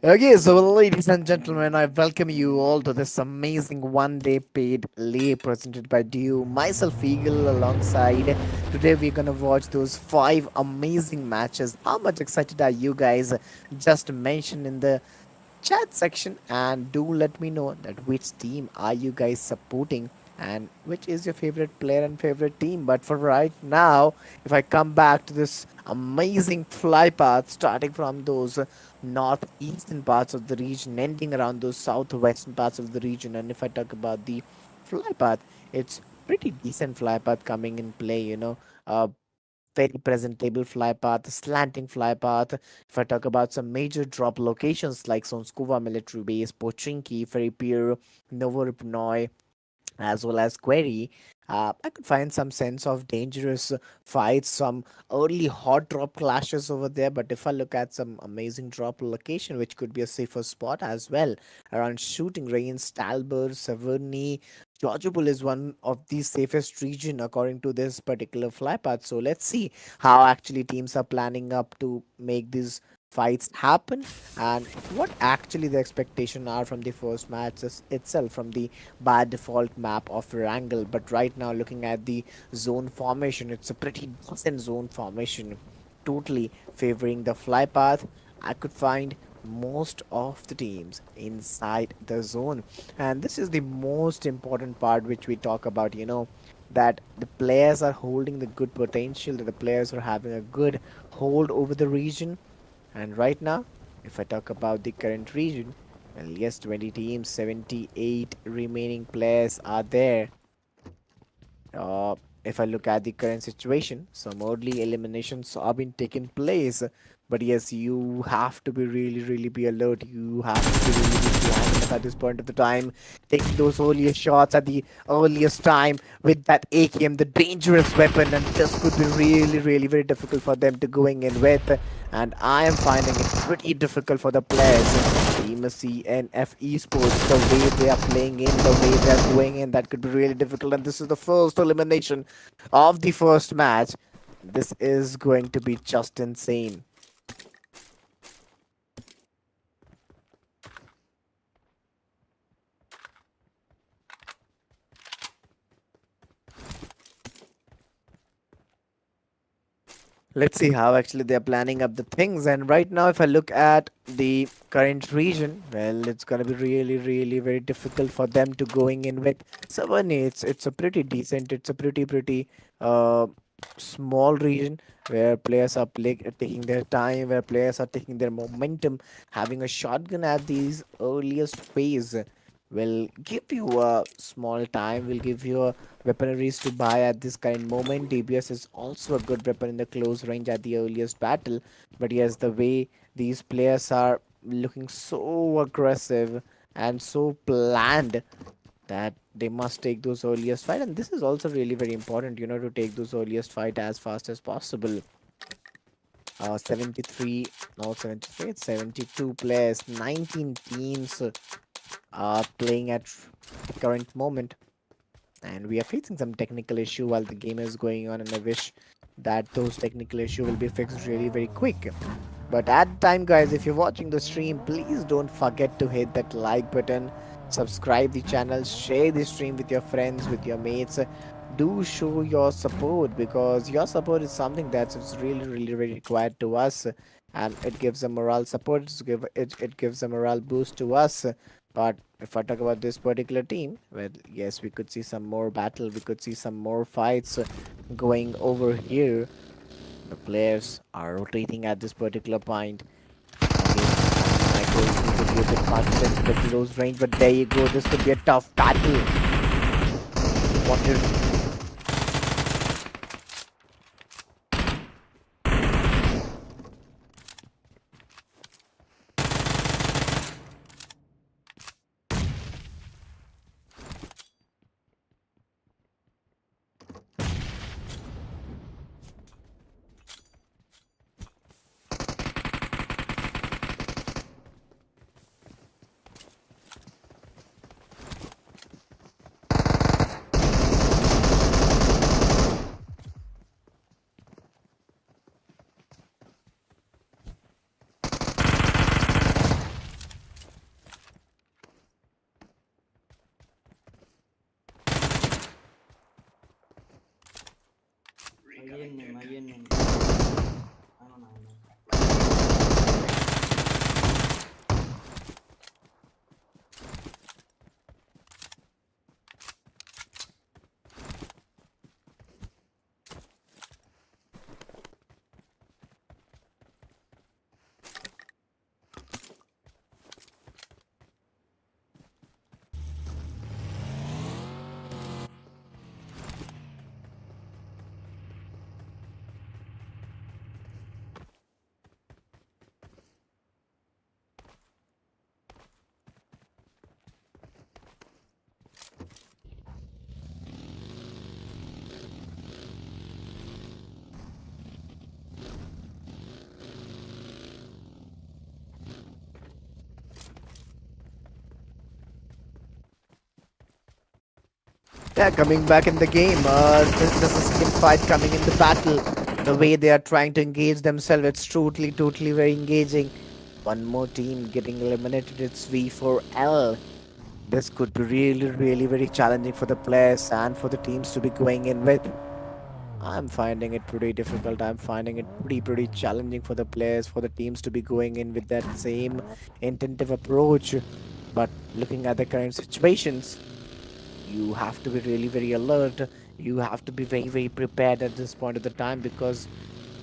Okay, so ladies and gentlemen, I welcome you all to this amazing one-day paid lay presented by Dew. Myself, Eagle, alongside. Today, we're gonna watch those 5 amazing matches. How much excited are you guys? Just mention in the chat section and do let me know that which team are you guys supporting and which is your favorite player and favorite team. But for right now, if I come back to this amazing fly path starting from those northeastern parts of the region ending around those southwestern parts of the region, and if I talk about the fly path, it's pretty decent fly path coming in play, very presentable fly path, slanting fly path. If I talk about some major drop locations like Sonskova Military Base, Pochinki, Ferry Pier, Novoripnoi, as well as Query, I could find some sense of dangerous fights, some early hot drop clashes over there. But if I look at some amazing drop location, which could be a safer spot as well, around Shooting Range, Stalbert, Severny, Georgiopol is one of the safest region according to this particular fly path. So let's see how actually teams are planning up to make these fights happen and what actually the expectation are from the first match itself from the by default map of Erangel. But right now, looking at the zone formation, it's a pretty decent zone formation, totally favoring the fly path. I could find most of the teams inside the zone, and this is the most important part which we talk about. That the players are holding the good potential, that the players are having a good hold over the region. And right now, if I talk about the current region, well, yes, 20 teams, 78 remaining players are there. Uh, if I look at the current situation, some early eliminations have been taking place. But yes, you have to be really be alert. You have to be really be planning enough at this point of the time, taking those earliest shots at the earliest time with that AKM, the dangerous weapon, and this could be really very difficult for them to going in with. And I am finding it pretty difficult for the players. Team CNF Esports, the way they are playing in, the way they are going in, that could be really difficult. And this is the first elimination of the first match. This is going to be just insane. Let's see how actually they're planning up the things. And right now, if I look at the current region, well, it's gonna be really very difficult for them to going in with Savannah. It's a pretty decent, it's a pretty uh small region where players are taking their time, where players are taking their momentum. Having a shotgun at these earliest phase will give you a small time, will give you a weaponaries to buy at this current moment. DBS is also a good weapon in the close range at the earliest battle. But yes, the way these players are looking so aggressive and so planned, that they must take those earliest fight, and this is also really very important, to take those earliest fight as fast as possible. 73, not 73, it's 72 players, 19 teams are playing at the current moment, and we are facing some technical issue while the game is going on, and I wish that those technical issue will be fixed really very quick. But at the time, guys, if you're watching the stream, please don't forget to hit that like button, subscribe the channel, share the stream with your friends, with your mates. Do show your support, because your support is something that's really, really, really required to us, and it gives a morale support. It gives a morale boost to us. But if I talk about this particular team, well, yes, we could see some more battle. We could see some more fights going over here. The players are rotating at this particular point. Again, Michael seems to be a bit confident in the close range, but there you go. This could be a tough battle. Wanted. Yeah, coming back in the game. This is the second fight coming in the battle. The way they are trying to engage themselves, it's totally very engaging. One more team getting eliminated. It's V4L. This could be really very challenging for the players and for the teams to be going in with. I'm finding it pretty difficult. I'm finding it pretty challenging for the players, for the teams to be going in with that same intensive approach. But looking at the current situations, you have to be really very alert. You have to be very prepared at this point of the time, because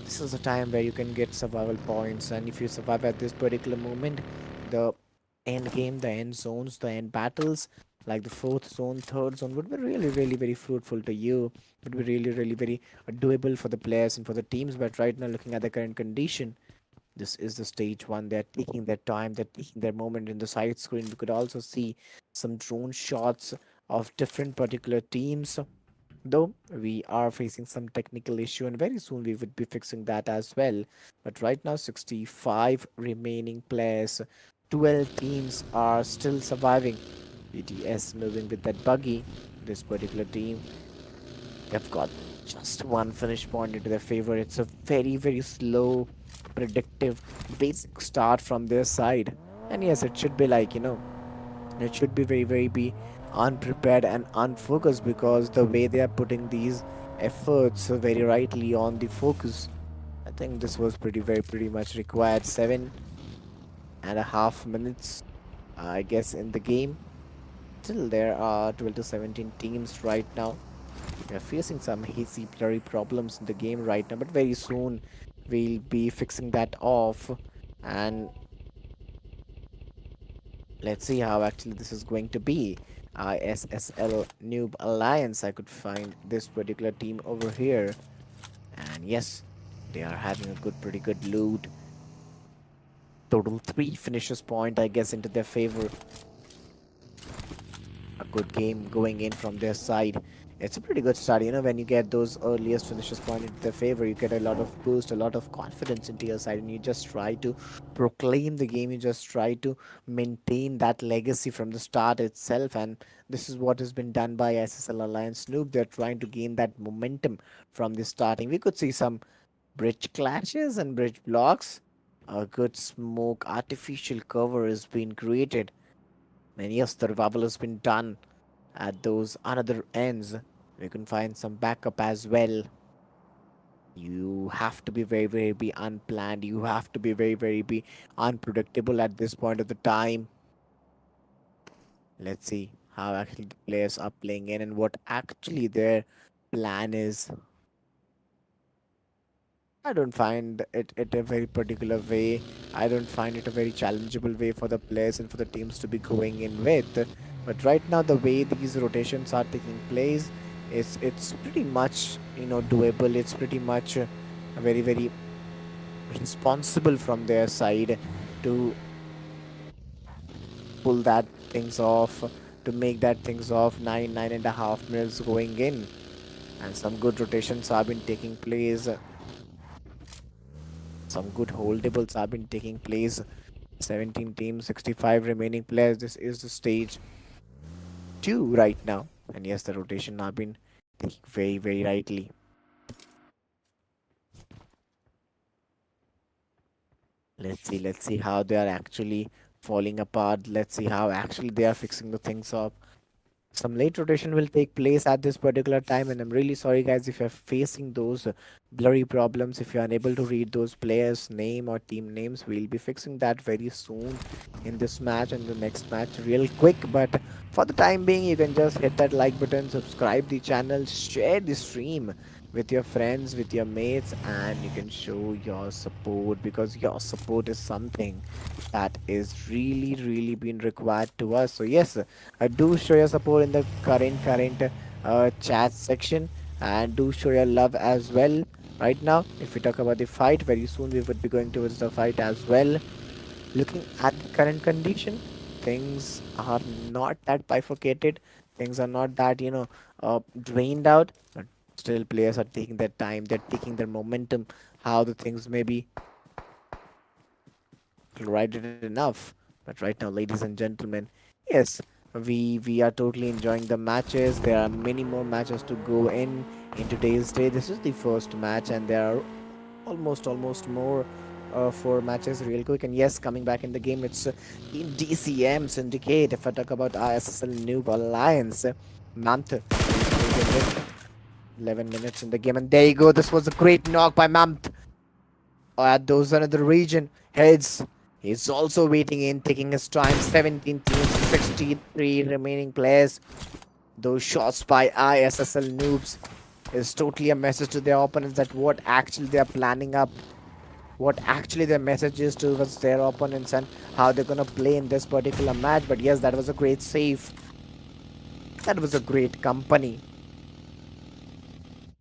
this is a time where you can get survival points, and if you survive at this particular moment, the end game, the end zones, the end battles, like the fourth zone, third zone, would be really very fruitful to you. Would be really very doable for the players and for the teams. But right now, looking at the current condition, this is the stage one. They're taking their time, they're taking their moment. In the side screen, we could also see some drone shots of different particular teams, though we are facing some technical issue, and very soon we would be fixing that as well. But right now, 65 remaining players, 12 teams are still surviving. BTS moving with that buggy. This particular team, they've got just one finish point into their favor. It's a very slow, predictive, basic start from their side. And yes, it should be like, it should be very be unprepared and unfocused, because the way they are putting these efforts very rightly on the focus. I think this was pretty much required. 7.5 minutes, I guess, in the game. Still, there are 12 to 17 teams right now. We are facing some hazy blurry problems in the game right now, but very soon we'll be fixing that off. And let's see how actually this is going to be. ISSL NOOB Alliance. I could find this particular team over here. And yes, they are having a pretty good loot. Total 3 finishes point, I guess, into their favor. a good game going in from their side. It's a pretty good start. When you get those earliest finishes point into their favor, you get a lot of boost, a lot of confidence into your side, and you just try to proclaim the game. You just try to maintain that legacy from the start itself. And this is what has been done by SSL Alliance NOOB. They're trying to gain that momentum from the starting. We could see some bridge clashes and bridge blocks. A good smoke artificial cover has been created. And yes, the revival has been done at those another ends. We can find some backup as well. You have to be very be unplanned. You have to be very be unpredictable at this point of the time. Let's see how actually the players are playing in and what actually their plan is. I don't find it a very particular way. I don't find it a very challengeable way for the players and for the teams to be going in with. But right now, the way these rotations are taking place, it's pretty much doable. It's pretty much very responsible from their side to pull that things off, to make that things off. 9.5 minutes going in, and some good rotations have been taking place. Some good holdables have been taking place. 17 teams, 65 remaining players. This is the stage 2 right now. And yes, the rotation have been taking very rightly. Let's see how they are actually falling apart. Let's see how actually they are fixing the things up. Some late rotation will take place at this particular time, and I'm really sorry guys if you're facing those blurry problems, if you're unable to read those players name or team names. We'll be fixing that very soon in this match and the next match real quick. But for the time being, you can just hit that like button, subscribe the channel, share the stream with your friends, with your mates, and you can show your support, because your support is something that is really been required to us. So yes, do show your support in the current chat section, and do show your love as well. Right now, if we talk about the fight, very soon we would be going towards the fight as well. Looking at the current condition, things are not that bifurcated. Things are not that drained out, but still players are taking their time. They're taking their momentum. How the things may be provided enough. But right now, ladies and gentlemen, yes, we are totally enjoying the matches. There are many more matches to go in today's day. This is the first match, and there are almost more 4 matches real quick. And yes, coming back in the game, it's in DCM Syndicate. If I talk about ISSL Noob Alliance, Mamth, 11 minutes in the game, and there you go. This was a great knock by Mamth at those another region heads. He's also waiting in, taking his time. 17 teams, 63 remaining players. Those shots by ISSL noobs is totally a message to their opponents that what actually they are planning up, what actually their message is towards their opponents, and how they're gonna play in this particular match. But yes, that was a great save. That was a great company.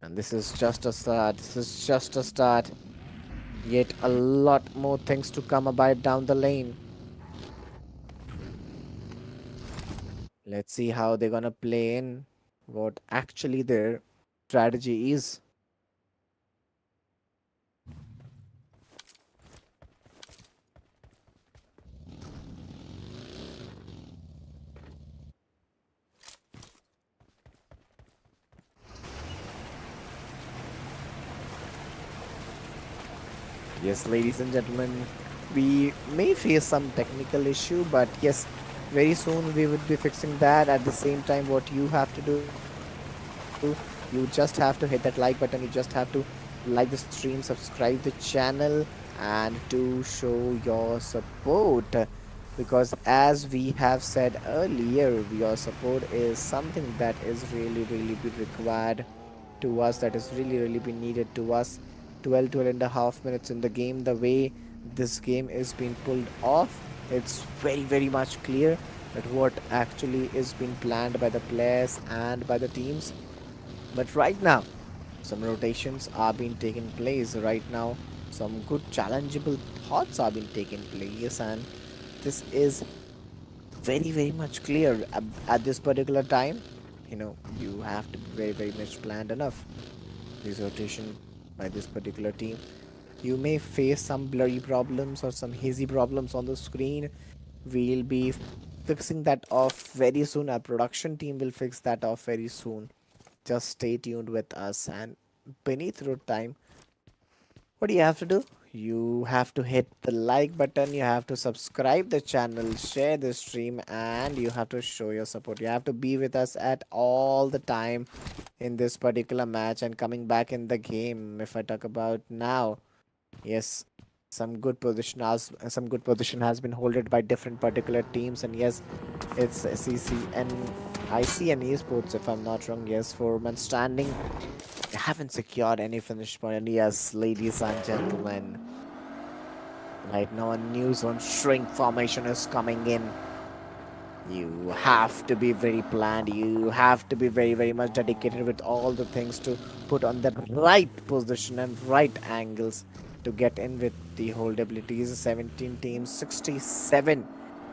And this is just a start. This is just a start. Yet a lot more things to come about down the lane. Let's see how they're gonna play in, what actually their strategy is. Yes, ladies and gentlemen, we may face some technical issue, but yes, very soon we would be fixing that. At the same time, what you have to do, you just have to hit that like button. You just have to like the stream, subscribe the channel, and to show your support, because as we have said earlier, your support is something that is really be required to us, that is really be needed to us. 12 and a half minutes in the game. The way this game is being pulled off, it's very much clear that what actually is being planned by the players and by the teams. But right now, some rotations are being taken place. Right now, some good challengeable thoughts are being taken place, and this is very much clear at this particular time. You have to be very much planned enough. This rotation by this particular team. You may face some blurry problems or some hazy problems on the screen. We'll be fixing that off very soon. Our production team will fix that off very soon. Just stay tuned with us. And beneath road time, what do you have to do? You have to hit the like button, you have to subscribe the channel, share the stream, and you have to show your support. You have to be with us at all the time in this particular match and coming back in the game. If I talk about now, yes, some good position has been holded by different particular teams, and yes, it's CC and IC and esports, if I'm not wrong. Yes, 4-man standing. They haven't secured any finish point. And yes, ladies and gentlemen, right now a new zone shrink formation is coming in. You have to be very planned. You have to be very much dedicated with all the things to put on the right position and right angles to get in with the hold abilities. 17 teams, 67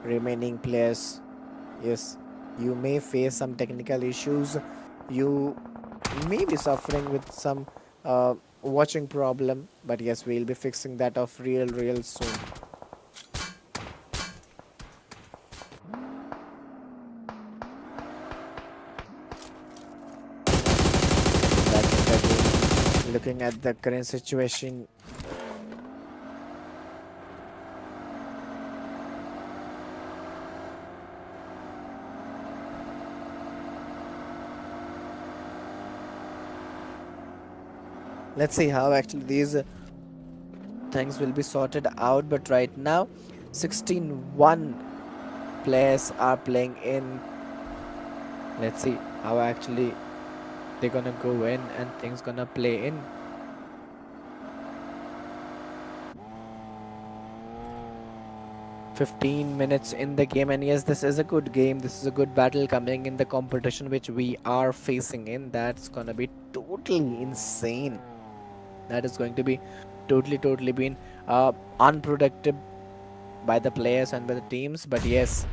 remaining players. Yes, you may face some technical issues. You may be suffering with some watching problem, but yes, we'll be fixing that off real soon. Back in the game, looking at the current situation, let's see how actually these things will be sorted out. But right now 16-1 players are playing in. Let's see how actually they're gonna go in and things gonna play in. "15 minutes in the game, and yes, this is a good game. This is a good battle coming in the competition which we are facing in. That's gonna be totally insane. That is going to be totally been unproductive by the players and by the teams. But yes,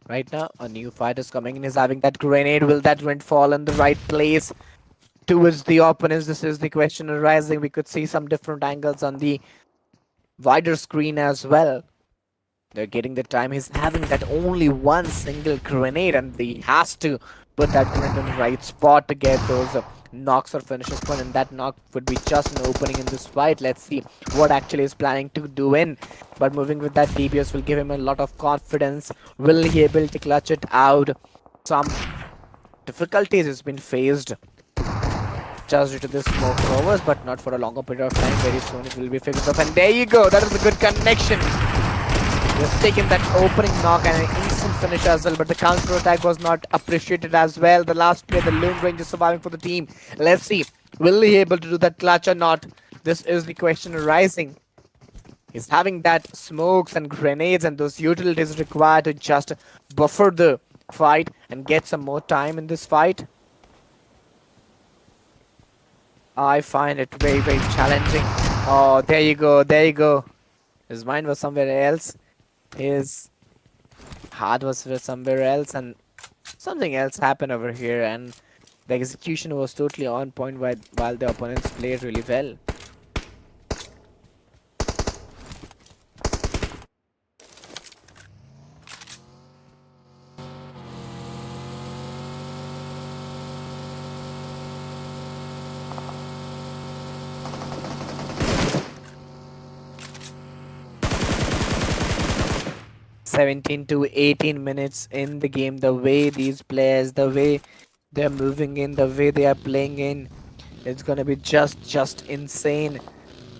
right now a new fight is coming in. He's having that grenade. Will that grenade fall in the right place towards the opponents? This is the question arising. We could see some different angles on the wider screen as well. They're getting the time. He's having that only one single grenade, and he has to put that grenade in the right spot to get those knocks or finishes point, and that knock would be just an opening in this fight. Let's see what actually is planning to do in. But moving with that, DBS will give him a lot of confidence. Will he able to clutch it out? Some difficulties has been faced just due to the smoke covers, but not for a longer period of time. Very soon it will be fixed up, and there you go. That is a good connection. Just taking that opening knock and an instant finish as well, but the counter attack was not appreciated as well. The last player, the Loon Range, is surviving for the team. Let's see, will he able to do that clutch or not? This is the question arising. He's having that smokes and grenades and those utilities required to just buffer the fight and get some more time in this fight. I find it very challenging. Oh, there you go. His mind was somewhere else. His heart was somewhere else, and something else happened over here, and the execution was totally on point while the opponents played really well. "17 to 18 minutes in the game. The way these players, the way they're moving in, the way they are playing in, it's gonna be just insane.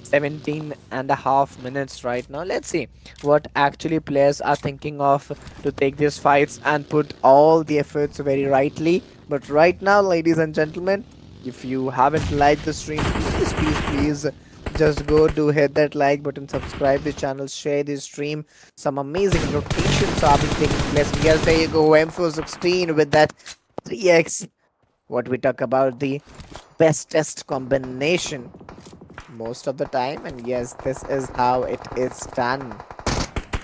17.5 minutes right now. Let's see what actually players are thinking of to take these fights and put all the efforts very rightly. But right now, ladies and gentlemen, if you haven't liked the stream, please just go do hit that like button, subscribe the channel, share this stream. Some amazing rotations are being taking place. Yes, there you go, M416 with that 3x. What we talk about, the best test combination. most of the time. And yes, this is how it is done.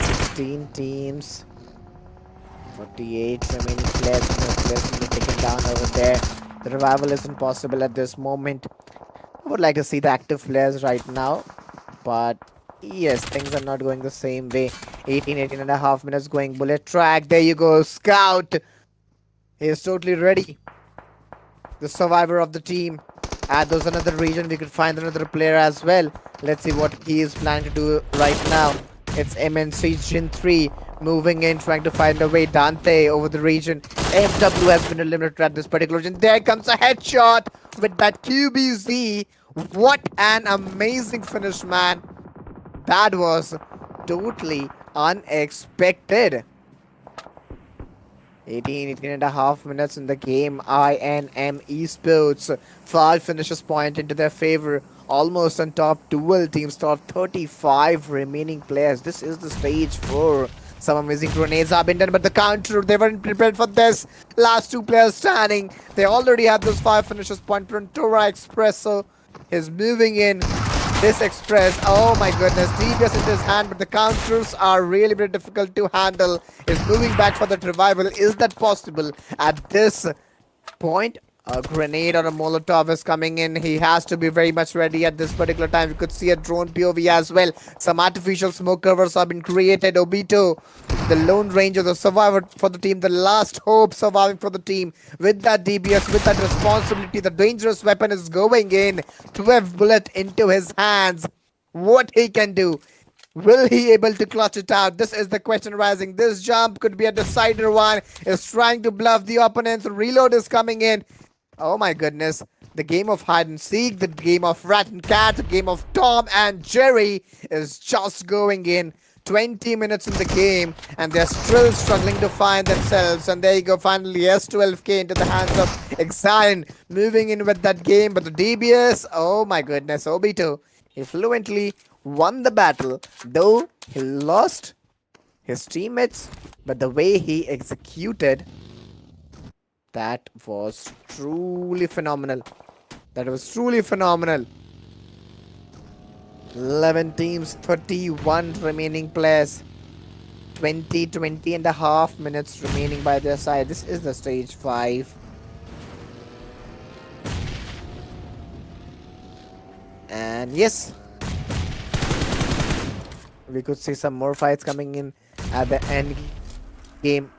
16 teams, 48 remaining players. No players will be taken down over there. The revival isn't possible at this moment. I would like to see the active players right now, but yes, things are not going the same way. 18 and a half minutes going bullet track. There you go, Scout. He is totally ready. The survivor of the team. There's another region. We could find another player as well. Let's see what he is planning to do right now. It's MNC Jin 3 moving in, trying to find a way. Dante over the region. FW has been eliminated at this particular region. There comes a headshot with that QBZ. What an amazing finish, man. That was totally unexpected. 18 and a half minutes in the game. INM Esports 5 finishes point into their favor. Almost on top. 12 teams, top 35 remaining players. This is the stage for some amazing grenades have been done, but the counter, they weren't prepared for this. Last 2 players standing. They already had those 5 finishes point. PRONTORA Expresso is moving in. This Express, oh my goodness, DBS in his hand, but the counters are really very difficult to handle. Is moving back for that revival. Is that possible at this point? A grenade or a Molotov is coming in. He has to be very much ready at this particular time. We could see a drone POV as well. Some artificial smoke covers have been created. Obito, the Lone Ranger, the survivor for the team, the last hope surviving for the team. With that DBS, with that responsibility, the dangerous weapon is going in. 12 bullet into his hands. What he can do? Will he able to clutch it out? This is the question rising. This jump could be a decider one. Is trying to bluff the opponents. Reload is coming in. Oh my goodness. The game of hide and seek, the game of rat and cat, the game of Tom and Jerry is just going in. 20 minutes in the game and they're still struggling to find themselves. And there you go, finally S12K into the hands of XIVIT, moving in with that game. But the DBS, oh my goodness, Obito, he fluently won the battle, though he lost his teammates. But the way he executed, that was truly phenomenal. That was truly phenomenal. 11 teams, 31 remaining players. 20 and a half minutes remaining by their side. This is the stage 5. And yes, we could see some more fights coming in at the end game.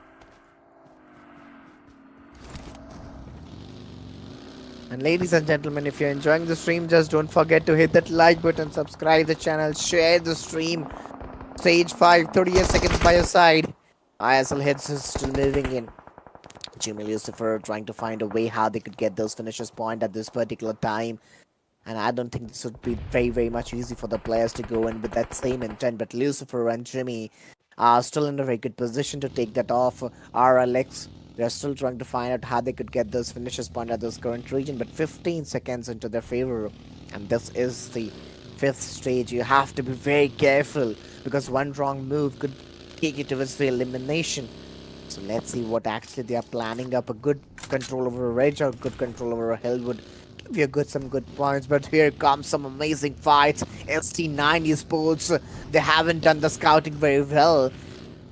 And ladies and gentlemen, if you're enjoying the stream, just don't forget to hit that like button, subscribe the channel, share the stream. Stage 5, 38 seconds by your side. ISL heads is still moving in. Jimmy Lucifer trying to find a way how they could get those finishes point at this particular time. And I don't think this would be very much easy for the players to go in with that same intent. But Lucifer and Jimmy are still in a very good position to take that off. RLX, they're still trying to find out how they could get those finishes point at this current region. But 15 seconds into their favor. And this is the 5th stage. You have to be very careful, because one wrong move could take you towards the elimination. So let's see what actually they are planning up. A good control over a Ridge or good control over a Hill would give you some good points. But here comes some amazing fights. ST9 Esports, they haven't done the scouting very well,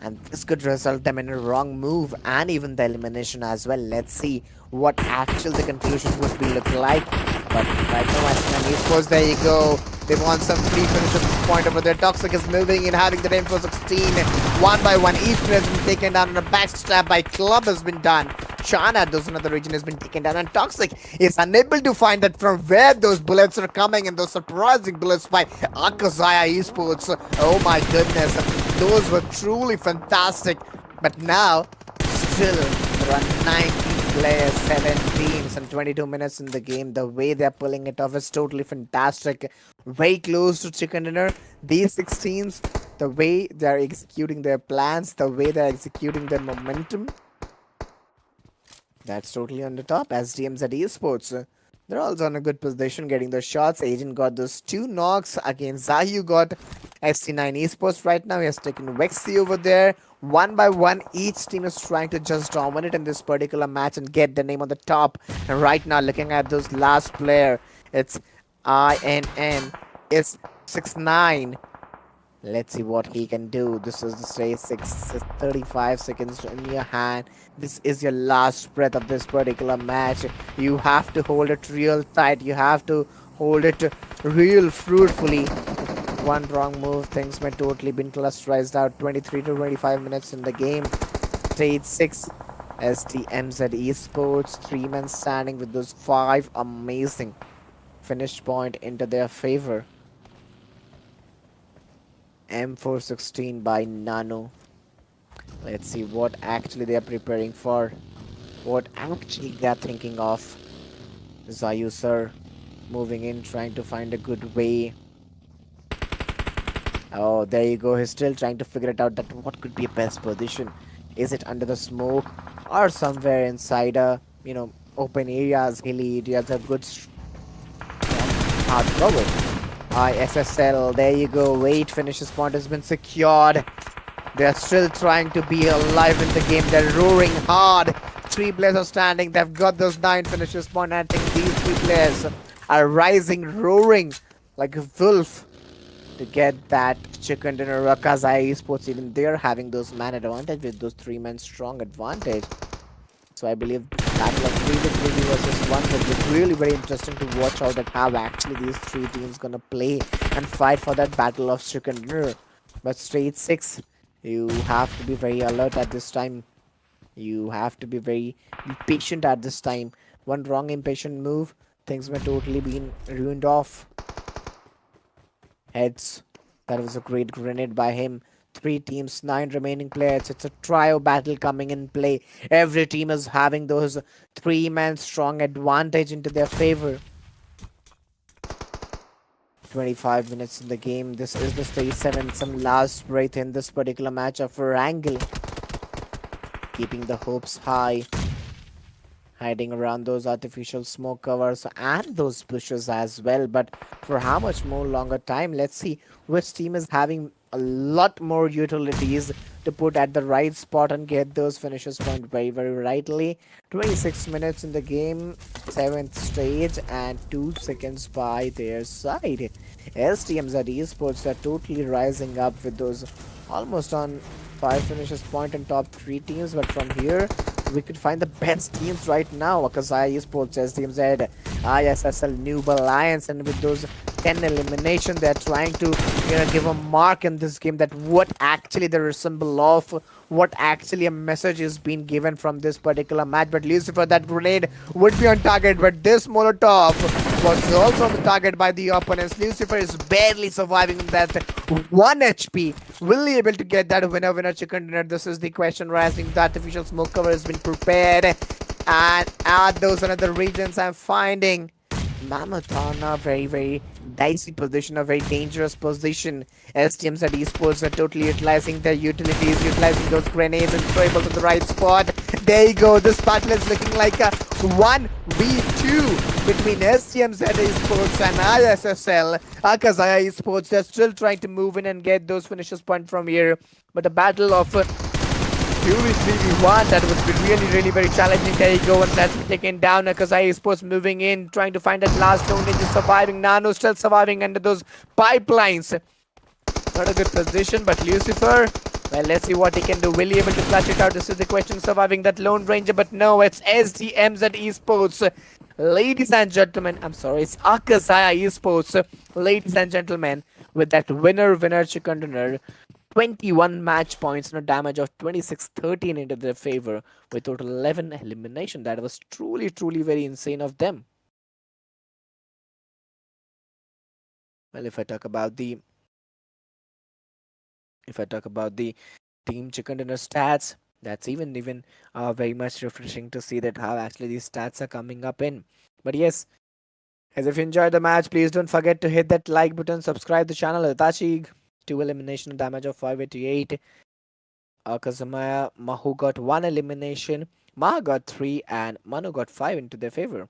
and this could result them in a wrong move and even the elimination as well. Let's see what actually the conclusion would be look like. But right now, ST9 Esports, there you go. They want some free finishes point over there. Toxic is moving in, having the aim for 16. One by one, each player has been taken down, and a backstab by Club has been done. China, those another region, has been taken down, and Toxic is unable to find that from where those bullets are coming, and those surprising bullets by AKAZAYA Esports. Oh my goodness, those were truly fantastic. But now, still, there are 19 players, 7 teams, and 22 minutes in the game. The way they're pulling it off is totally fantastic. Very close to chicken dinner. These 6 teams, the way they're executing their plans, the way they're executing their momentum, that's totally on the top. SDMZ Esports, they're also in a good position getting the shots. Agent got those 2 knocks. Again, Zayu got ST9 Esports right now. He has taken Vexy over there. One by one, each team is trying to just dominate in this particular match and get the name on the top. And right now, looking at those last player, it's INN is 6-9. Let's see what he can do. This is the stage 6, 35 seconds in your hand. This is your last breath of this particular match. You have to hold it real tight. You have to hold it real fruitfully. One wrong move, things may totally been clusterized out. 23 to 25 minutes in the game. Stage 6, SDMZ Esports, 3 men standing with those 5 amazing finish point into their favor. M416 by Nano. Let's see what actually they are preparing for. What actually they are thinking of. Zayu sir moving in, trying to find a good way. Oh, there you go. He's still trying to figure it out that what could be a best position. Is it under the smoke or somewhere inside a, open areas, hilly areas, a good hard cover. ISSL, there you go. Wait, finishes point has been secured. They're still trying to be alive in the game. They're roaring hard. 3 players are standing. They've got those 9 finishes point. I think these 3 players are rising, roaring like a wolf to get that chicken dinner. AKAZAYA Esports, even they're having those man advantage with those 3 men strong advantage. So I believe battle of 3v3 versus 1 will be really very interesting to watch how that how actually these 3 teams gonna play and fight for that battle of chicken dinner. But stage 6, you have to be very alert at this time. You have to be very patient at this time. One wrong impatient move, things may totally been ruined off. Heads. That was a great grenade by him. 3 teams, 9 remaining players. It's a trio battle coming in play. Every team is having those 3-man strong advantage into their favor. 25 minutes in the game. This is the stage 7. Some last breath in this particular match of Erangel. Keeping the hopes high. Hiding around those artificial smoke covers and those bushes as well. But for how much more longer time? Let's see which team is having a lot more utilities to put at the right spot and get those finishes point very, very rightly. 26 minutes in the game, 7th stage, and 2 seconds by their side. SDMZ Esports are totally rising up with those almost on 5 finishes point in top 3 teams. But from here, we could find the best teams right now. AKAZAYA Esports, SDMZ, ISSL, NOOB Alliance, and with those 10 elimination, they're trying to give a mark in this game that what actually the resemble of, what actually a message is being given from this particular match. But Lucifer, that grenade would be on target, but this Molotov was also on the target by the opponents. Lucifer is barely surviving that 1 HP. Will he able to get that winner chicken dinner? This is the question rising. The artificial smoke cover has been prepared, and at those another regions I'm finding Mammoth on a very, very dicey position, a very dangerous position. STMs at esports are totally utilizing their utilities, utilizing those grenades and throwables at the right spot. There you go. This battle is looking like a 1v2 between STMs at esports and ISSL. AKAZAYA Esports, they're still trying to move in and get those finishes point from here. But the battle of 2v3v1, that would be really, really very challenging. There you go, and that's been taken down. AKAZAYA Esports moving in, trying to find that last zone. Ninja surviving. Nano still surviving under those pipelines. Not a good position, but Lucifer, well, let's see what he can do. Will he able to clutch it out? This is the question. Surviving that Lone Ranger, but no, it's SDMZ Esports. Ladies and gentlemen, I'm sorry, it's AKAZAYA Esports. Ladies and gentlemen, with that winner chicken dinner. 21 match points and a damage of 26-13 into their favor with total 11 elimination. That was truly, truly very insane of them. Well, if I talk about the team chicken dinner stats, that's even very much refreshing to see that how actually these stats are coming up in. But yes, as if you enjoyed the match, please don't forget to hit that like button, subscribe the channel. Itachi 2 elimination damage of 588. AKAZAYA, Mahu got 1 elimination, Maha got 3, and Manu got 5 into their favor.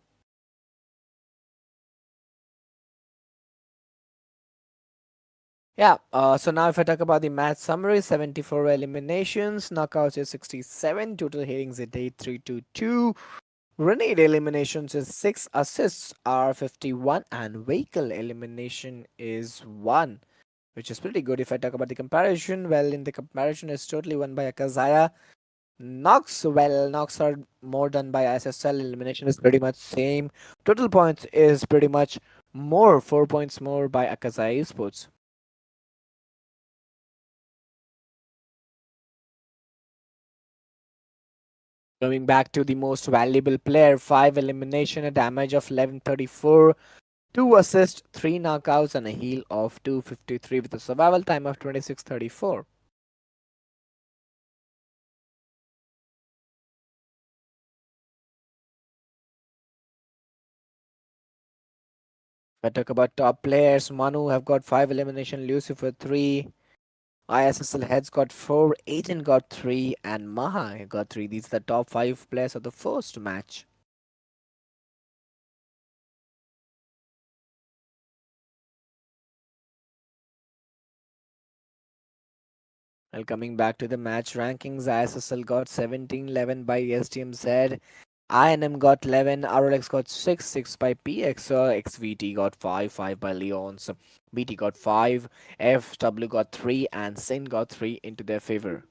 Yeah, so now if I talk about the match summary, 74 eliminations, knockouts is 67, total hearings at 8322. Grenade eliminations is 6, assists are 51, and vehicle elimination is 1, which is pretty good. If I talk about the comparison, well, in the comparison, is totally won by AKAZAYA. Knocks, well, knocks are more done by ISSL. Elimination is pretty much same. Total points is pretty much more, 4 points more by AKAZAYA Esports. Coming back to the most valuable player, 5 elimination, a damage of 1134, 2 assists, 3 knockouts, and a heal of 253 with a survival time of 2634. If I talk about top players, Manu have got 5 elimination, Lucifer 3, ISSL Heads got 4, Agent got 3, and Maha got 3. These are the top 5 players of the first match. Well, coming back to the match rankings, ISSL got 17-11 by SDMZ, INM got 11, RLX got 6, 6 by PX, XVT got 5, 5 by Leons, BT got 5, FW got 3, and Sin got 3 into their favor.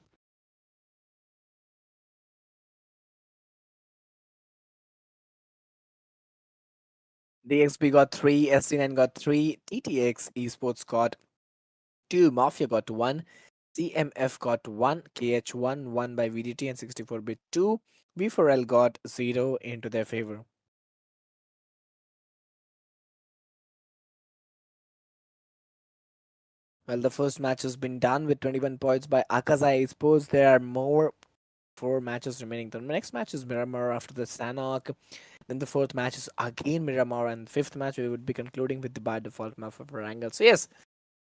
DXB got 3, SC9 got 3, TTX Esports got 2, Mafia got 1, CMF got 1, KH1 1 by VDT and 64-bit 2, V4L got 0 into their favor. Well, the first match has been done with 21 points by AKAZAYA Esports. There are more 4 matches remaining. The next match is Miramar after the Sanhok. Then the fourth match is again Miramar, and the fifth match we would be concluding with the by default map of Erangel. So yes,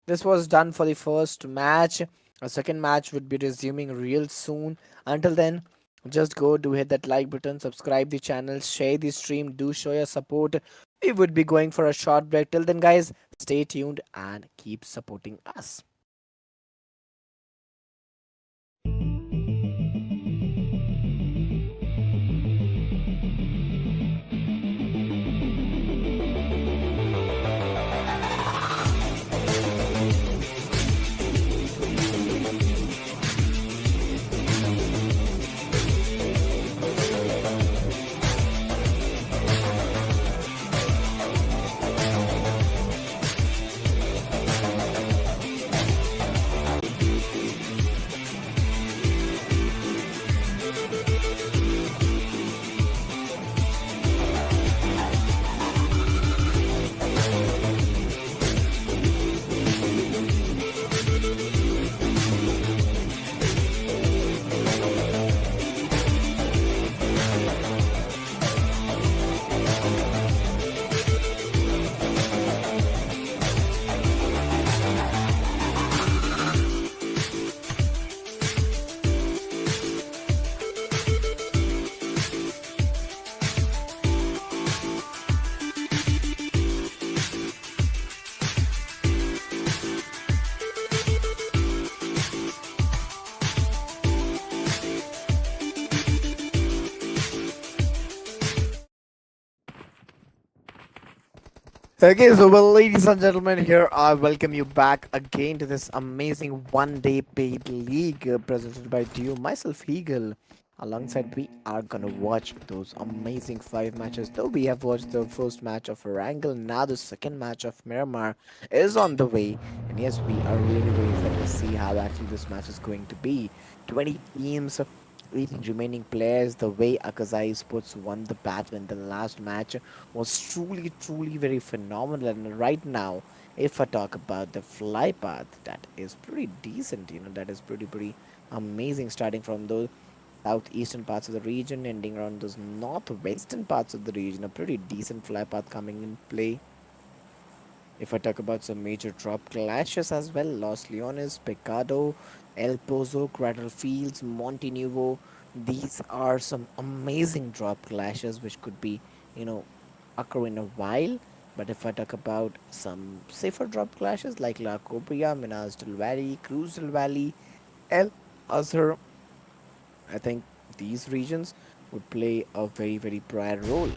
this was done for the first match. A second match would be resuming real soon. Until then, just go do hit that like button, subscribe the channel, share the stream, do show your support. We would be going for a short break. Till then, guys, stay tuned and keep supporting us. Okay, so well, ladies and gentlemen, here I welcome you back again to this amazing one-day paid league presented by Deew. Myself, Eagle. Alongside, we are gonna watch those amazing 5 matches. Though we have watched the first match of Erangel, now the second match of Miramar is on the way. And yes, we are really very excited to see how actually this match is going to be. 20 teams, 18 remaining players. The way AKAZAYA Sports won the battle in the last match was truly very phenomenal. And right now, if I talk about the fly path, that is pretty decent. That is pretty amazing. Starting from those southeastern parts of the region, ending around those northwestern parts of the region, a pretty decent fly path coming in play. If I talk about some major drop clashes as well, Los Leones, Pecado, El Pozo, Cradle Fields, Monte Nuevo, these are some amazing drop clashes which could be, you know, occur in a while. But if I talk about some safer drop clashes like La Cobria, Minas del Valle, Cruz del Valle, El Azhar, I think these regions would play a very, very prior role.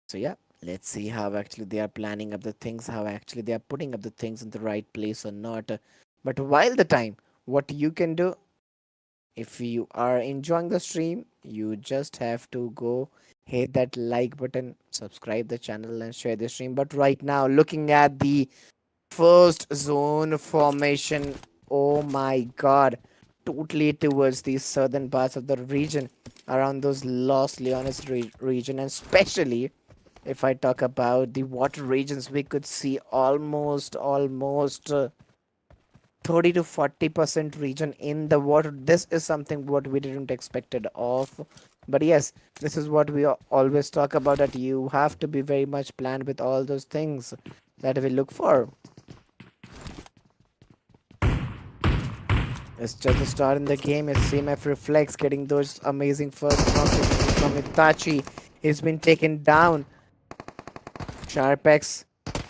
So yeah, let's see how actually they are planning up the things, how actually they are putting up the things in the right place or not. But while the time, what you can do, if you are enjoying the stream, you just have to go hit that like button, subscribe the channel and share the stream. But right now, looking at the first zone formation, oh my god, totally towards the southern parts of the region, around those Los Leones region, and especially if I talk about the water regions, we could see almost 30 to 40% region in the water. This is something what we didn't expected of. But yes, this is what we always talk about, that you have to be very much planned with all those things that we look for. It's just a start in the game. It's CMF Reflex getting those amazing first knocks from Itachi. He's been taken down. Sharpex,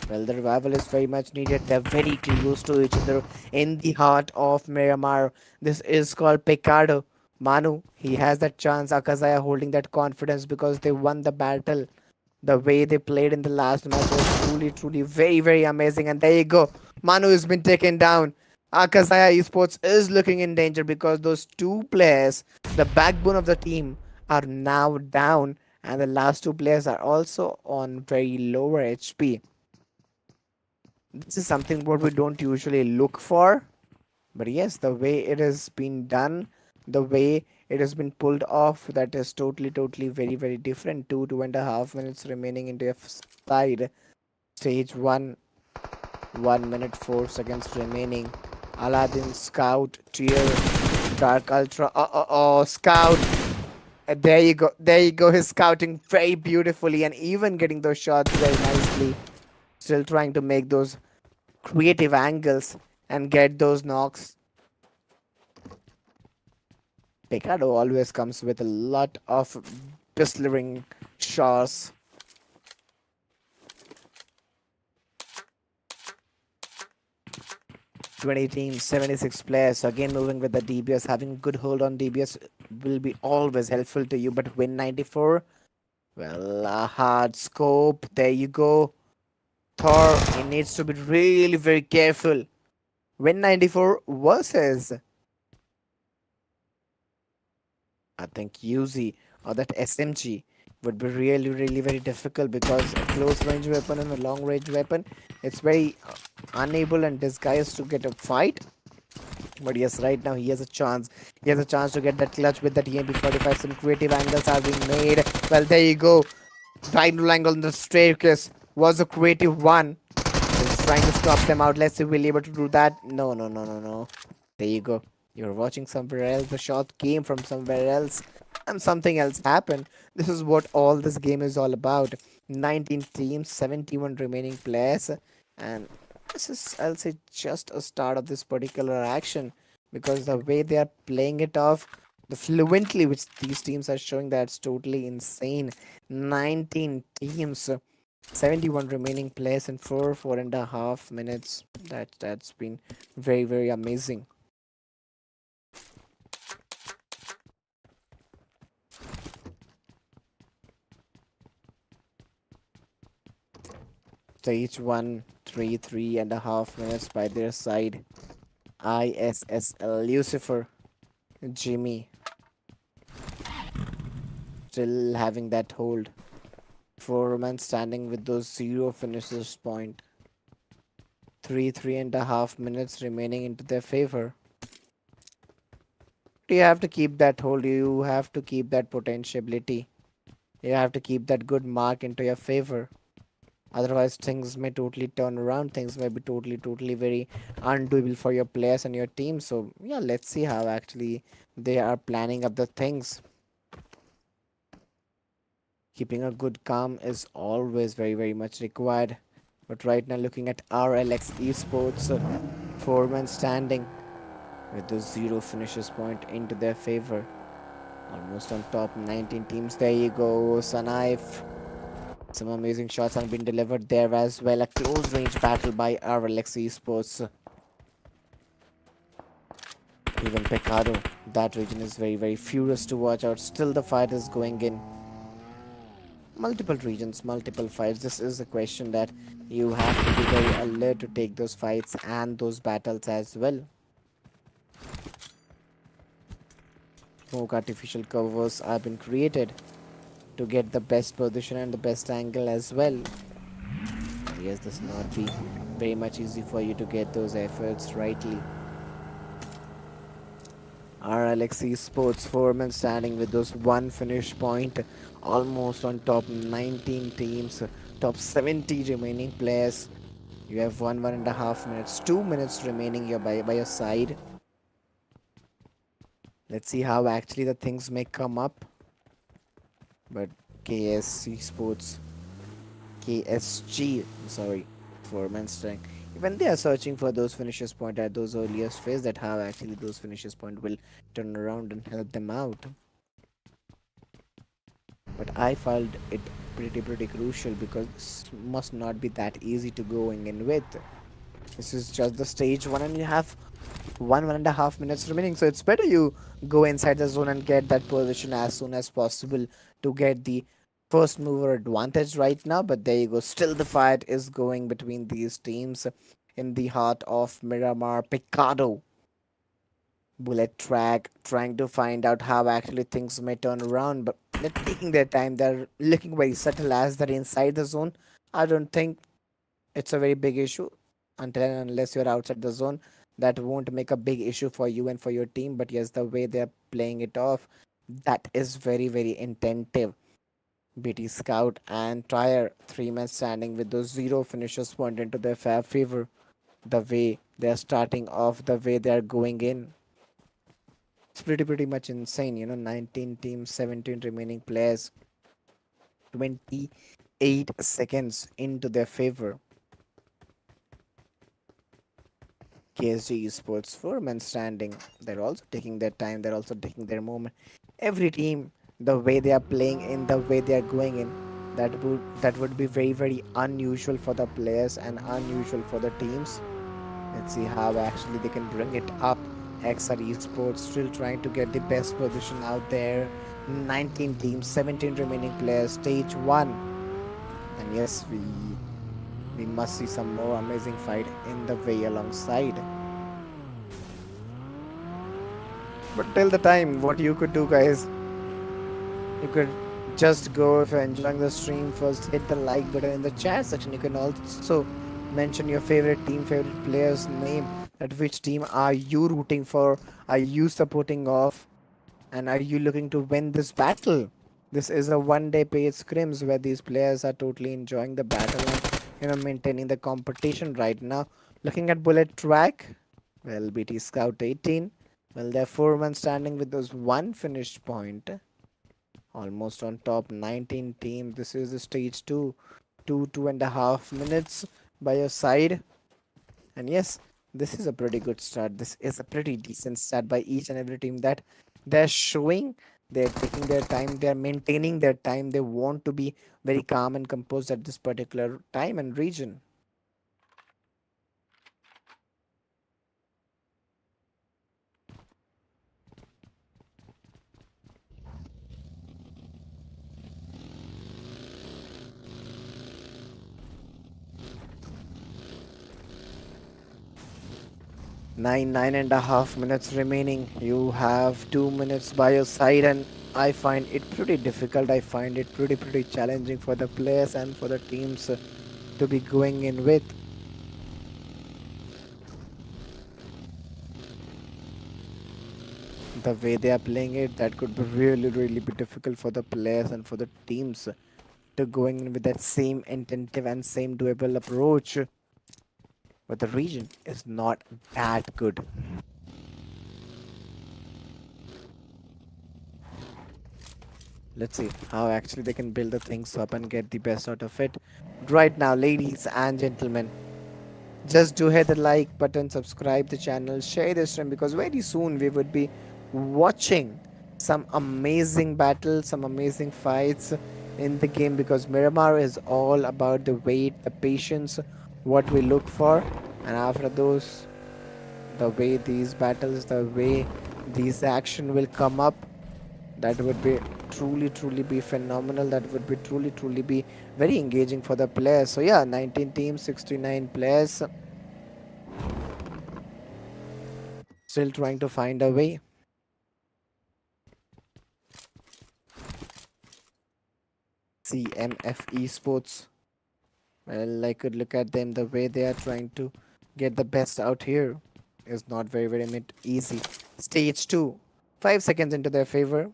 well, the revival is very much needed. They're very close to each other in the heart of Miramar. This is called Picardo. Manu, he has that chance. Akazaya holding that confidence because they won the battle. The way they played in the last match was truly very, very amazing. And there you go. Manu has been taken down. Akazaya Esports is looking in danger because those two players, the backbone of the team, are now down. And the last two players are also on very lower HP. This is something what we don't usually look for. But yes, the way it has been done, the way it has been pulled off, that is totally very different. 2.5 minutes remaining into your side. Stage 1, 1 minute 4 seconds remaining. Aladdin Scout tier Dark Ultra. Scout. There you go. There you go. He's scouting very beautifully and even getting those shots very nicely. Still trying to make those creative angles and get those knocks. Picado always comes with a lot of blistering shots. 20 teams, 76 players. Again, moving with the DBS, having a good hold on DBS will be always helpful to you. But win 94, well, a hard scope. There you go. Thor, he needs to be really very careful. Win 94 versus, I think, UZ or that SMG would be really very difficult because a close range weapon and a long range weapon, it's very unable and disguised to get a fight. But yes, right now he has a chance. He has a chance to get that clutch with that EMP 45. Some creative angles are being made. Well, there you go. Diagonal angle on the staircase was a creative one. He's trying to stop them out. Let's see if we'll be able to do that. No. There you go. You're watching somewhere else. The shot came from somewhere else. And something else happened. This is what all this game is all about. 19 teams, 71 remaining players. And this is, I'll say, just a start of this particular action. Because the way they are playing it off, the fluently which these teams are showing, that's totally insane. 19 teams. 71 remaining players in 4.5 minutes. That's been very amazing. Stage 1, 3.5 minutes by their side. ISSL Lucifer, Jimmy still having that hold. 4 men standing with those 0 finishes point. 3.5 minutes remaining into their favor. You have to keep that hold. You have to keep that potentiality. You have to keep that good mark into your favor. Otherwise, things may totally turn around. Things may be totally very undoable for your players and your team. So, yeah, let's see how actually they are planning up the things. Keeping a good calm is always very much required. But right now, looking at RLX Esports, 4 men standing with the 0 finishes point into their favor. Almost on top, 19 teams. There you go, Sanhok. Some amazing shots have been delivered there as well. A close range battle by RLX Esports. Even Pecado, that region is very, very furious to watch out. Still, the fight is going in. Multiple regions, multiple fights. This is a question that you have to be very alert to take those fights and those battles as well. Smoke artificial covers have been created to get the best position and the best angle as well. Yes, this not be very much easy for you to get those efforts rightly. RLX Sports foreman standing with those one finish point, almost on top 19 teams, top 70 remaining players. You have 1.5 minutes, 2 minutes remaining here by your side. Let's see how actually the things may come up. But KSC Sports, KSG, sorry, foreman strength. Even they are searching for those finishes point at those earliest phase, that how actually those finishes point will turn around and help them out. But I found it pretty crucial because this must not be that easy to going in with. This is just the stage one and you have 1.5 minutes remaining, so it's better you go inside the zone and get that position as soon as possible to get the first mover advantage right now. But there you go, still the fight is going between these teams in the heart of Miramar. Picado, Bullet Track trying to find out how actually things may turn around, but they're taking their time. They're looking very subtle as they're inside the zone. I don't think it's a very big issue until and unless you're outside the zone. That won't make a big issue for you and for your team. But yes, the way they're playing it off, that is very intentive. BT Scout and Tire, 3 men standing with those zero finishes point into their favor. The way they're starting off, the way they're going in, it's pretty much insane. 19 teams, 17 remaining players, 28 seconds into their favor. KSG Esports, 4 men standing. They're also taking their time, they're also taking their moment. Every team, the way they are playing in, the way they are going in, that would be very unusual for the players and unusual for the teams. Let's see how actually they can bring it up. XR Esports still trying to get the best position out there. 19 teams, 17 remaining players, stage 1. And yes, we must see some more amazing fight in the way alongside. But till the time, what you could do, guys, you could just go, if you're enjoying the stream, first hit the like button in the chat section. You can also mention your favorite team, favorite player's name, at which team are you rooting for, are you supporting of, and are you looking to win this battle. This is a one-day paid scrims where these players are totally enjoying the battle and maintaining the competition right now. Looking at Bullet Track, well, BT Scout 18, well, they're 4 men standing with those one finished point, almost on top 19 team. This is the stage 2, 2.5 minutes by your side. And yes, this is a pretty good start. This is a pretty decent start by each and every team, that they're showing, they're taking their time, they're maintaining their time. They want to be very calm and composed at this particular time and region. Nine and a half minutes remaining. You have 2 minutes by your side, and I find it pretty difficult. I find it pretty challenging for the players and for the teams to be going in with. The way they are playing it, that could be really be difficult for the players and for the teams to going in with that same intentive and same doable approach. But the region is not that good. Let's see how actually they can build the things up and get the best out of it. Right now, ladies and gentlemen, just do hit the like button, subscribe the channel, share this stream, because very soon we would be watching some amazing battles, some amazing fights in the game, because Miramar is all about the wait, the patience, what we look for, and after those The way these battles, the way these action will come up, that would be truly be phenomenal. That would be truly be very engaging for the players. So yeah, 19 teams, 69 players, still trying to find a way. CMF Esports, well, I could look at them, the way they are trying to get the best out here is not very easy. Stage 2, 5 seconds into their favor.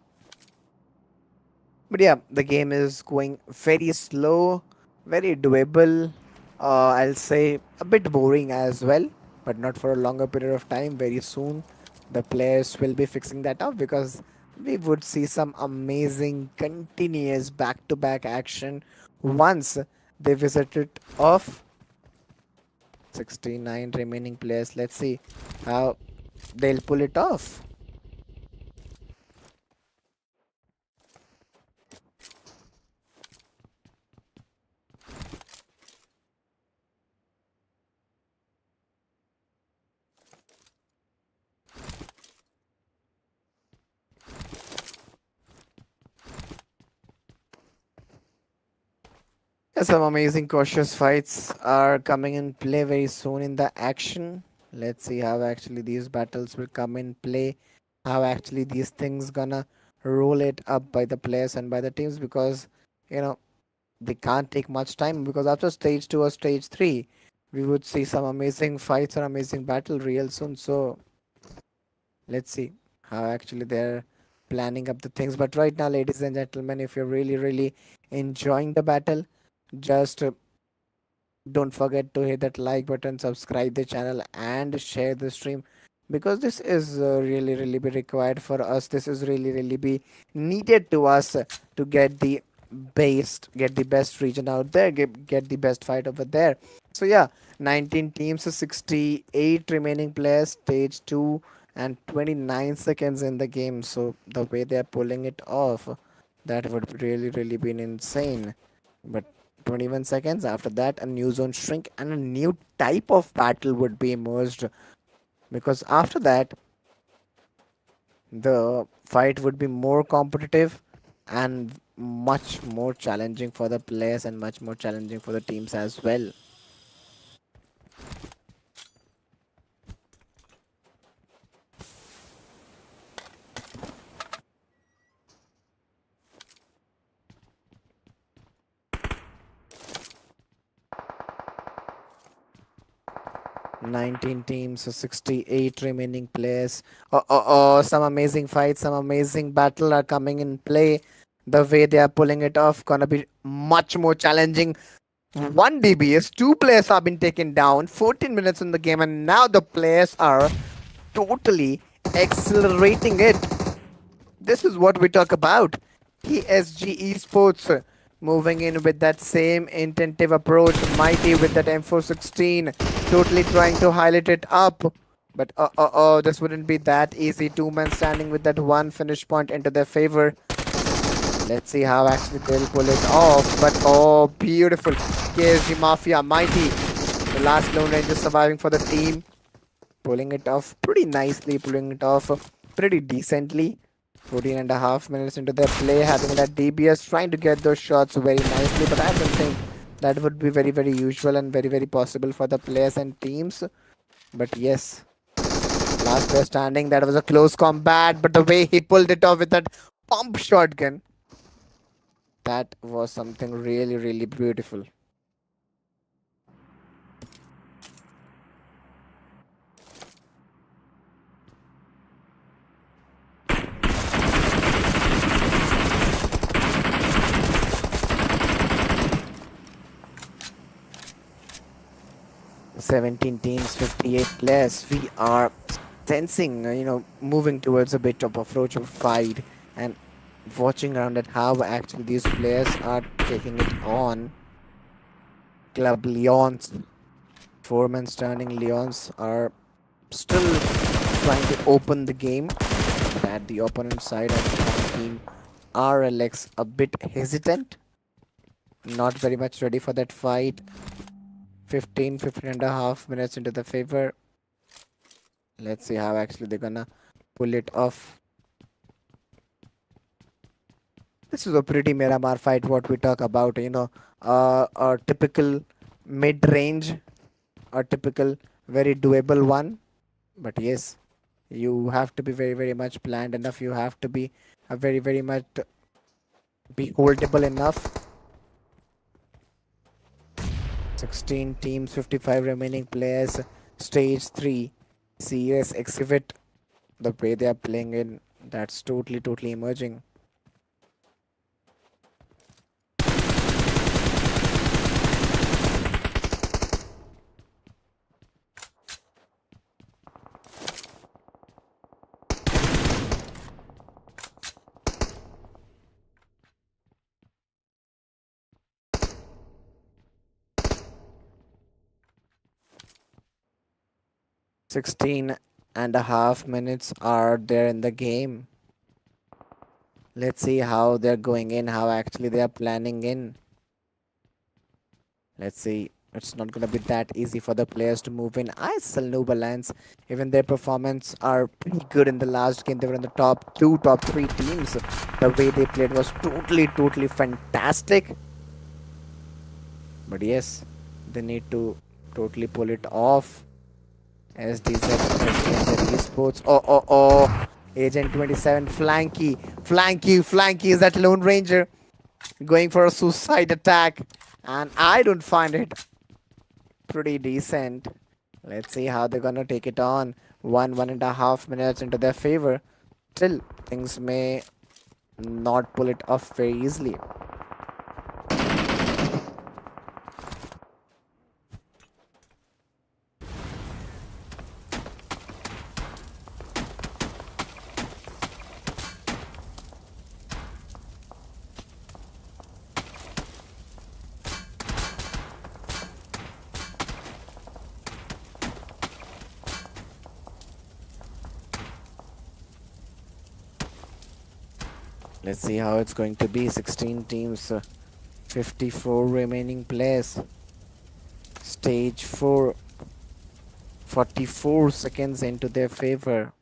But yeah, the game is going very slow, very doable. I'll say a bit boring as well, but not for a longer period of time. Very soon, the players will be fixing that up because we would see some amazing, continuous back to back action once they visit it off. 69 remaining players. Let's see how they'll pull it off. Some amazing cautious fights are coming in play very soon in the action. Let's see how actually these battles will come in play. How actually these things gonna roll it up by the players and by the teams, because you know they can't take much time, because after stage 2 or stage 3 we would see some amazing fights or amazing battle real soon. So let's see how actually they're planning up the things. But right now, ladies and gentlemen, if you're really enjoying the battle, just don't forget to hit that like button, subscribe the channel, and share the stream, because this is really be required for us. This is really be needed to us to get the best region out there, get the best fight over there. So yeah, 19 teams, 68 remaining players, stage 2, and 29 seconds in the game. So the way they're pulling it off, that would really be insane. But 21 seconds after that, a new zone shrink and a new type of battle would be emerged, because after that the fight would be more competitive and much more challenging for the players and much more challenging for the teams as well. 19 teams, so 68 remaining players. Some amazing fights, some amazing battle are coming in play. The way they are pulling it off gonna be much more challenging. 1 DBS, 2 players have been taken down, 14 minutes in the game, and now the players are totally accelerating it. This is what we talk about. PSG Esports moving in with that same intensive approach. Mighty with that M416, totally trying to highlight it up. But this wouldn't be that easy. 2 men standing with that 1 finish point into their favor. Let's see how actually they'll pull it off. But oh, beautiful. KSG Mafia, Mighty. The last Lone Ranger surviving for the team. Pulling it off pretty nicely, pulling it off pretty decently. 14 and a half minutes into their play, having that DBS, trying to get those shots very nicely. But I don't think that would be very usual and very possible for the players and teams. But yes, last player standing, that was a close combat. But the way he pulled it off with that pump shotgun, that was something really beautiful. 17 teams, 58 players. We are sensing, moving towards a bit of approach of fight and watching around at how actually these players are taking it on. Club Lions, 4 men standing Lions are still trying to open the game. At the opponent side of the team, RLX a bit hesitant, not very much ready for that fight. 15 and a half minutes into the favor. Let's see how actually they're gonna pull it off. This is a pretty Miramar fight. What we talk about, a typical mid-range, a typical very doable one. But yes, you have to be very very much planned enough. You have to be very very much be holdable enough. 16 teams, 55 remaining players. Stage 3. CS XIVIT. The way they are playing in, that's totally emerging. 16 and a half minutes are there in the game. Let's see how they're going in, how actually they are planning in. Let's see. It's not gonna be that easy for the players to move in. ISSL NOOB Alliance, even their performance are pretty good in the last game. They were in the top 2, top 3 teams. The way they played was totally fantastic. But yes, they need to totally pull it off. SDMZ esports. Oh. Agent 27, Flanky is that Lone Ranger going for a suicide attack. And I don't find it pretty decent. Let's see how they're gonna take it on. 1.5 minutes into their favor. Still, things may not pull it off very easily. 'Let's see how it's going to be. 16 teams, 54 remaining players. Stage 4, 44 seconds into their favor.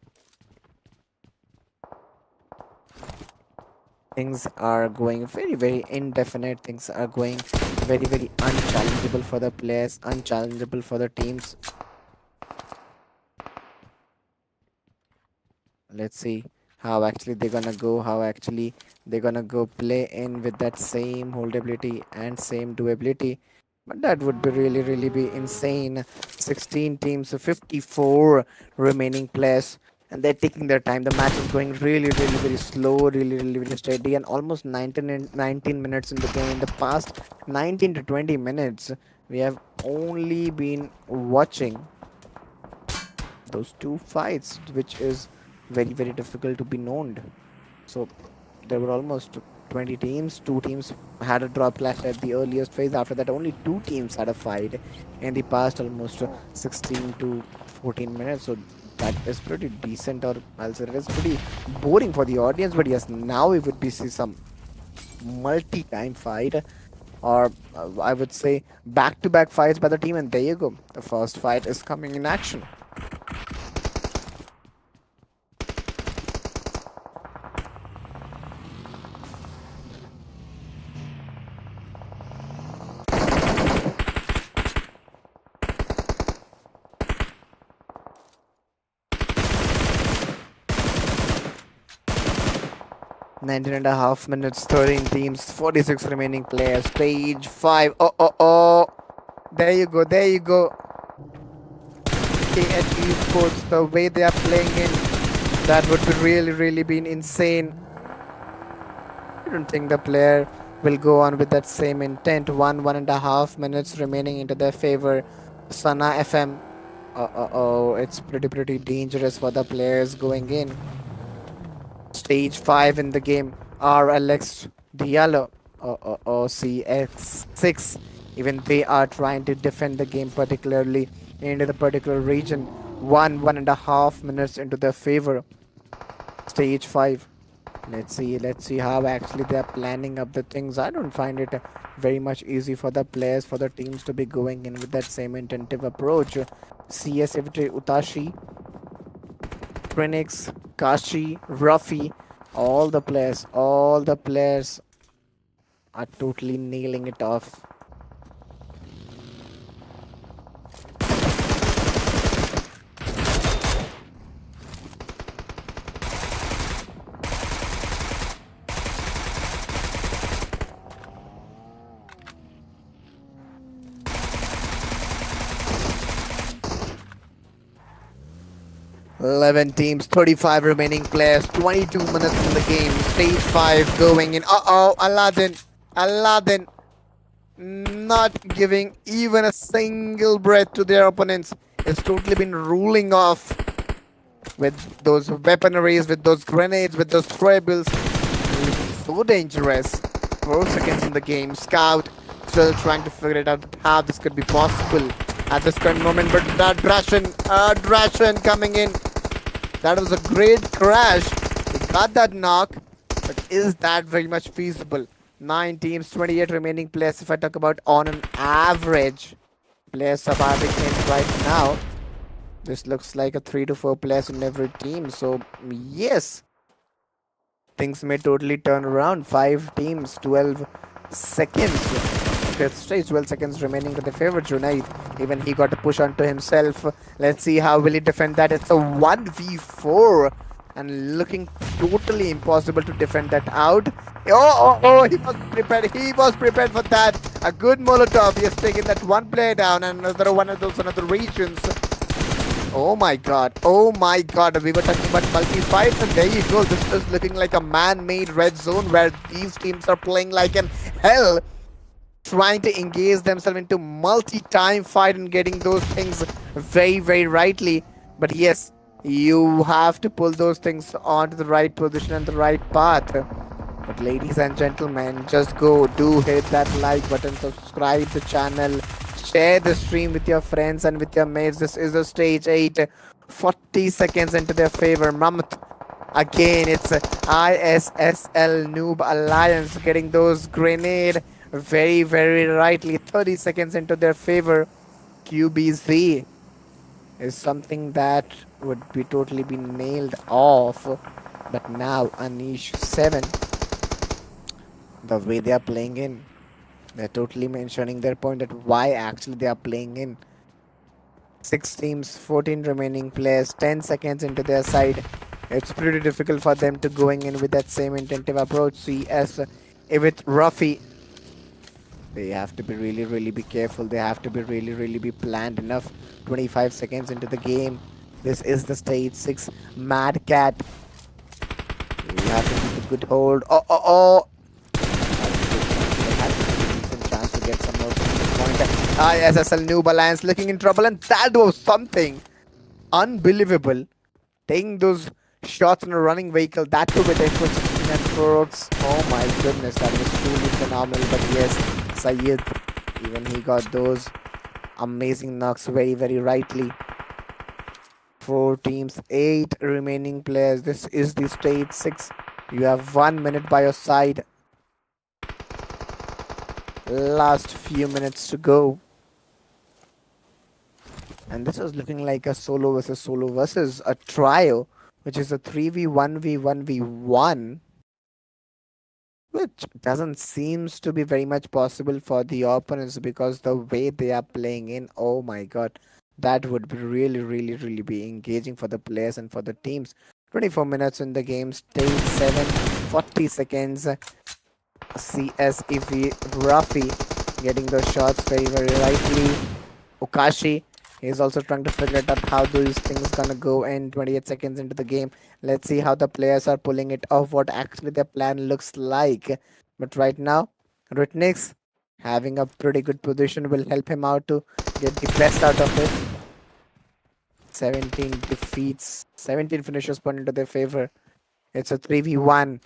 Things are going very indefinite. Things are going very unchallengeable for the players, unchallengeable for the teams. Let's see how actually they're gonna go, how actually they're gonna go play in with that same holdability and same doability. But that would be really be insane. 16 teams, so 54 remaining players, and they're taking their time. The match is going really very slow, really very steady, and almost 19 minutes in the game. In the past 19 to 20 minutes, we have only been watching those two fights, which is very difficult to be known. So there were almost 20 teams. Two teams had a draw clash at the earliest phase. After that, only two teams had a fight in the past almost 16 to 14 minutes. So that is pretty decent, or I'll say it is pretty boring for the audience. But yes, now we would be see some multi-time fight, or I would say back-to-back fights by the team. And there you go. The first fight is coming in action. 19.5 minutes, 13 teams, 46 remaining players. Stage 5. Oh. There you go. KH esports, the way they are playing in, that would be really been insane. I don't think the player will go on with that same intent. 1.5 minutes remaining into their favor. Sana FM. Oh, it's pretty dangerous for the players going in. Stage 5 in the game are Alex Diallo or CX6. Even they are trying to defend the game, particularly into the particular region. 1.5 minutes into their favor. Stage 5. Let's see how actually they are planning up the things. I don't find it very much easy for the players, for the teams to be going in with that same intensive approach. CS Utashi Phoenix, Kashi, Ruffy, all the players are totally nailing it off. 11 teams, 35 remaining players, 22 minutes in the game. Stage 5 going in. Uh-oh, Aladdin not giving even a single breath to their opponents. It's totally been ruling off with those weaponaries, with those grenades, with those throwables. So dangerous. 4 seconds in the game. Scout still trying to figure it out how this could be possible at this current moment. But that Drashan coming in. That was a great crash. He got that knock. But is that very much feasible? 9 teams, 28 remaining players. If I talk about on an average players surviving in right now, this looks like a 3 to 4 players in every team. So yes, things may totally turn around. 5 teams, 12 seconds. Fifth stage, 12 seconds remaining to the favorite Junaid. Even he got a push onto himself. Let's see how will he defend that. It's a 1v4 and looking totally impossible to defend that out. Oh, he was prepared. He was prepared for that. A good Molotov. He has taken that one player down and another one of those another regions. Oh my god. Oh my god. We were talking about multi-fights and there you go. This is looking like a man-made red zone where these teams are playing like an hell, trying to engage themselves into multi-time fight and getting those things very, very rightly. But yes, you have to pull those things onto the right position and the right path. But ladies and gentlemen, just do hit that like button, subscribe the channel, share the stream with your friends and with your mates. This is a stage 8, 40 seconds into their favor. Mammoth again, it's ISSL Noob Alliance getting those grenade very, very rightly. 30 seconds into their favor. QBZ is something that would be totally be nailed off. But now Anish 7, the way they are playing in, they're totally mentioning their point that why actually they are playing in. 6 teams, 14 remaining players, 10 seconds into their side. It's pretty difficult for them to going in with that same intensive approach. CS with Ruffy, they have to be really be careful. They have to be really be planned enough. 25 seconds into the game. This is the stage 6. Mad Cat, you have to keep a good hold. Oh. Chance to get some more point. ISSL Noob Alliance looking in trouble, and that was something unbelievable. Taking those shots in a running vehicle, that too with H116 and Forks. Oh my goodness, that was truly phenomenal. But yes, Syed, even he got those amazing knocks very, very rightly. 4 teams, 8 remaining players. This is the stage 6. You have 1 minute by your side. Last few minutes to go. And this was looking like a solo versus a trio, which is a 3v1v1v1, which doesn't seems to be very much possible for the opponents because the way they are playing in, oh my god, that would be really be engaging for the players and for the teams. 24 minutes in the game, stage 7, 40 seconds. CS Ruffy getting those shots very, very rightly. Okashi is also trying to figure out how these things gonna go in. 28 seconds into the game. Let's see how the players are pulling it off, what actually their plan looks like. But right now, Ritnix having a pretty good position will help him out to get the best out of it. 17 defeats, 17 finishes point into their favor. It's a 3v1.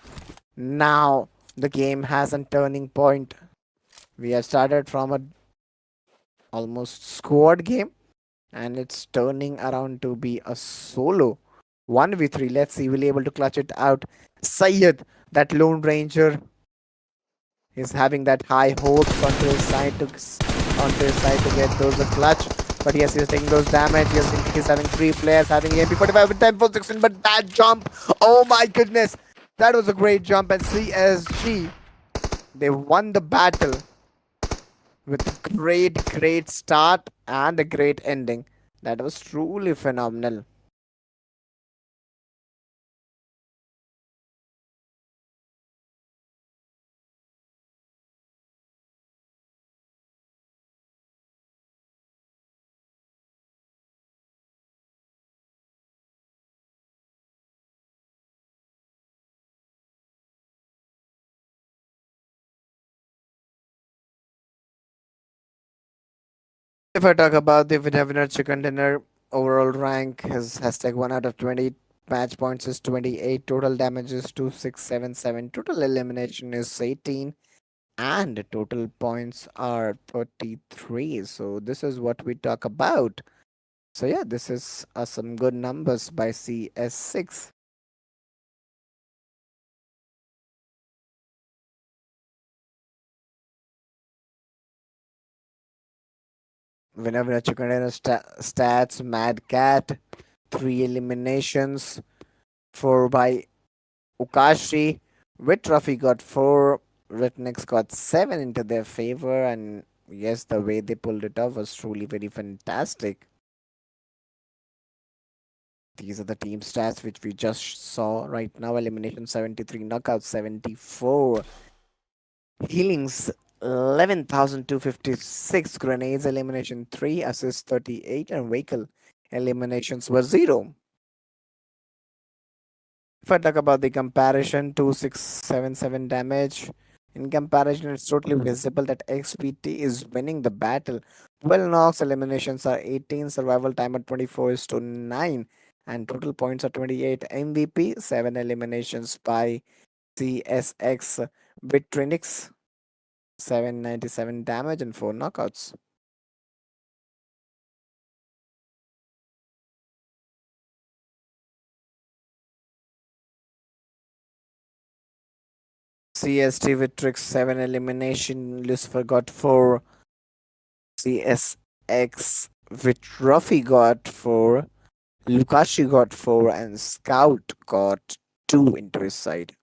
Now the game has a turning point. We have started from a almost squad game and it's turning around to be a solo 1v3. Let's see, will he able to clutch it out. Syed, that Lone Ranger, is having that high hopes onto his side to get those a clutch. But yes, he's taking those damage. Yes, Syndicate is having three players having MP45 with 10 for 16. But that jump, oh my goodness, that was a great jump. And CSG, they won the battle with a great start and a great ending. That was truly phenomenal. If I talk about the winner chicken dinner, overall rank is hashtag 1 out of 20. Match points is 28. Total damage is 2677. Total elimination is 18. And total points are 33. So this is what we talk about. So yeah, this is some good numbers by CS6. Winner chicken dinner stats: Mad Cat, 3 eliminations, 4 by Ukashi. With Trophy got 4. Ritnix got 7 into their favor. And yes, the way they pulled it off was truly very fantastic. These are the team stats which we just saw right now. Elimination 73, knockout 74, healings 11,256, grenades elimination 3, assists 38, and vehicle eliminations were 0. If I talk about the comparison, 2677 damage. In comparison, it's totally visible that XPT is winning the battle. 12 knocks, eliminations are 18, survival time at 24 is to 9, and total points are 28. MVP, 7 eliminations by CSX with Trinix, 797 damage and 4 knockouts. CST with Trix, 7 elimination, Lucifer got 4, CSX with Ruffy got 4, Lukashi got 4, and Scout got 2 into his side.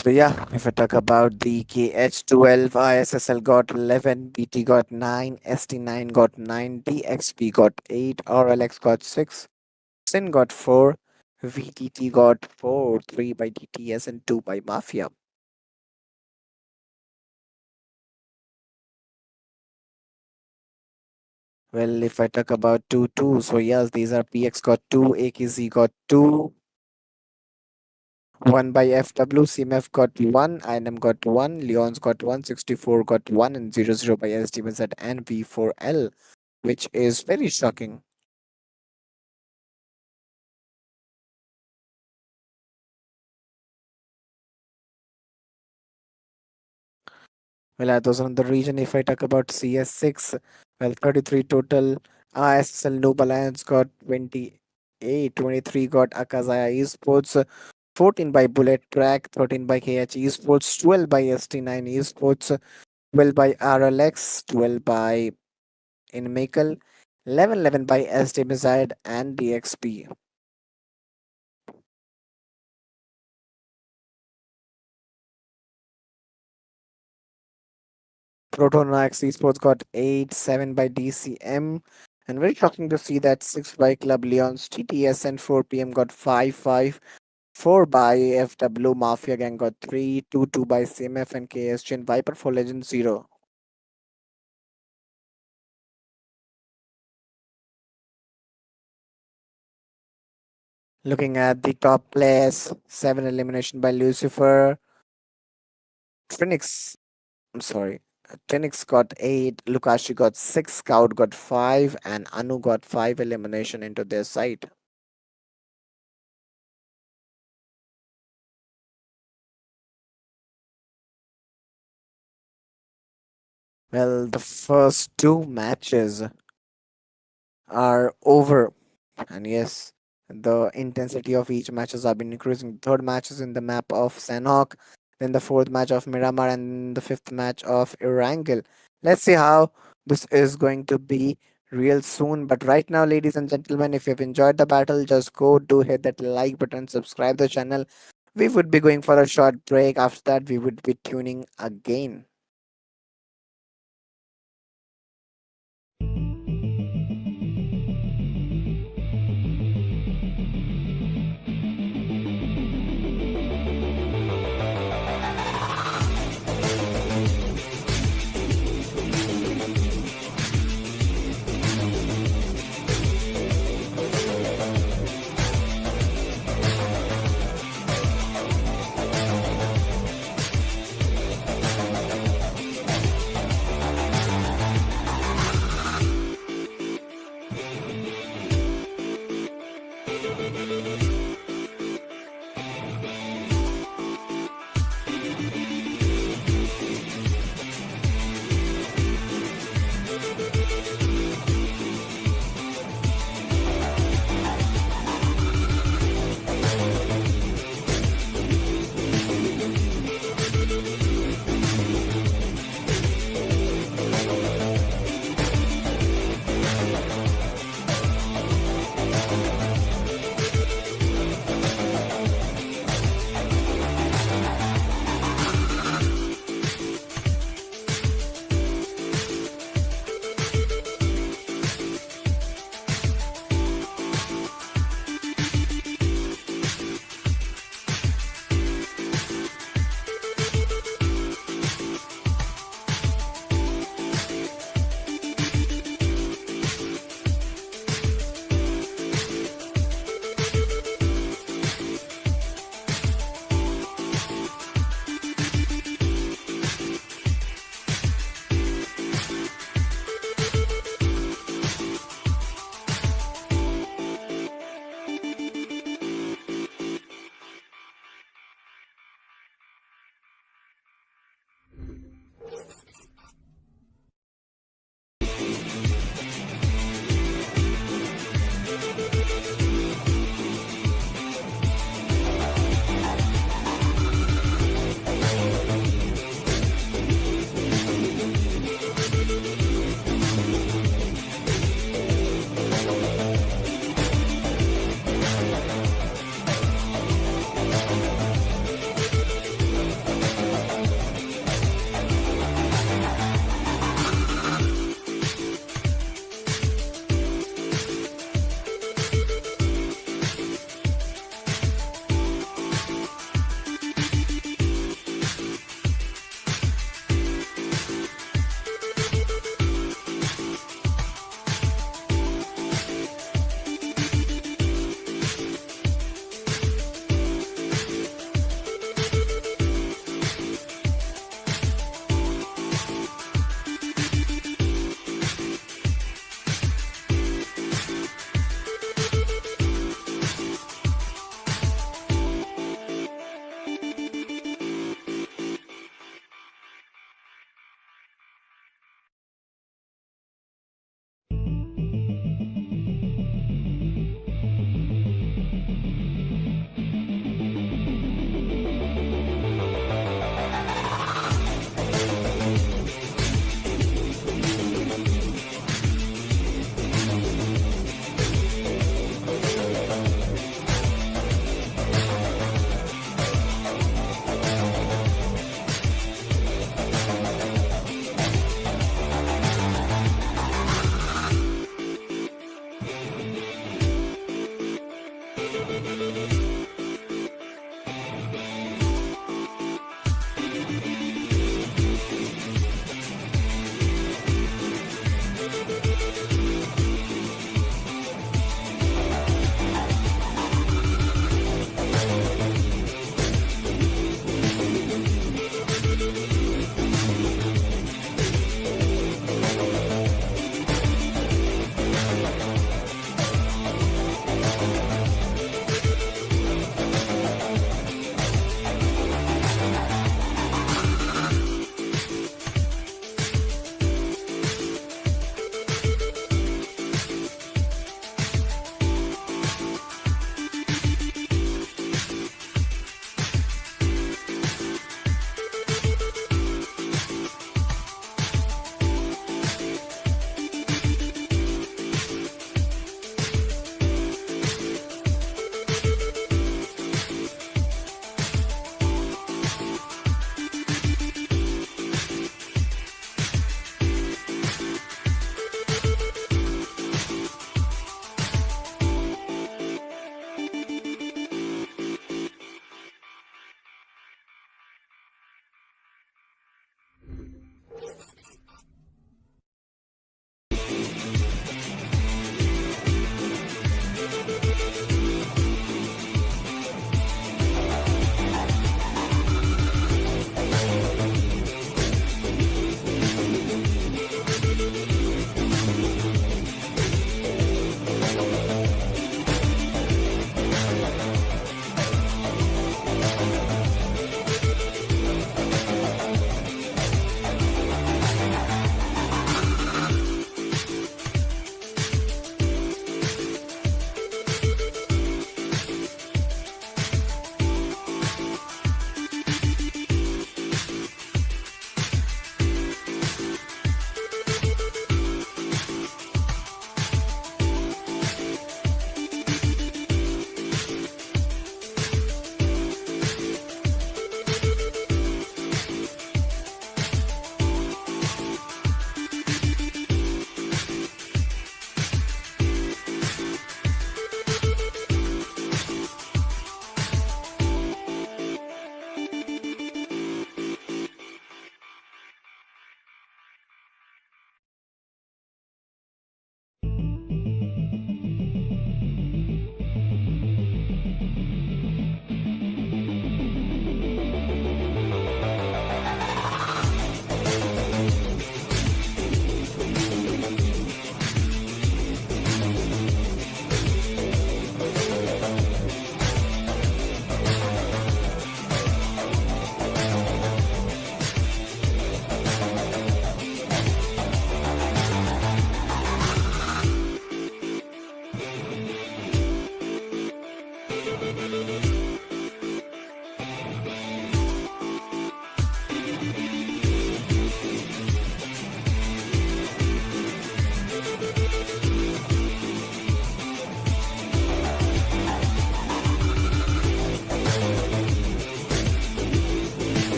So yeah, if I talk about the KH12, ISSL got 11, BT got 9, ST9 got 9, DXP got 8, RLX got 6, Sin got 4, VTT got 4, 3 by DTS and 2 by Mafia. Well, if I talk about 2-2, so yes, these are PX got 2, AKZ got 2, 1 by FW, CMF got 1, INM got 1, Leon's got 1, 64 got 1, and 00 by SDMZ and V4L, which is very shocking. Well, those are in the region. If I talk about CS6, well, 33 total. ISSL NOOB Alliance got 28, 23 got AKAZAYA Esports, 14 by Bullet Track, 13 by KH Esports, 12 by ST9 Esports, 12 by RLX, 12 by Inmakel, 11 by SDMZ and DXP. PRONTORA Esports got 8, 7 by DCM. And very shocking to see that 6 by Club Leon's TTS and 4 PM got 5, 5. 4 by FW Mafia Gang got 3, 2, 2 by CMF and KSG and Viper for Legend 0. Looking at the top players, 7 elimination by Lucifer. Trinix, I'm sorry. Trinix got 8, Lukashi got 6, Scout got 5, and Anu got 5 elimination into their side. Well, the first two matches are over. And yes, The intensity of each matches have been increasing. Third match is in the map of Sanhok, then the fourth match of Miramar, and the fifth match of Erangel. Let's see how this is going to be real soon. But right now, ladies and gentlemen, if you've enjoyed the battle, just go do hit that like button, subscribe the channel. We would be going for a short break. After that, we would be tuning again.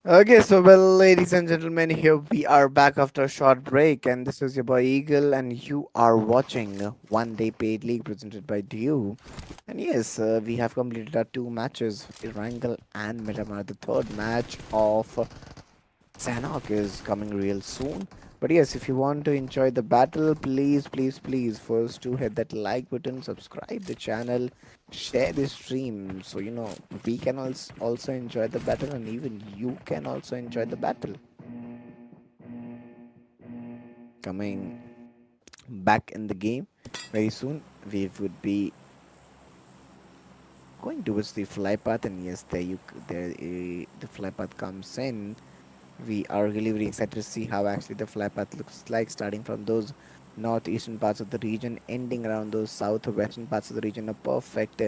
Okay, so well, ladies and gentlemen, here we are back after a short break, and this is your boy Eagle, and you are watching One Day Paid League presented by Dew. And yes, we have completed our two matches, Erangel and Miramar. The third match of Sanhok is coming real soon. But yes, if you want to enjoy the battle, please, please, please, first to hit that like button, subscribe the channel, share the stream, so we can also enjoy the battle, and even you can also enjoy the battle. Coming back in the game very soon, we would be going towards the fly path, and yes, the fly path comes in. We are really very excited to see how actually the fly path looks like, starting from those northeastern parts of the region, ending around those southwestern parts of the region. A perfect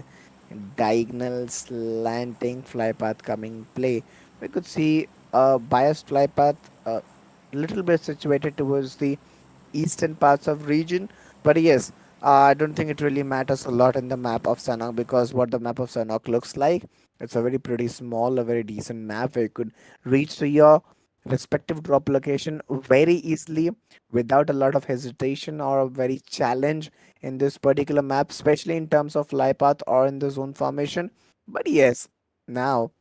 diagonal slanting fly path coming play. We could see a biased fly path, a little bit situated towards the eastern parts of region. But yes, I don't think it really matters a lot in the map of Sanhok, because what the map of Sanhok looks like, it's a very pretty small, a very decent map where you could reach to your respective drop location very easily without a lot of hesitation or a very challenge in this particular map, especially in terms of fly path or in the zone formation. But yes, now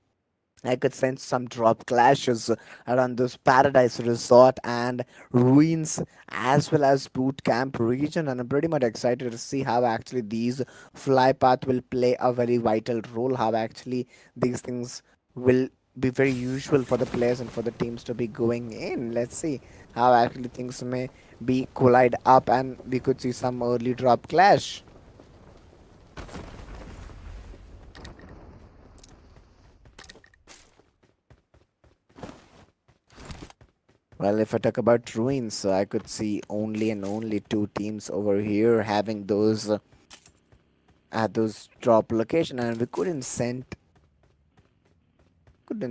I could sense some drop clashes around this Paradise Resort and ruins, as well as boot camp region, and I'm pretty much excited to see how actually these fly path will play a very vital role. How actually these things will be very usual for the players and for the teams to be going in. Let's see how actually things may be collide up, and we could see some early drop clash. Well, if I talk about ruins, so I could see only and only two teams over here having those at those drop location, and we couldn't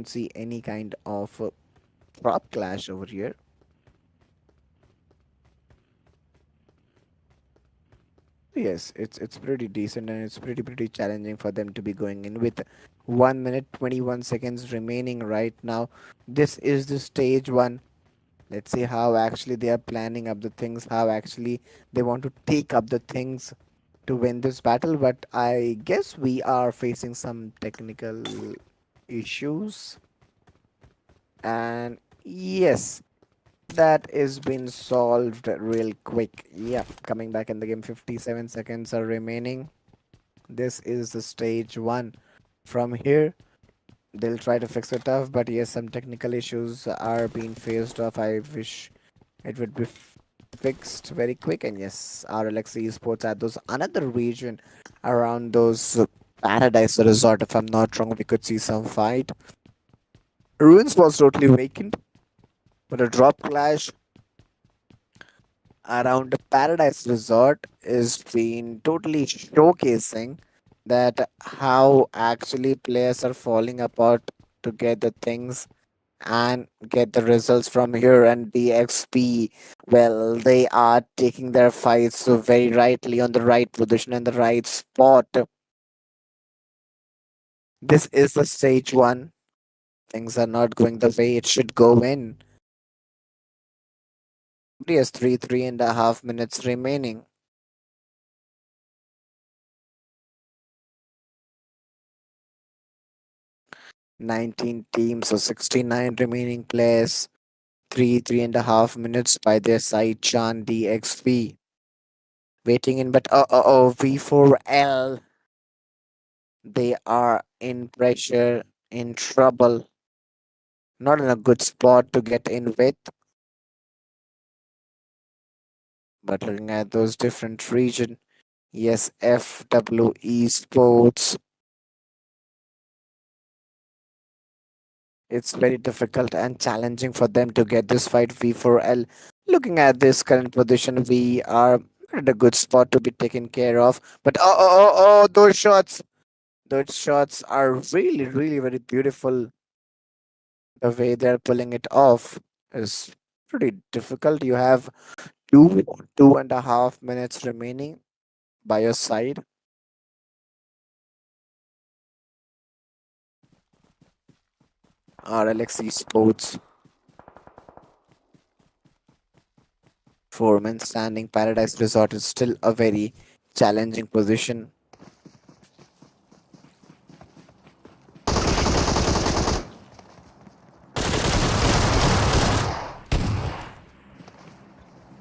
see any kind of drop clash over here. Yes, it's pretty decent, and it's pretty challenging for them to be going in with 1 minute 21 seconds remaining right now. This is the stage one. Let's see how actually they are planning up the things, how actually they want to take up the things to win this battle. But I guess we are facing some technical issues, and yes, that is been solved real quick. Yeah, coming back in the game, 57 seconds are remaining. This is the stage one. From here, they'll try to fix it up, but yes, some technical issues are being faced off. I wish it would be fixed very quick. And yes, RLX esports at those another region around those Paradise Resort. If I'm not wrong, we could see some fight. Ruins was totally vacant, but a drop clash around the Paradise Resort is been totally showcasing that how actually players are falling apart to get the things and get the results from here. And DXP, well, they are taking their fights so very rightly on the right position and the right spot. This is the stage one. Things are not going the way it should go in. Yes, three and a half minutes remaining. 19 teams, so 69 remaining players. Three and a half minutes by their side. Chan DXP waiting in, but V4L. They are in pressure, in trouble, not in a good spot to get in with. But looking at those different region, yes, FW Sports, it's very difficult and challenging for them to get this fight. V4L, looking at this current position, we are at a good spot to be taken care of. But those shots are really very beautiful. The way they're pulling it off is pretty difficult. You have two and a half minutes remaining by your side. RLX Esports. 4 men standing. Paradise Resort is still a very challenging position.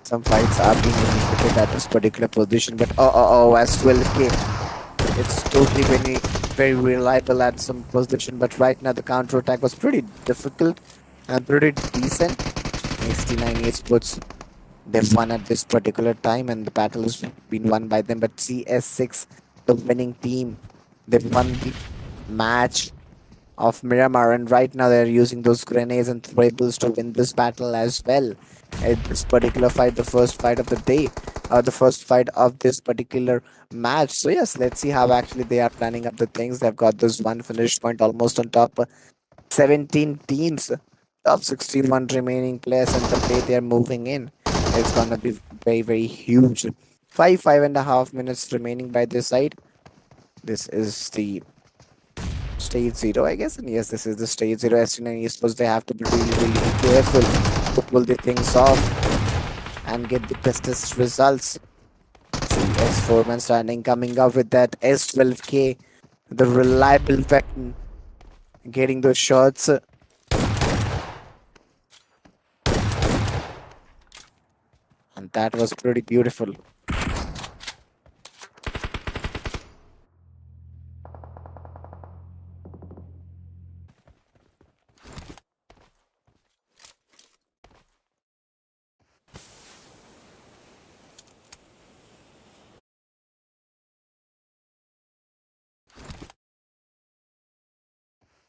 Some fights are being initiated at this particular position, but as 12k, it's totally very reliable at some position. But right now, the counter attack was pretty difficult and pretty decent. XT9 Esports, they've won at this particular time, and the battle has been won by them. But CS6, the winning team, they've won the match of Miramar, and right now they're using those grenades and throwables to win this battle as well. At this particular fight, the first fight of the day, the first fight of this particular match. So yes, let's see how actually they are planning up the things. They've got this one finish point almost on top. 17 teams, top 61 remaining players, and the way they are moving in, it's gonna be very huge. 5.5 minutes remaining by this side. This is the stage 0, I guess, and yes, this is the stage 0. ST9 Esports, they have to be really careful to pull the things off and get the bestest results. CS4 man standing, coming up with that S12K, the reliable weapon, getting those shots. And that was pretty beautiful.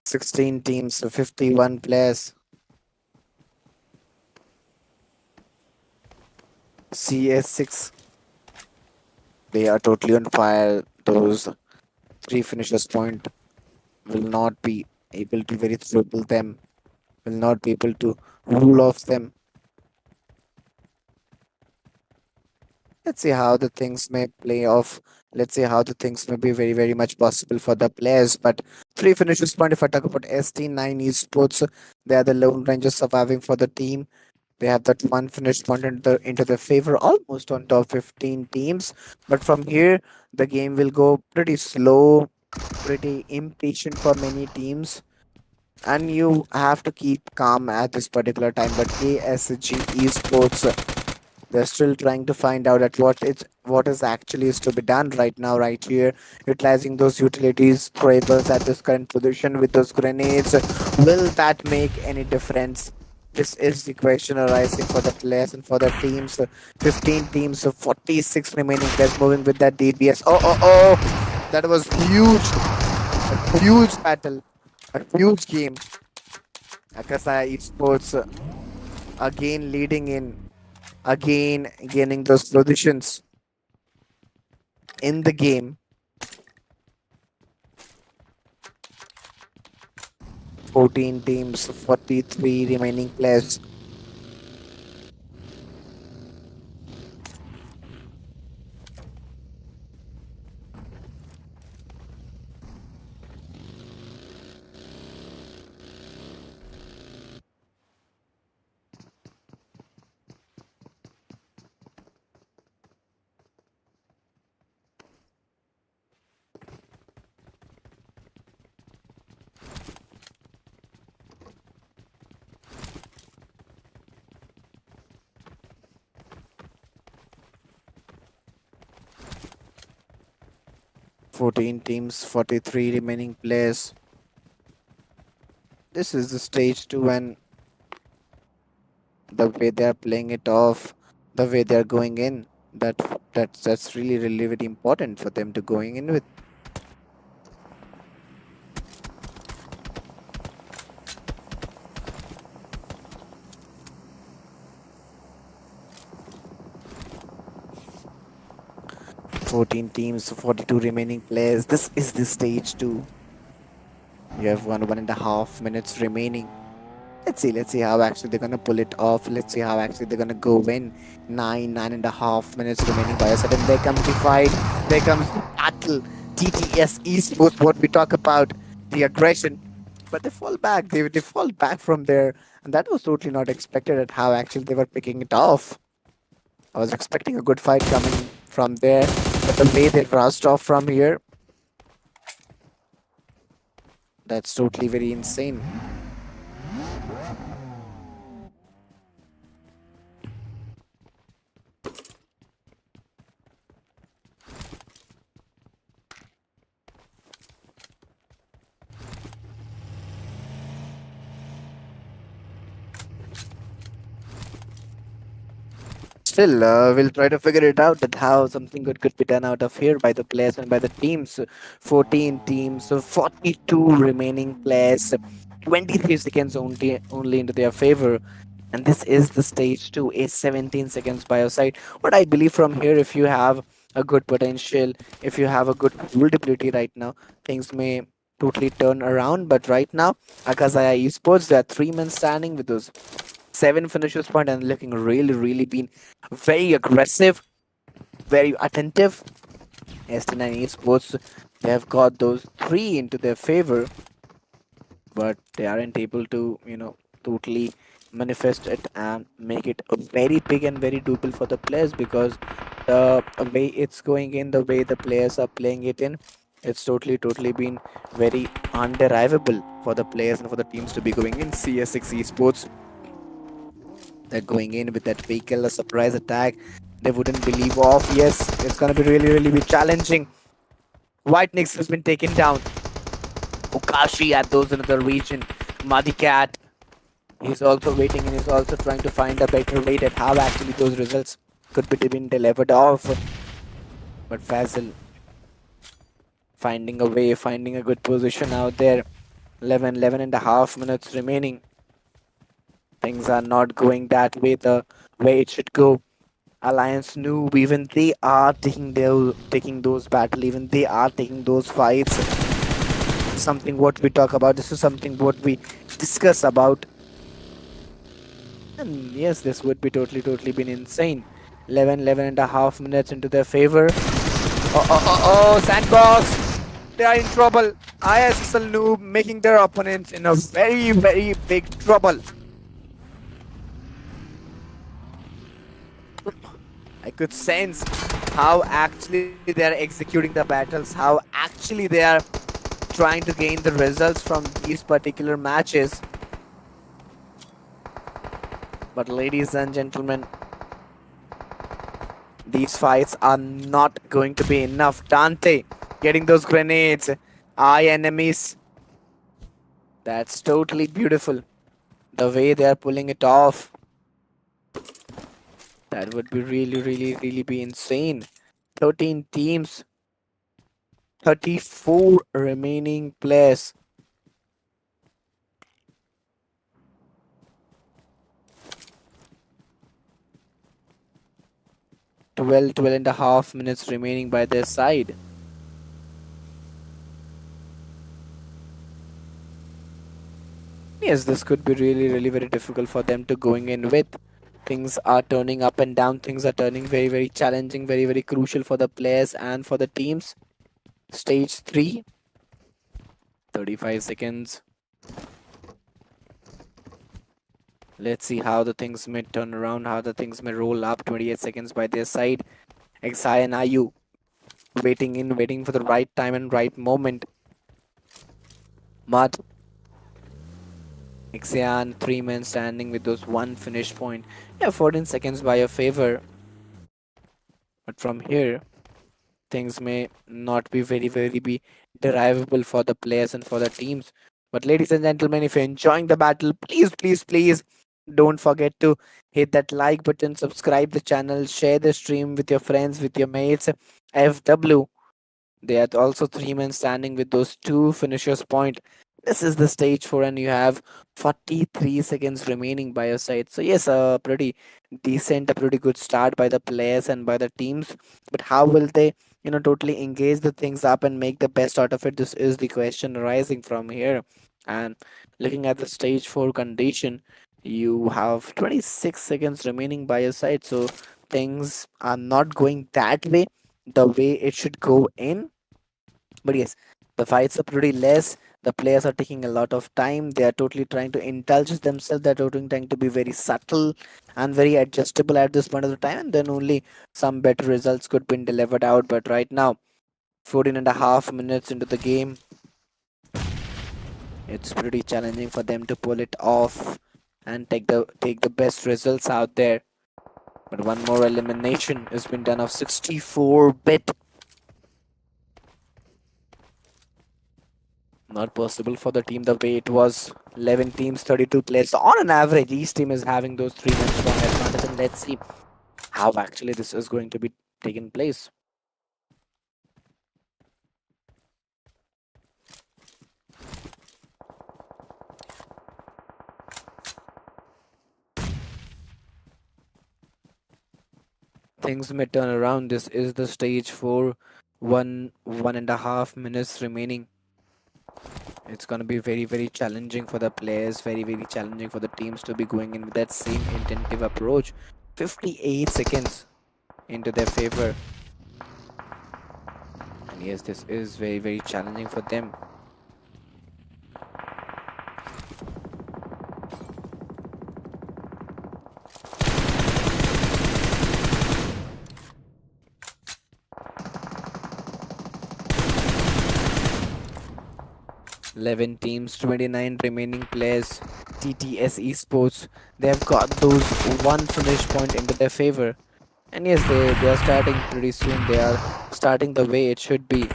16 teams, 51 players. CS6, they are totally on fire. Those 3 finishers point will not be able to very triple them, will not be able to rule off them. Let's see how the things may play off. Let's see how the things may be very much possible for the players. But 3 finishes point, if I talk about ST9 Esports, they are the lone rangers surviving for the team. They have that one finish point into their favor, almost on top 15 teams. But from here, the game will go pretty slow, pretty impatient for many teams. And you have to keep calm at this particular time. But ASG Esports, they're still trying to find out at what is actually is to be done right now, right here, utilizing those utilities throwables at this current position with those grenades. Will that make any difference? This is the question arising for the players and for the teams. 15 teams, 46 remaining players moving with that DBS. That was huge. A huge battle. A huge game. AKAZAYA Esports again leading in. Again gaining those positions in the game. 14 teams, 43 remaining players. Fourteen teams, 43 remaining players. This is the stage 2, and the way they are playing it off, the way they are going in, that's really very important for them to going in with. Fourteen teams, 42 remaining players. This is the stage 2. You have 1.5 minutes remaining. Let's see how actually they're gonna pull it off. Let's see how actually they're gonna go win. 9.5 minutes remaining. By a sudden, there comes the fight. There comes the battle. TTS Esports, what we talk about, the aggression. but they fall back. They fall back from there, and that was totally not expected at how actually they were picking it off. I was expecting a good fight coming from there, but the way they rushed off from here, that's totally very insane. Still, we'll try to figure it out that how something good could be done out of here by the players and by the teams. 14 teams, so 42 remaining players, 23 seconds only into their favor. And this is the stage 2, a 17 seconds by your side. What I believe from here, if you have a good potential, if you have a good holdability right now, things may totally turn around. But right now, Akazaya Esports, they are 3 men standing with those 7 finishes point and looking really been very aggressive, very attentive. ST9 Esports, they have got those 3 into their favor, but they aren't able to, totally manifest it and make it a very big and very doable for the players, because the way it's going in, the way the players are playing it in, it's totally been very underiveable for the players and for the teams to be going in. CS6 Esports, they're going in with that vehicle, a surprise attack. They wouldn't believe off. Yes, it's gonna be really be challenging. White Nix has been taken down. Ukashi at those in the region. Madicat, he's also waiting and he's also trying to find a better way at how actually those results could be been delivered off. But Fazil finding a way, finding a good position out there. 11 and a half minutes remaining. Things are not going that way, the way it should go. Alliance Noob, even they are taking those battle, even they are taking those fights. Something what we talk about. This is something what we discuss about. And yes, this would be totally been insane. 11 and a half minutes into their favor. Oh, Sandbox! They are in trouble. ISSL Noob making their opponents in a very big trouble. I could sense how actually they are executing the battles, how actually they are trying to gain the results from these particular matches. But ladies and gentlemen, these fights are not going to be enough. Dante getting those grenades, eye enemies. That's totally beautiful. The way they are pulling it off. That would be really be insane. 13 teams, 34 remaining players. 12 and a half minutes remaining by their side. Yes, this could be really very difficult for them to going in with. Things are turning up and down. Things are turning very challenging, very crucial for the players and for the teams. Stage 3, 35 seconds. Let's see how the things may turn around, how the things may roll up. 28 seconds by their side. XI and IU waiting for the right time and right moment. Mud, Ixian, 3 men standing with those 1 finish point. Yeah, 14 seconds by your favor. But from here, things may not be very be derivable for the players and for the teams. But ladies and gentlemen, if you're enjoying the battle, please don't forget to hit that like button, subscribe the channel, share the stream with your friends, with your mates. FW, they are also 3 men standing with those 2 finishers point. This is the stage 4 and you have 43 seconds remaining by your side. So yes, a pretty decent, a pretty good start by the players and by the teams. But how will they, totally engage the things up and make the best out of it? This is the question arising from here. And looking at the stage 4 condition, you have 26 seconds remaining by your side. So things are not going that way, the way it should go in. But yes, the fights are pretty less. The players are taking a lot of time. They are totally trying to indulge themselves. They're totally trying to be very subtle and very adjustable at this point of the time. And then only some better results could be delivered out. But right now, 14 and a half minutes into the game, it's pretty challenging for them to pull it off and take the best results out there. But one more elimination has been done of 64-bit. Not possible for the team the way it was. 11 teams, 32 players. So on an average, each team is having those 3 men strong advantage. And let's see how actually this is going to be taking place. Things may turn around. This is the stage for 1.5 minutes remaining. It's going to be very, very challenging for the players, very, very challenging for the teams to be going in with that same intensive approach. 58 seconds into their favor. And yes, this is very, very challenging for them. Eleven teams, 29 remaining players. TTS Esports, they have got those one finish point into their favor. And yes, they are starting pretty soon. They are starting the way it should be.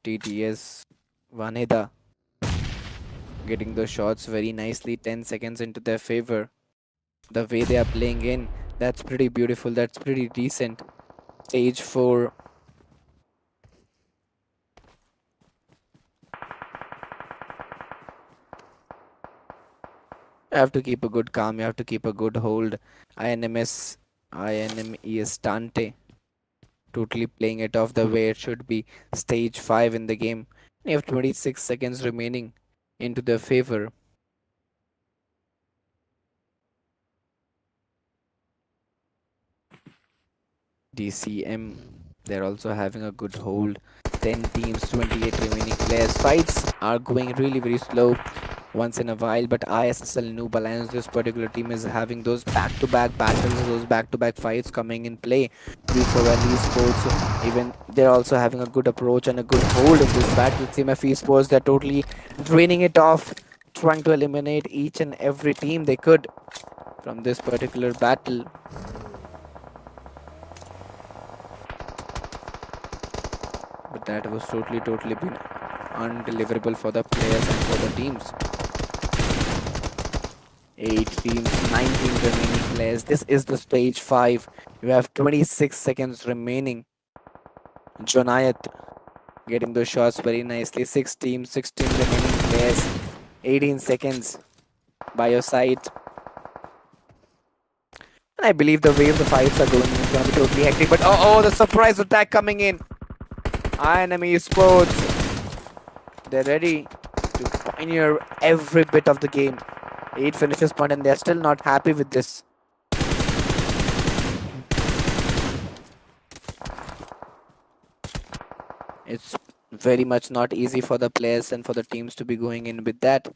TTS Vaneda getting those shots very nicely, 10 seconds into their favor. The way they are playing in, that's pretty beautiful, that's pretty decent. Stage 4. You have to keep a good calm, you have to keep a good hold. INMS Tante totally playing it off the way it should be. Stage 5 in the game. You have 26 seconds remaining into their favor. DCM, they're also having a good hold. 10 teams, 28 remaining players. Fights are going really very slow once in a while, but ISSL Noob Alliance, this particular team is having those back-to-back battles, those back-to-back fights coming in play. V4L Esports, even they're also having a good approach and a good hold in this battle. CMF Esports, they're totally draining it off, trying to eliminate each and every team they could from this particular battle. But that was totally been undeliverable for the players and for the teams. 8 teams, 19 remaining players. This is the stage 5. You have 26 seconds remaining. Jonayat getting those shots very nicely. 6 teams, 16 remaining players. 18 seconds by your side. And I believe the way the fights are going is going to be totally hectic. But the surprise attack coming in. Enemy Esports, they're ready to pioneer every bit of the game. 8 finishes point and they're still not happy with this. It's very much not easy for the players and for the teams to be going in with that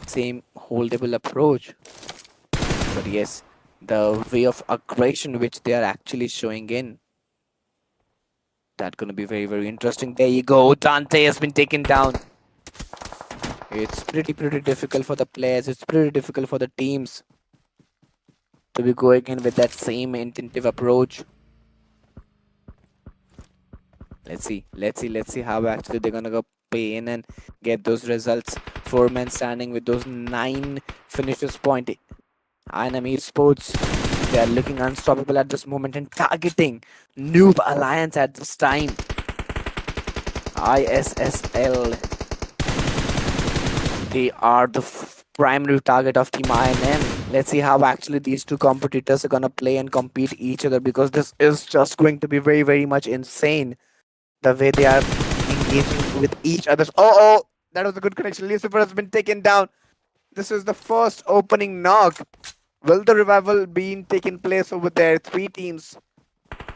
same holdable approach. But yes, the way of aggression which they are actually showing in, that's going to be very, very interesting. There you go. Dante has been taken down. It's pretty difficult for the players. It's pretty difficult for the teams to be going in with that same intensive approach. Let's see how actually they're gonna go pay in and get those results. 4 men standing with those 9 finishes point. Enemy Sports, they are looking unstoppable at this moment and targeting Noob Alliance at this time. ISSL, they are the primary target of Team INM. Let's see how actually these two competitors are gonna play and compete each other, because this is just going to be very, very much insane. The way they are engaging with each other. Oh, that was a good connection. Lucifer has been taken down. This is the first opening knock. Will the revival be taking place over there? 3 teams.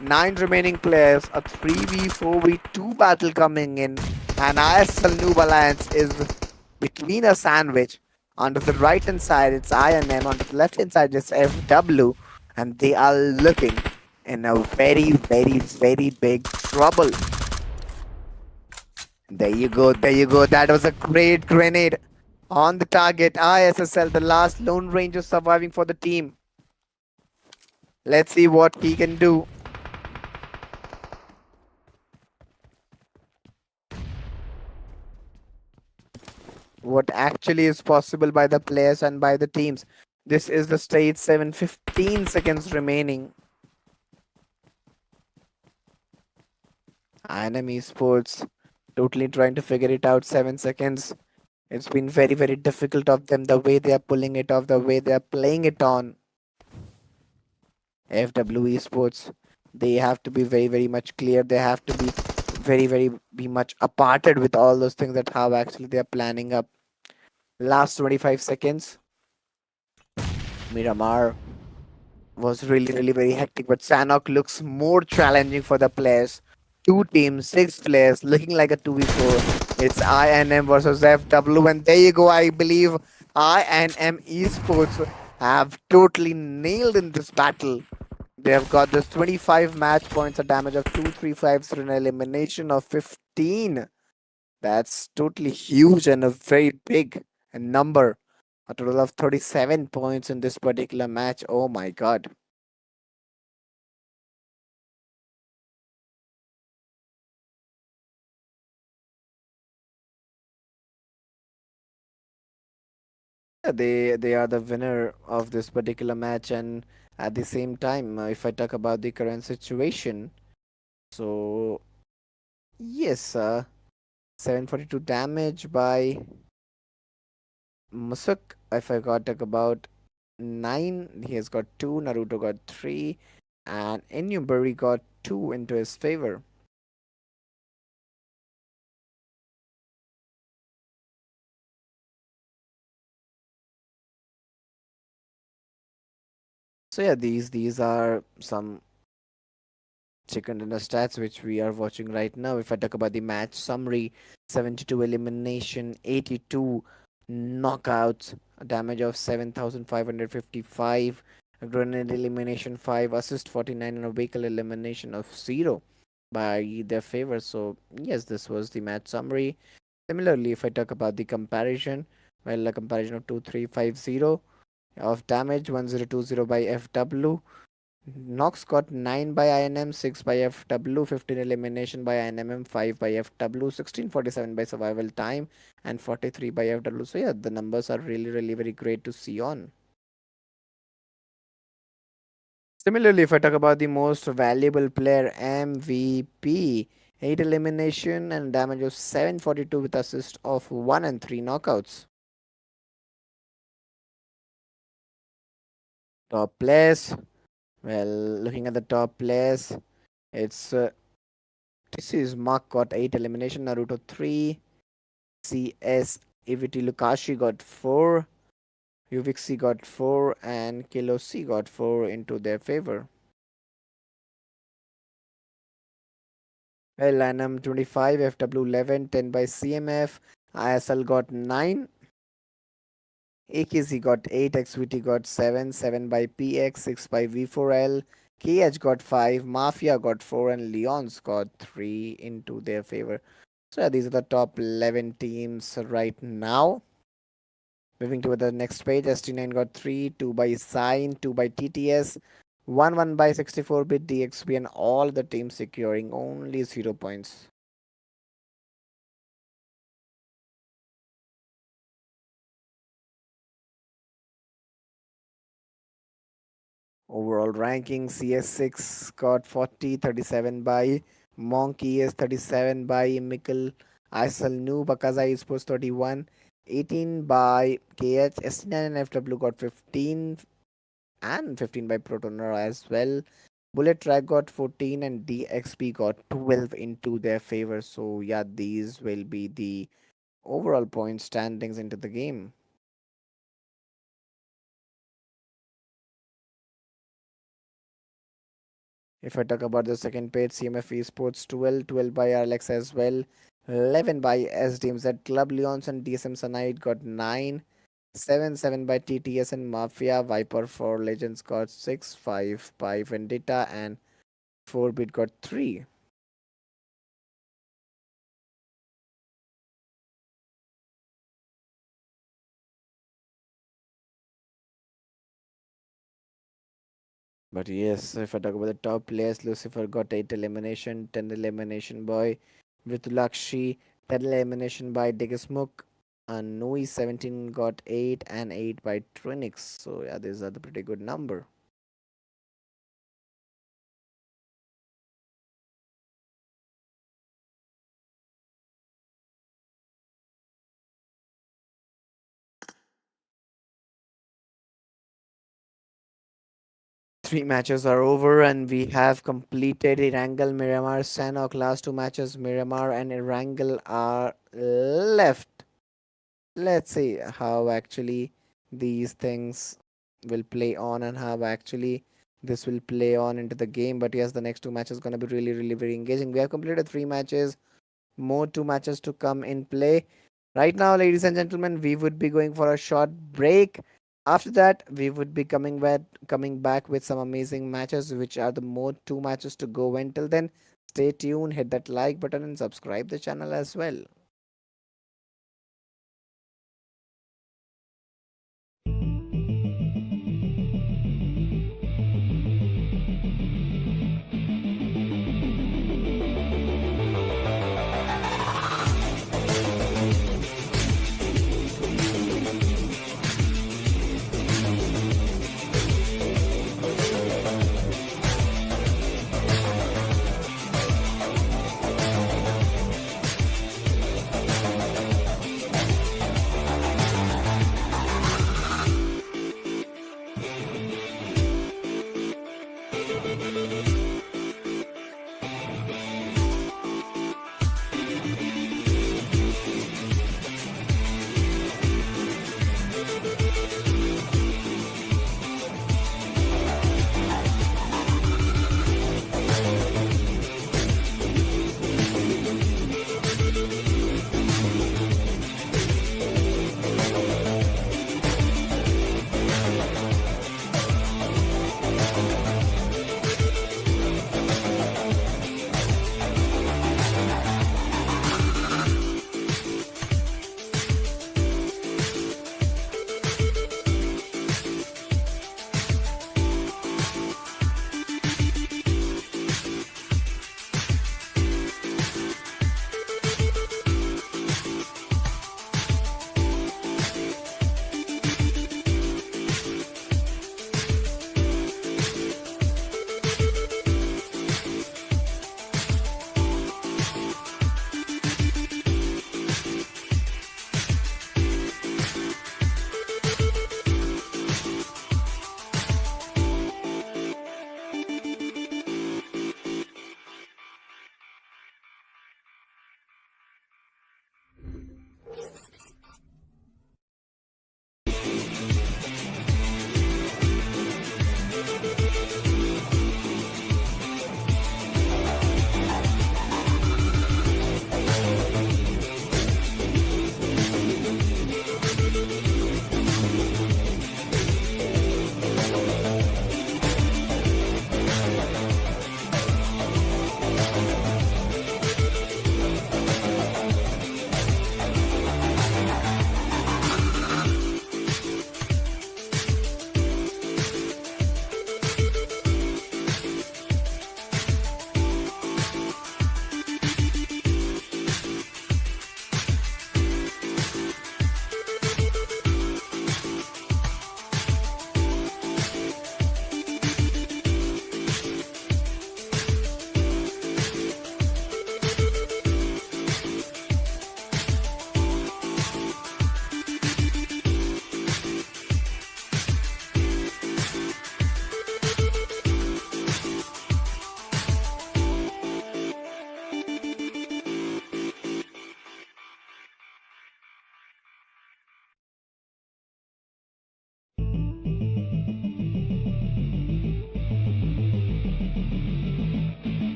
9 remaining players, a 3v4v2 battle coming in, and ISL Noob Alliance is between a sandwich. On the right hand side, it's INM. On the left hand side, it's FW, and they are looking in a very, very, very big trouble. There you go, there you go. That was a great grenade on the target. ISSL, the last Lone Ranger surviving for the team. Let's see what he can do. What actually is possible by the players and by the teams. This is the stage 7, 15 seconds remaining. INM Esports totally trying to figure it out. 7 seconds. It's been very, very difficult of them, the way they are pulling it off, the way they are playing it on. FW Esports, they have to be very, very much clear. They have to be very, very be much aparted with all those things that how actually they are planning up. Last 25 seconds. Miramar was really, really very hectic, but Sanhok looks more challenging for the players. Two teams, 6 players, looking like a 2v4. It's INM versus FW, and there you go. I believe INM Esports have totally nailed in this battle. They have got this 25 match points, a damage of 235, an elimination of 15. That's totally huge and a very big number. A total of 37 points in this particular match. Oh my god. Yeah, they are the winner of this particular match, and at the same time, if I talk about the current situation, so yes, 742 damage by Musuk. If I got talk about 9, he has got 2, Naruto got 3, and Inubari got 2 into his favor. So yeah, these are some chicken dinner stats which we are watching right now. If I talk about the match summary, 72 elimination, 82 knockouts, a damage of 7,555, a grenade elimination 5, assist 49, and a vehicle elimination of 0 by their favor. So yes, this was the match summary. Similarly, if I talk about the comparison, well, a comparison of 2350 of damage, 1020 by FW. Nox got 9 by INM, 6 by FW, 15 elimination by INM, 5 by FW, 1647 by survival time, and 43 by FW. So yeah, the numbers are really, really very great to see on. Similarly, if I talk about the most valuable player, MVP, 8 elimination and damage of 742 with assist of 1 and 3 knockouts. Top players, well, looking at the top players, it's this is Mark got 8 elimination, Naruto 3, CS Iviti Lukashi got 4, Uvixi got 4, and Kilosi got 4 into their favor. Well, Lanham 25, FW 11, 10 by CMF, ISL got 9, AKZ got 8, XVT got 7, 7 by PX, 6 by V4L, KH got 5, Mafia got 4, and Leons got 3 into their favor. So yeah, these are the top 11 teams right now. Moving to the next page, ST9 got 3, 2 by Sign, 2 by TTS, 1 by 64-bit DXP, and all the teams securing only 0 points. Overall ranking, CS6 got 40, 37 by Monk, ES 37 by Mikkel, ISL Noob, AKAZAYA Esports 31, 18 by KH, ST9 and FW got 15, and 15 by PRONTORA as well. Bullet Track got 14 and DXP got 12 into their favor. So yeah, these will be the overall point standings into the game. If I talk about the second page, CMF Esports 12, 12 by RLX as well, 11 by SDMZ Club Leons and DSM Sanite got 9, 7, 7 by TTS and Mafia, Viper for Legends got 6, 5 by Vendetta, and 4-bit got 3. But yes, if I talk about the top players, Lucifer got 8 elimination, 10 elimination by Vitulakshi, 10 elimination by Digismuk, and Nui 17 got 8 and 8 by Trinix. So yeah, these are the pretty good number. Three matches are over and we have completed Erangel, Miramar, Sanhok. Last two matches, Miramar and Erangel are left. Let's see how actually these things will play on and how actually this will play on into the game. But yes, the next two matches going to be really, really very engaging. We have completed three matches, more two matches to come in play. Right now, ladies and gentlemen, we would be going for a short break. After that, we would be coming back with some amazing matches, which are the more two matches to go. Until then, stay tuned, hit that like button, and subscribe the channel as well.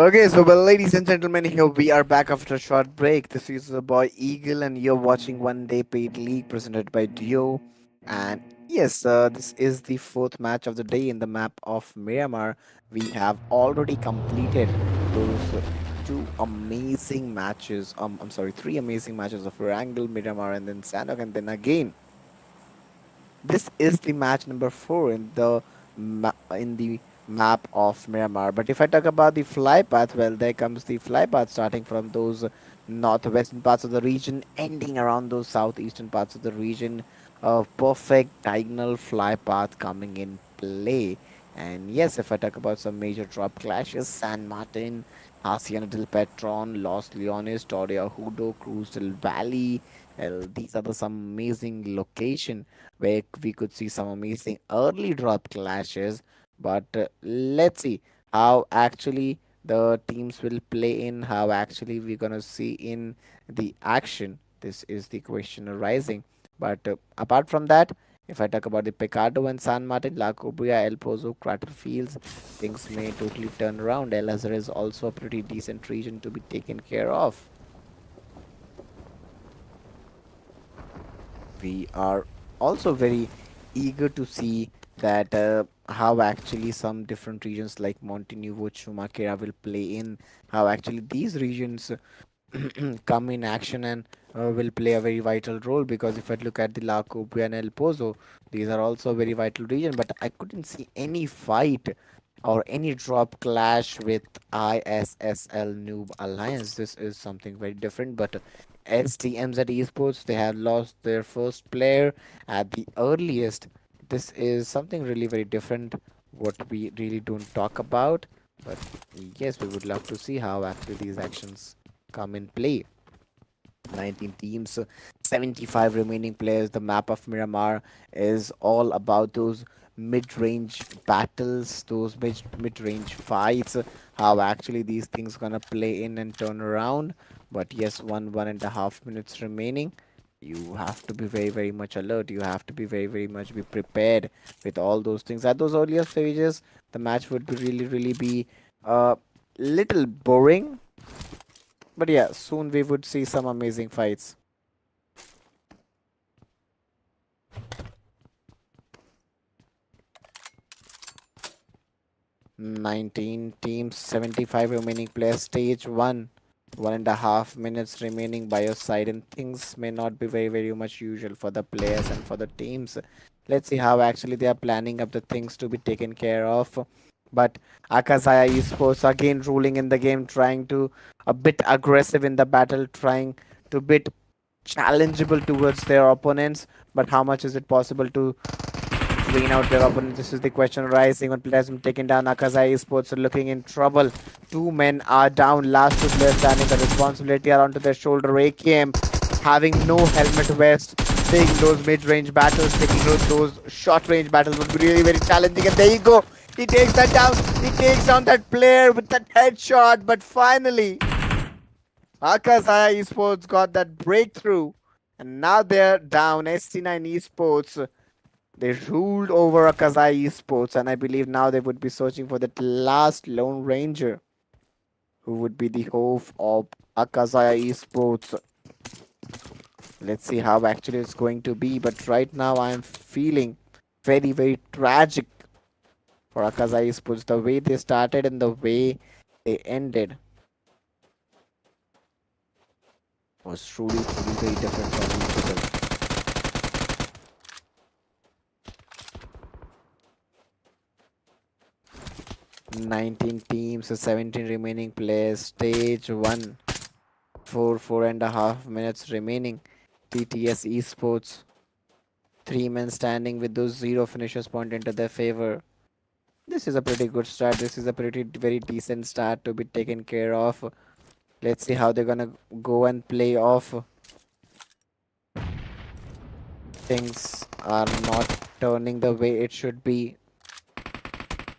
Okay, so well, ladies and gentlemen, here we are back after a short break. This is the boy Eagle, and you're watching One Day Paid League presented by Deew. And yes, this is the fourth match of the day in the map of Miramar. We have already completed those two amazing matches. I'm sorry, three amazing matches of Erangel, Miramar, and then Sanhok, and then again this is the match number 4 in the map of Myanmar. But if I talk about the fly path, well, there comes the fly path starting from those northwestern parts of the region, ending around those southeastern parts of the region. A perfect diagonal fly path coming in play. And yes, if I talk about some major drop clashes, San Martin, Hacienda del Petron, Los Leones, Torrea Hudo, Cruz del Valley. Well, these are some amazing locations where we could see some amazing early drop clashes. But let's see how actually the teams will play in, how actually we're gonna see in the action. This is the question arising. But apart from that, if I talk about the Pecado and San Martin, La Cobria, El Pozo, Crater Fields, things may totally turn around. El Azhar is also a pretty decent region to be taken care of. We are also very eager to see that how actually some different regions like Montenuvo, Chumakera will play in, how actually these regions come in action and will play a very vital role. Because if I look at the La Copia and El Pozo, these are also a very vital region, but I couldn't see any fight or any drop clash with ISSL Noob Alliance. This is something very different, but SDMZ Esports, they have lost their first player at the earliest. This is something really very different, what we really don't talk about. But yes, we would love to see how actually these actions come in play. 19 teams, 75 remaining players. The map of Miramar is all about those mid-range battles, those mid-range fights, how actually these things gonna play in and turn around. But yes, 1.5 minutes remaining. You have to be very much alert. You have to be very much be prepared with all those things. At those earlier stages, the match would be really be a little boring, but yeah, soon we would see some amazing fights. 19 teams, 75 remaining players, stage 1. 1.5 minutes remaining by your side, and things may not be very much usual for the players and for the teams. Let's see how actually they are planning up the things to be taken care of. But Akazaya Esports again ruling in the game, trying to a bit aggressive in the battle, trying to bit challengeable towards their opponents. But how much is it possible to drain out their opponents? This is the question rising. On players taken down, AKAZAYA Esports are looking in trouble. Two men are down. Last two players standing. The responsibility are onto their shoulder. AKM having no helmet vest. Taking those mid-range battles, taking those short-range battles would be really very challenging. And there you go. He takes that down. He takes down that player with that headshot. But finally, AKAZAYA Esports got that breakthrough. And now they're down. ST9 Esports, they ruled over AKAZAYA Esports, and I believe now they would be searching for that last Lone Ranger, who would be the host of AKAZAYA Esports. Let's see how actually it's going to be, but right now I'm feeling very tragic for AKAZAYA Esports. The way they started and the way they ended was truly very different from each other. 19 teams, 17 remaining players, stage 1, 4.5 minutes remaining. TTS Esports, 3 men standing with those 0 finishers point into their favor. This is a pretty good start. This is a very decent start to be taken care of. Let's see how they're gonna go and play off. Things are not turning the way it should be.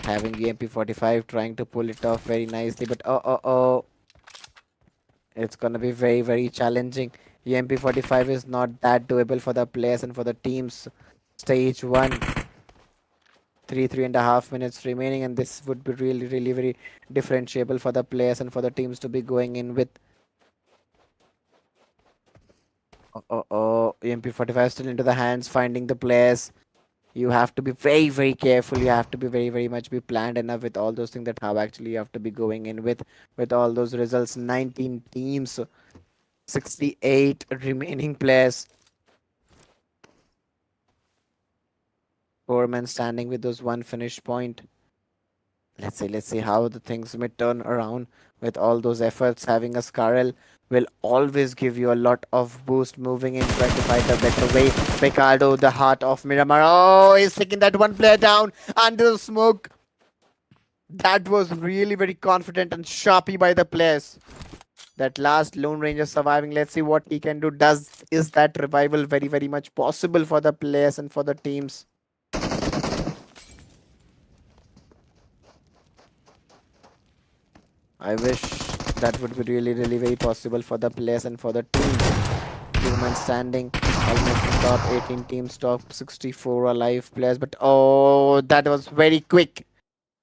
Having EMP45 trying to pull it off very nicely, but it's gonna be very challenging. EMP45 is not that doable for the players and for the teams. Stage 1, 3.5 minutes remaining, and this would be really very differentiable for the players and for the teams to be going in with. EMP45 still into the hands, finding the players. You have to be very careful. You have to be very much be planned enough with all those things that how actually you have to be going in with all those results. 19 teams, 68 remaining players. 4 men standing with those one finish point. Let's see how the things may turn around with all those efforts. Having a Scarel will always give you a lot of boost moving in, trying to find a better way. Picardo, the heart of Miramar. Oh, he's taking that one player down under the smoke. That was really very confident and sharpy by the players. That last Lone Ranger surviving. Let's see what he can do. Is that revival very much possible for the players and for the teams? I wish that would be really very possible for the players and for the team. 2 men standing, almost the top 18 teams, top 64 alive players. But oh, that was very quick.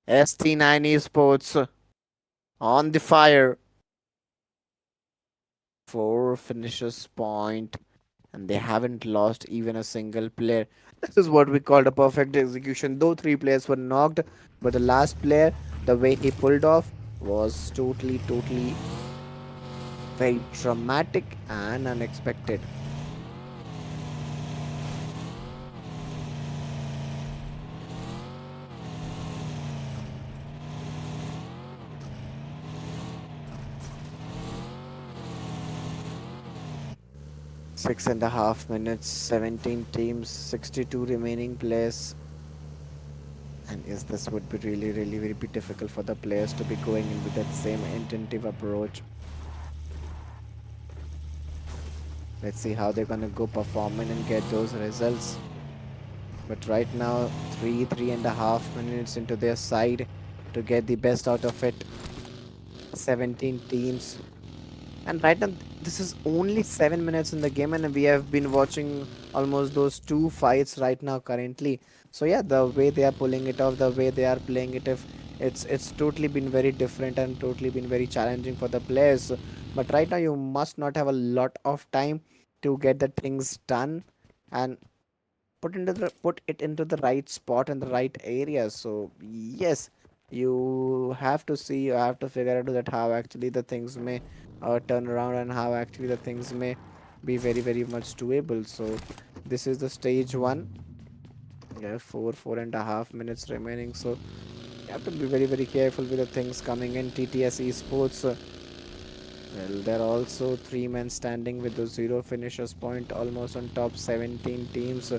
ST9 Esports on the fire. 4 finishes point, and they haven't lost even a single player. This is what we called a perfect execution. Though 3 players were knocked, but the last player, the way he pulled off was totally very dramatic and unexpected. Six and a half minutes, 17 teams, 62 remaining players. And is this would be really very difficult for the players to be going in with that same intensive approach. Let's see how they're gonna go performing and get those results. But right now, three and a half minutes into their side to get the best out of it. 17 teams. And right now, this is only 7 minutes in the game, and we have been watching almost those 2 fights right now currently. So yeah, the way they are pulling it off, the way they are playing it, if it's totally been very different and totally been very challenging for the players. But right now, you must not have a lot of time to get the things done and put it into the right spot and the right area. So yes, you have to see, you have to figure out that how actually the things may turn around and how actually the things may be very much doable. So this is the stage one. Yeah, 4.5 minutes remaining, so you have to be very careful with the things coming in. TTS Esports, well, there are also 3 men standing with the 0 finishers point, almost on top 17 teams.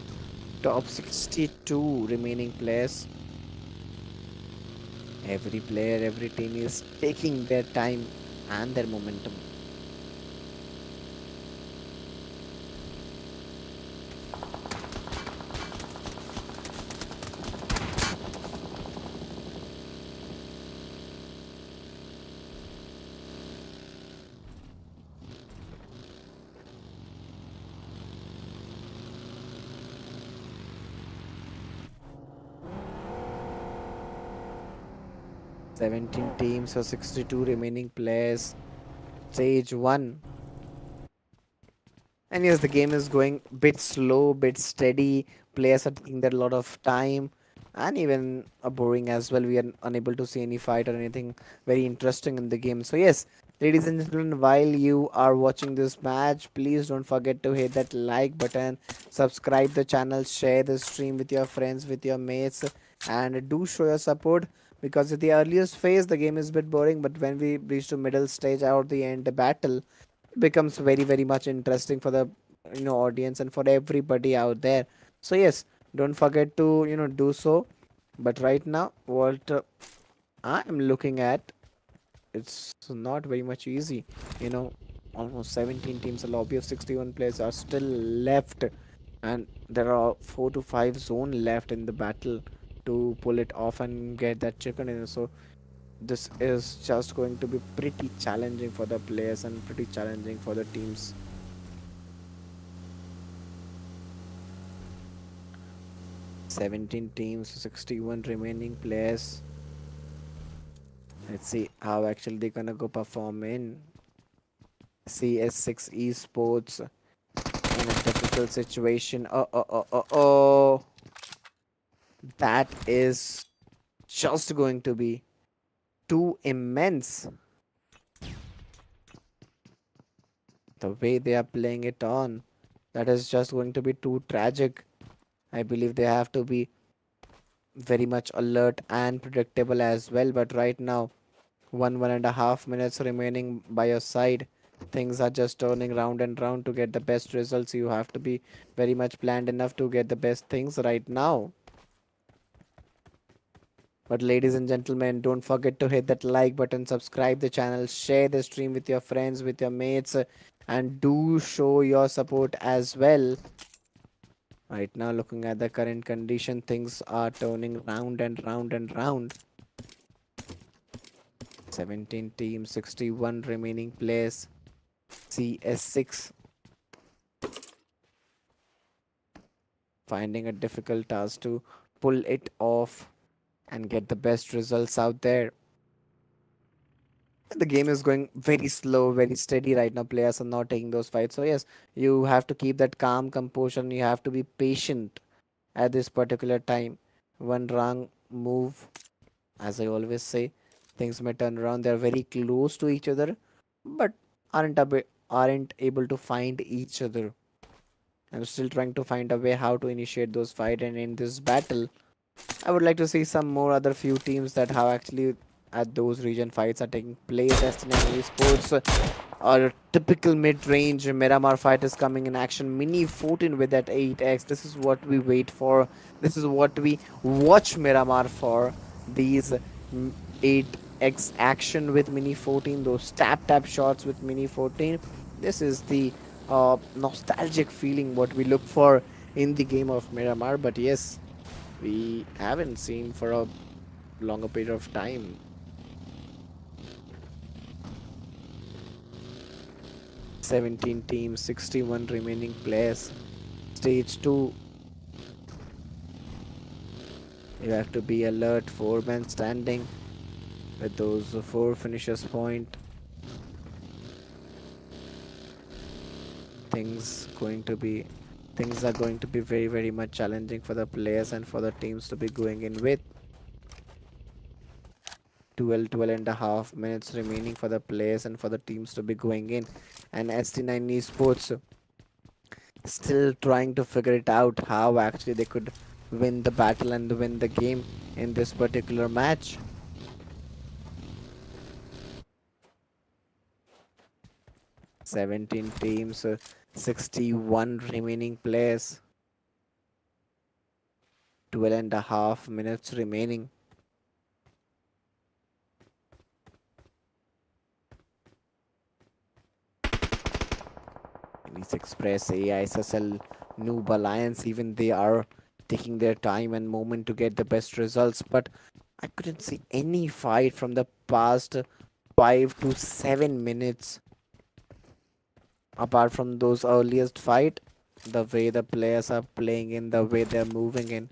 Top 62 remaining players. Every player, every team is taking their time and their momentum. Seventeen teams or 62 remaining players. Stage 1. And yes, the game is going bit slow, bit steady. Players are taking their lot of time and even boring as well. We are unable to see any fight or anything very interesting in the game. So yes, ladies and gentlemen, while you are watching this match, please don't forget to hit that like button, subscribe the channel, share the stream with your friends, with your mates, and do show your support. Because at the earliest phase, the game is a bit boring, but when we reach to middle stage or the end battle, becomes very much interesting for the audience and for everybody out there. So yes, don't forget to do so. But right now, what I am looking at, it's not very much easy. you know Almost 17 teams, a lobby of 61 players are still left, and there are 4 to 5 zone left in the battle to pull it off and get that chicken in. So this is just going to be pretty challenging for the players and pretty challenging for the teams. 17 teams, 61 remaining players. Let's see how actually they're gonna go perform in CS6 esports in a difficult situation. Oh. That is just going to be too immense. The way they are playing it on, that is just going to be too tragic. I believe they have to be very much alert and predictable as well. But right now, 1.5 minutes remaining by your side. Things are just turning round and round to get the best results. You have to be very much planned enough to get the best things right now. But ladies and gentlemen, don't forget to hit that like button, subscribe the channel, share the stream with your friends, with your mates, and do show your support as well. Right now, looking at the current condition, things are turning round and round and round. 17 teams, 61 remaining players. CS6 finding a difficult task to pull it off and get the best results out there. The game is going very slow, very steady right now. Players are not taking those fights. So yes, you have to keep that calm composure and you have to be patient at this particular time. One wrong move, as I always say, things may turn around. They're very close to each other, but aren't able to find each other. I'm still trying to find a way how to initiate those fight and in this battle. I would like to see some more other few teams that have actually at those region fights are taking place. SDMZ Sports or typical mid-range Miramar fight is coming in action. Mini 14 with that 8x. This is what we wait for. This is what we watch Miramar for. These 8x action with Mini 14. Those tap shots with Mini 14. This is the nostalgic feeling what we look for in the game of Miramar. But yes, we haven't seen for a longer period of time. "17 teams, 61 remaining players. Stage 2. You have to be alert. 4 men standing with those 4 finishers point. Things are going to be very much challenging for the players and for the teams to be going in with. 12 and a half minutes remaining for the players and for the teams to be going in. And ST9 Esports still trying to figure it out how actually they could win the battle and win the game in this particular match. "17 teams, 61 remaining players. 12.5 minutes remaining. Express, ISSL, NOOB Alliance, even they are taking their time and moment to get the best results. But I couldn't see any fight from the past 5 to 7 minutes. Apart from those earliest fight, the way the players are playing in, the way they're moving in,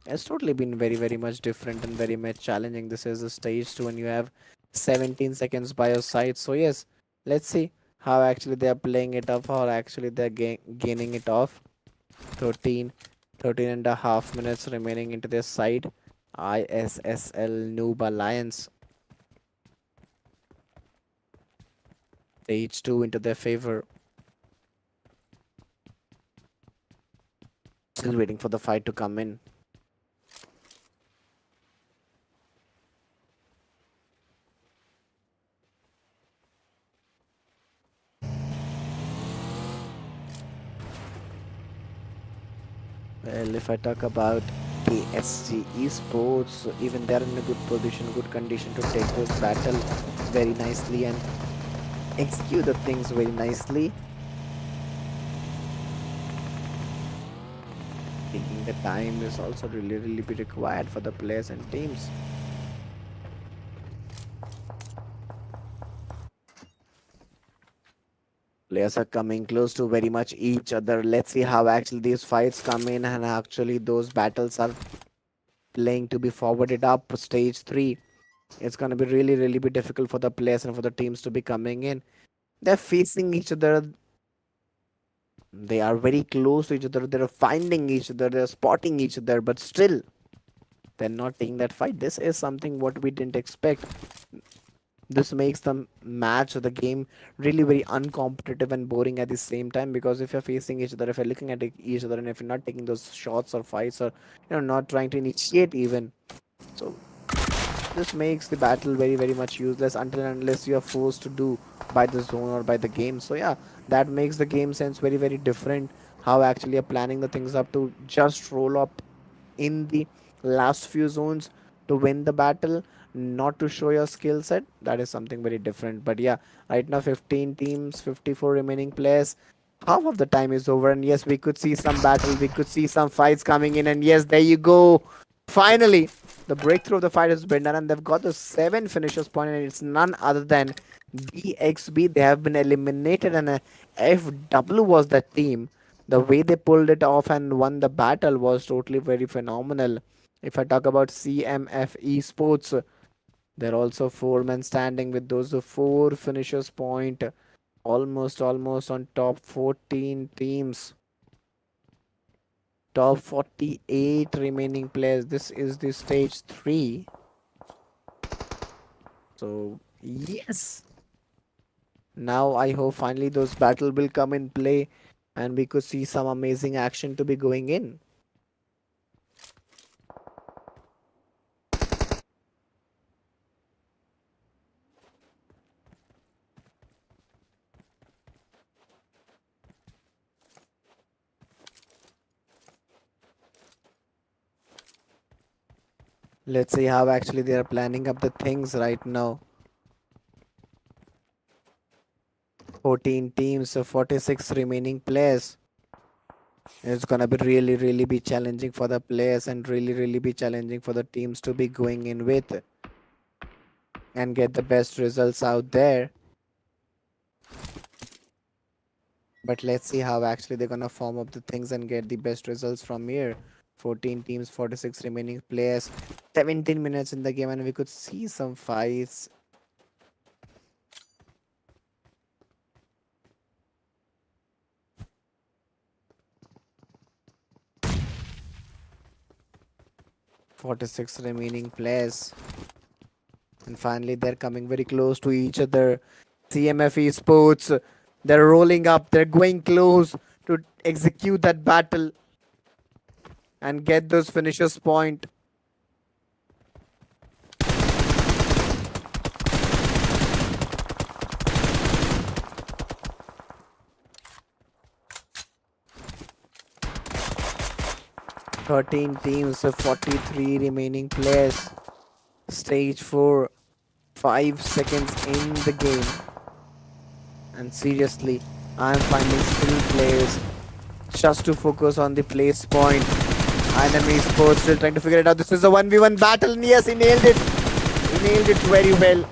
it's totally been very much different and very much challenging. This is a stage 2 and you have 17 seconds by your side. So yes, let's see how actually they are playing it off or actually they're gaining it off. 13 and a half minutes remaining into their side. ISSL NOOB Alliance. Stage 2 into their favor. Still waiting for the fight to come in. Well, if I talk about KSG Esports, even they're in a good position, good condition to take this battle very nicely and execute the things very nicely. Taking the time is also really be required for the players and teams. Players are coming close to very much each other. Let's see how actually these fights come in and actually those battles are playing to be forwarded up stage 3. It's going to be really be difficult for the players and for the teams to be coming in. They're facing each other. They are very close to each other. They're finding each other. They're spotting each other. But still, they're not taking that fight. This is something what we didn't expect. This makes the match or the game really very uncompetitive and boring at the same time, because if you're facing each other, if you're looking at each other, and if you're not taking those shots or fights, or not trying to initiate even, so this makes the battle very much useless until and unless you are forced to do by the zone or by the game. So yeah, that makes the game sense very different, how actually you're planning the things up to just roll up in the last few zones to win the battle, not to show your skill set. That is something very different. But yeah, right now 15 teams, 54 remaining players. Half of the time is over, and yes, we could see some battle, we could see some fights coming in, and yes, there you go. Finally, the breakthrough of the fight has been done, and they've got the 7 finishers point, and it's none other than DXB. They have been eliminated, and FW was that team. The way they pulled it off and won the battle was totally very phenomenal. If I talk about CMF Esports, they're also 4 men standing with those 4 finishers point, almost on top 14 teams, top 48 remaining players. This is the stage 3. So yes, now I hope finally those battle will come in play and we could see some amazing action to be going in. Let's see how actually they are planning up the things right now. 14 teams, so 46 remaining players. It's gonna be really be challenging for the players, and really be challenging for the teams to be going in with and get the best results out there. But let's see how actually they're gonna form up the things and get the best results from here. 14 teams, 46 remaining players, 17 minutes in the game, and we could see some fights. "46 remaining players, and finally they're coming very close to each other. CMF Esports, they're rolling up, they're going close to execute that battle and get those finishers point. "13 teams of 43 remaining players. Stage 4, 5 seconds in the game. And seriously, I'm finding still players just to focus on the place point. Enemy Sports still trying to figure it out. This is a 1v1 battle, and yes, he nailed it. He nailed it very well.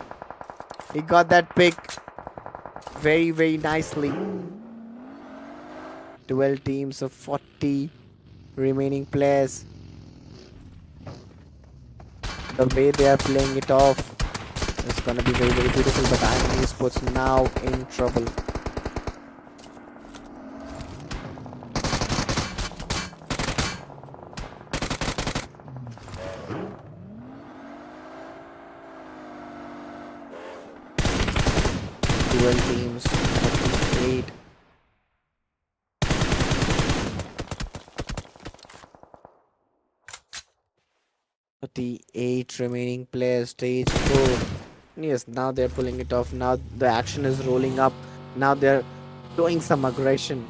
He got that pick very nicely. 12 teams of 40 remaining players. The way they are playing it off is gonna be very beautiful, but Enemy Sports now in trouble. Teams 38. Remaining players, stage 4. Yes, now they're pulling it off. Now the action is rolling up. Now they're showing some aggression.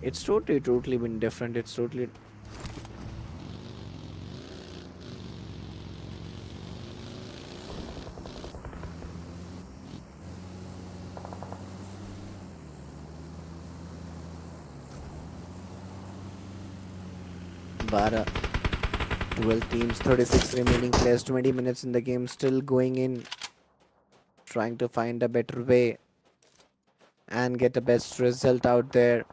It's totally been different. It's totally... Bara. 12 teams, 36 remaining players, 20 minutes in the game, still going in, trying to find a better way. and get the best result out there.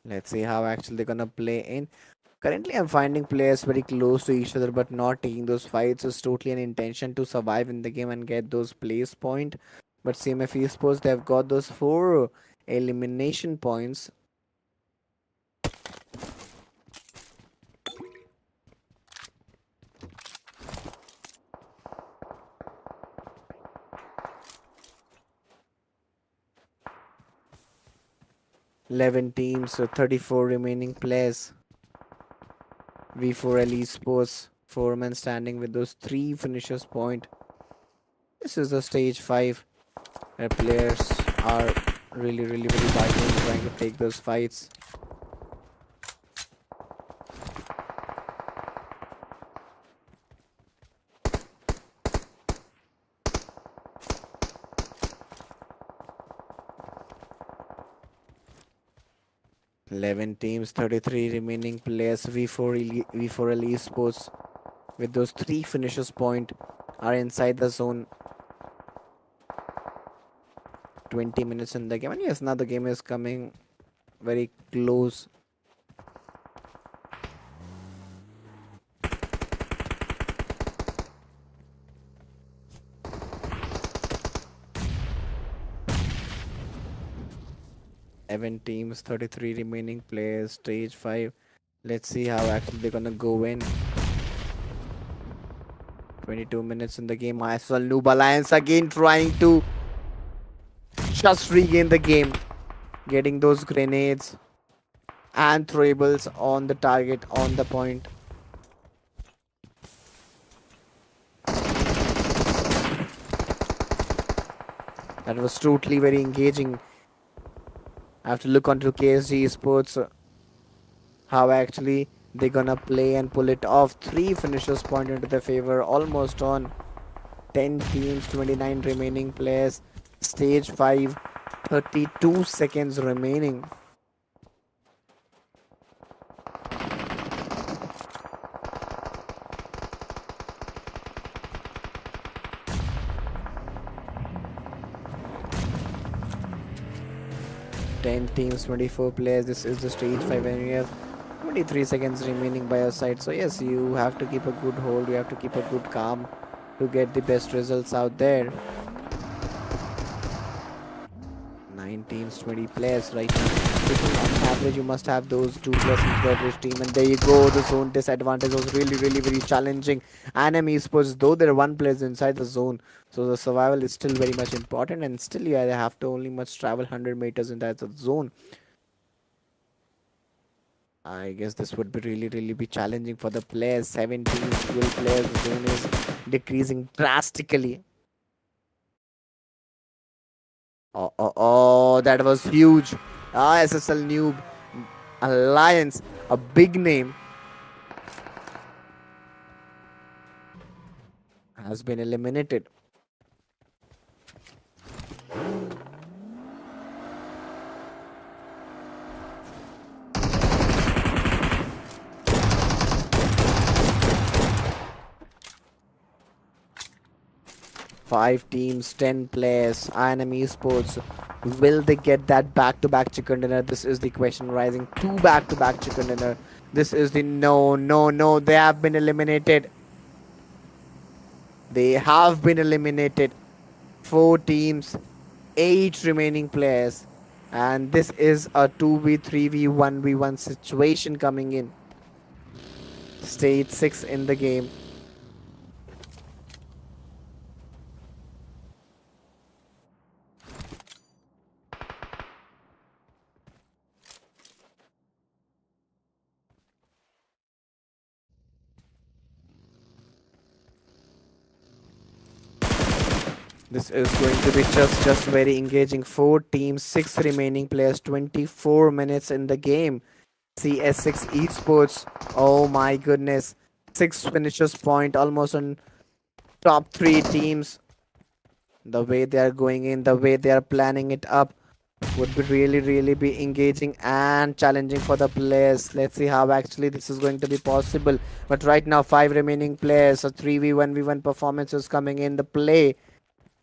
Let's see how actually they're gonna play in. Currently, I'm finding players very close to each other, but not taking those fights. It's totally an intention to survive in the game and get those place point. But CMF Esports, they've got those 4 elimination points. $11 teams, so 34 remaining players. V4L Esports, 4-man standing with those 3 finishers point. This is the stage 5 where players are really very vital trying to take those fights. $11 teams, 33 remaining players. V4L Esports with those 3 finishers point are inside the zone. 20 minutes in the game, and yes, now the game is coming very close. Seven teams, 33 remaining players, stage 5. Let's see how actually they're gonna go in. 22 minutes in the game. ISSL NOOB Alliance again trying to just regain the game. Getting those grenades and throwables on the target, on the point. That was totally very engaging. I have to look onto KSG Esports how actually they're gonna play and pull it off. 3 finishers point into their favor, almost on. 10 teams, 29 remaining players. Stage 5, 32 seconds remaining. Ten teams, 24 players. This is the stage 5 and you have 23 seconds remaining by your side. So yes, you have to keep a good hold. You have to keep a good calm to get the best results out there. 9 teams, 20 players right now. On average, you must have those 2 plus in average team. And there you go. The zone disadvantage was really very challenging. Anime Esports, though there are 1 player inside the zone, so the survival is still very much important. And still, yeah, they have to only much travel 100 meters inside the zone. I guess this would be really be challenging for the players. 17, 12 players. The zone is decreasing drastically. Oh, that was huge. ISSL NOOB Alliance, a big name, has been eliminated. Five teams, 10 players, INM Esports. Will they get that back-to-back chicken dinner? This is the question rising. 2 back-to-back chicken dinner. This is the no. They have been eliminated. They have been eliminated. 4 teams, 8 remaining players. And this is a 2v3v 1v1 situation coming in. Stage 6 in the game. This is going to be just very engaging. 4 teams, 6 remaining players, 24 minutes in the game. CS6 Esports, oh my goodness, 6 finishers point, almost on top 3 teams. The way they are going in, the way they are planning it up would be really be engaging and challenging for the players. Let's see how actually this is going to be possible. But right now, 5 remaining players, a 3v1v1 performance is coming in the play.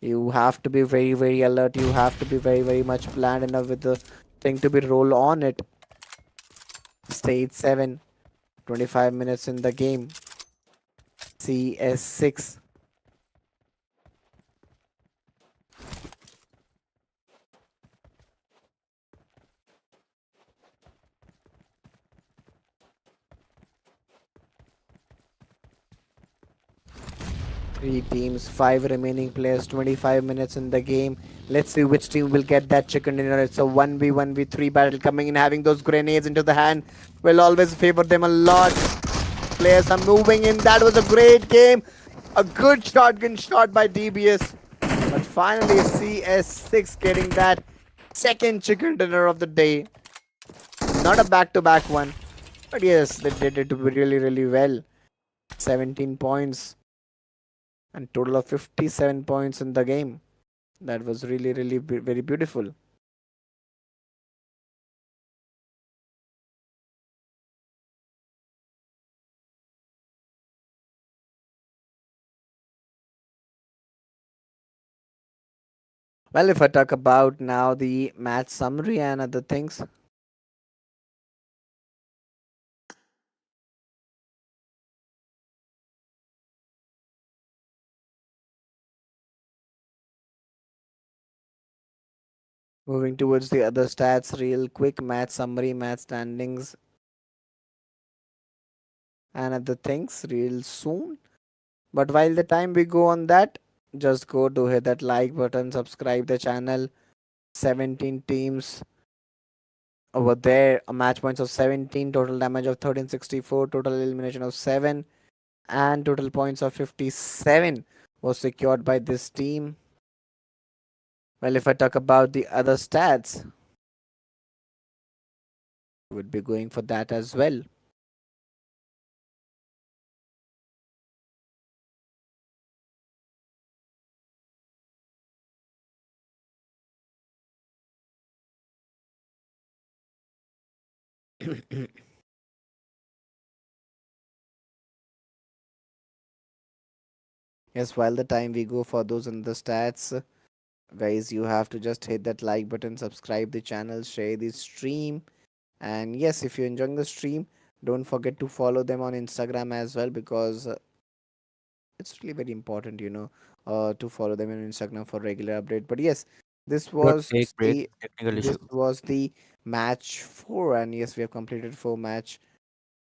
You have to be very, very alert. You have to be very, very much planned enough with the thing to be roll on it. Stage 7, 25 minutes in the game. CS6. Three teams, five remaining players, 25 minutes in the game. Let's see which team will get that chicken dinner. It's a 1v1v3 battle coming in. Having those grenades into the hand will always favor them a lot. Players are moving in. That was a great game. A good shotgun shot by DBS. But finally, CS6 getting that second chicken dinner of the day. Not a back-to-back one. But yes, they did it really, really well. 17 points. And total of 57 points in the game. That was really, really very beautiful. Well, if I talk about now the match summary and other things, moving towards the other stats real quick, match summary, match standings, and other things real soon. But while the time we go on that, just go to hit that like button, subscribe the channel. 17 teams over there, a match points of 17, total damage of 1364, total elimination of 7, and total points of 57 was secured by this team. Well, if I talk about the other stats, would be going for that as well. Yes, while the time we go for those and the stats, guys, you have to just hit that like button, subscribe the channel, share the stream, and yes, if you're enjoying the stream, don't forget to follow them on Instagram as well, because it's really very important, to follow them on Instagram for regular update. But yes, this Your was take break, the technical this issue. was the match 4, and yes, we have completed 4 match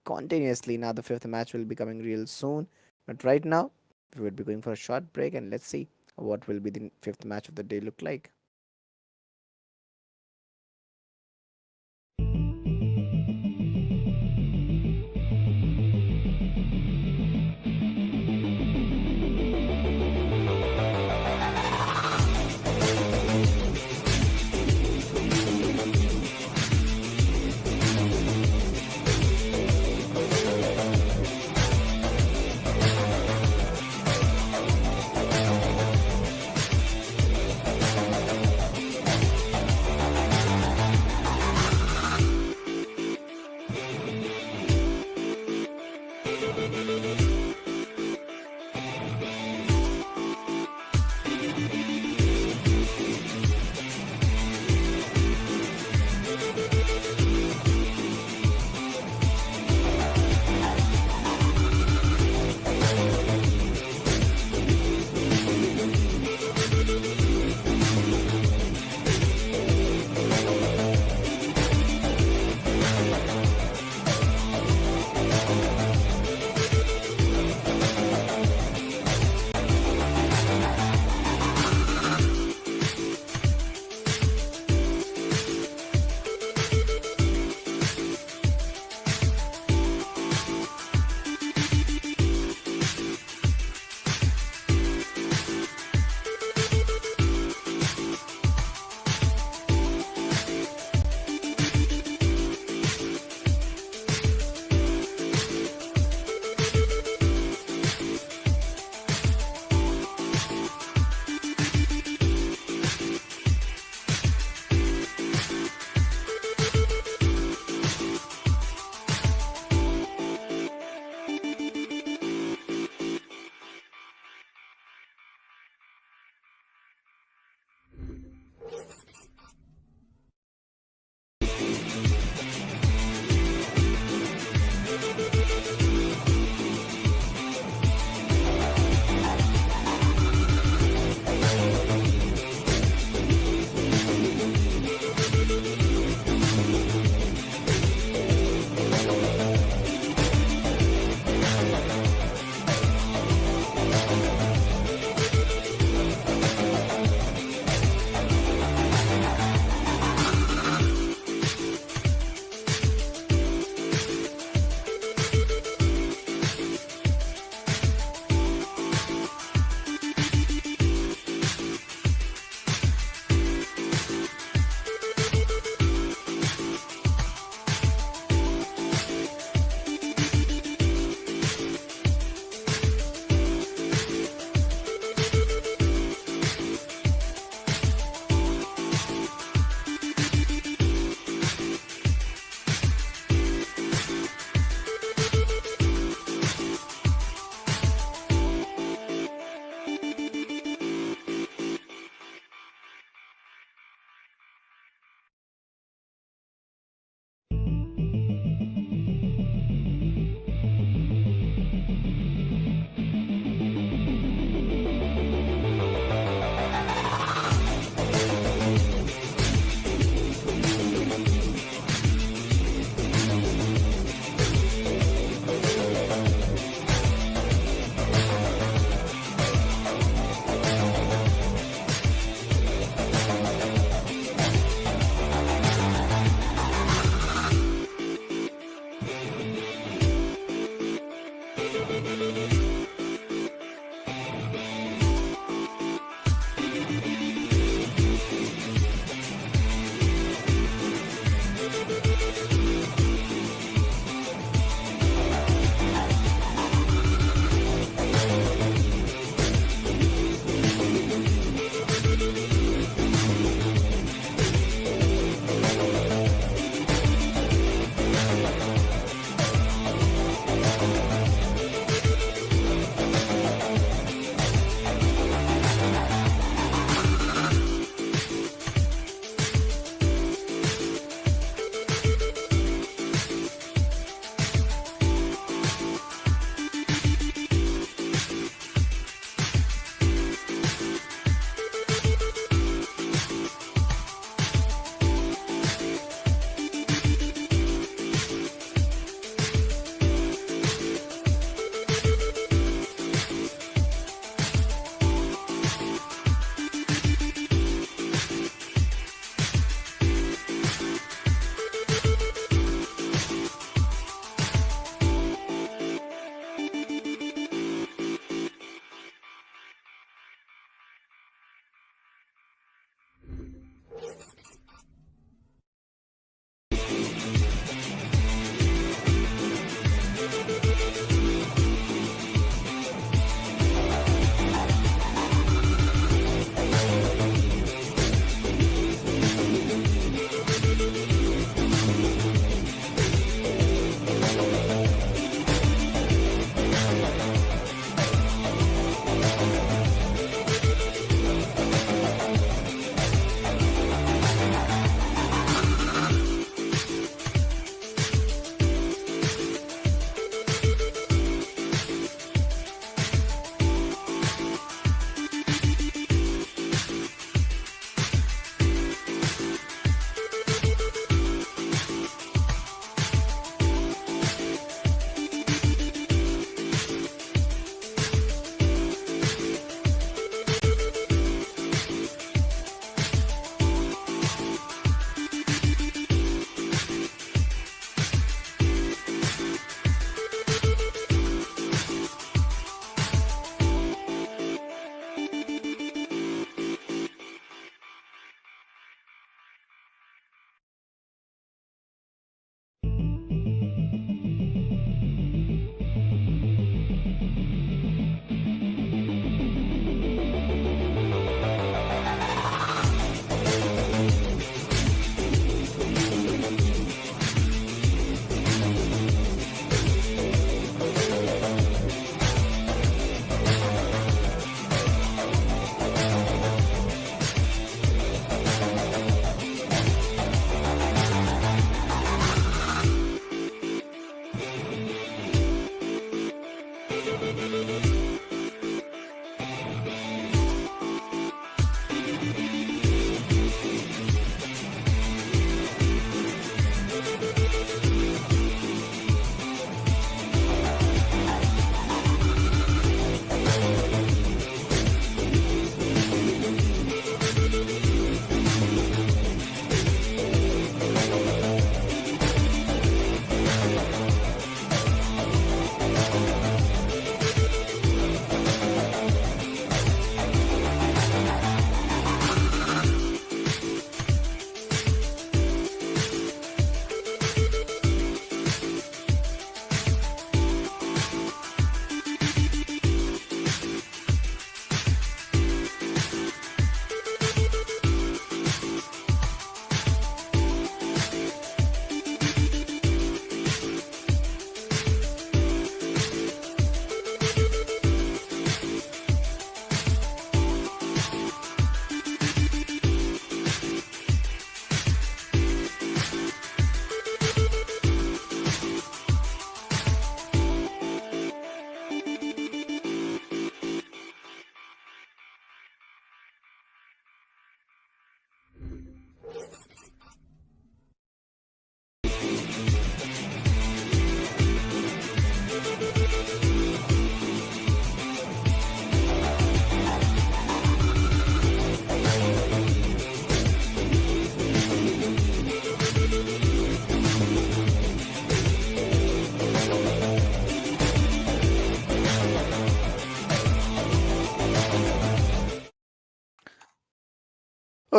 continuously. Now the fifth match will be coming real soon. But right now, we would be going for a short break, and let's see what will be the fifth match of the day look like.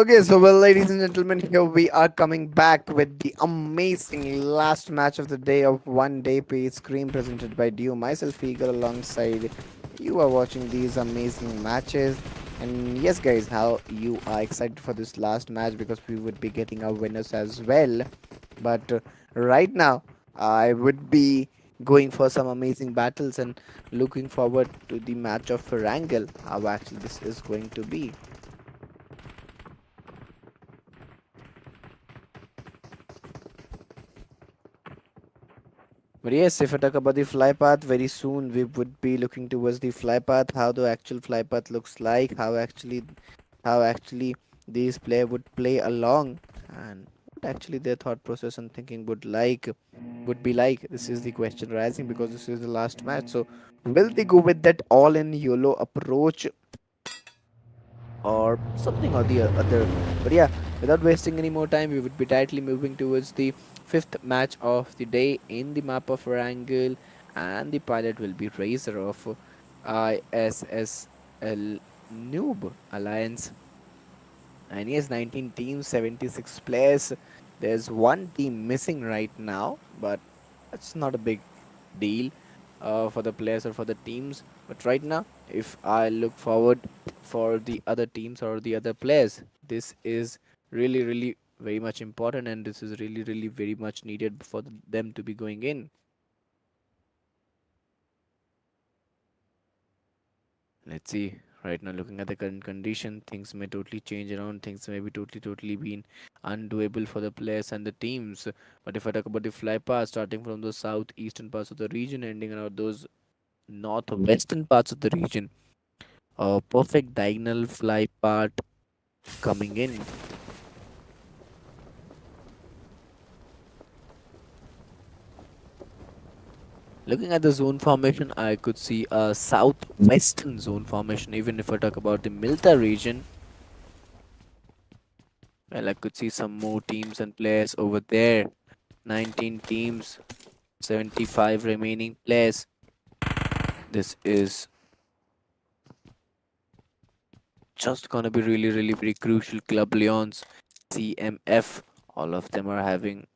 Okay, so well, ladies and gentlemen, here we are coming back with the amazing last match of the day of one day paid screen presented by Dew. Myself, Eagle, alongside you are watching these amazing matches. And yes, guys, how you are excited for this last match because we would be getting our winners as well. But right now, I would be going for some amazing battles and looking forward to the match of Erangel. How actually this is going to be. But yes, if I talk about the fly path, very soon we would be looking towards the fly path, how the actual fly path looks like, how actually these player would play along, and what actually their thought process and thinking would be like. This is the question rising because this is the last match. So will they go with that all in YOLO approach or something or the other? But yeah, without wasting any more time, we would be directly moving towards the fifth match of the day in the map of Erangel, and the pilot will be Razor of ISSL Noob Alliance. And yes, 19 teams, 76 players. There's one team missing right now, but that's not a big deal for the players or for the teams. But right now, if I look forward for the other teams or the other players, this is really, really very much important, and this is really, really very much needed for them to be going in. Let's see. Right now, looking at the current condition, things may totally change around. Things may be totally been undoable for the players and the teams. But if I talk about the fly path, starting from the southeastern parts of the region, ending around those northwestern parts of the region, a perfect diagonal fly path coming in. Looking at the zone formation, I could see a southwestern zone formation. Even if I talk about the Milta region, well, I could see some more teams and players over there. 19 teams, 75 remaining players. This is just gonna be really, really very crucial. Club Leons, CMF, all of them are having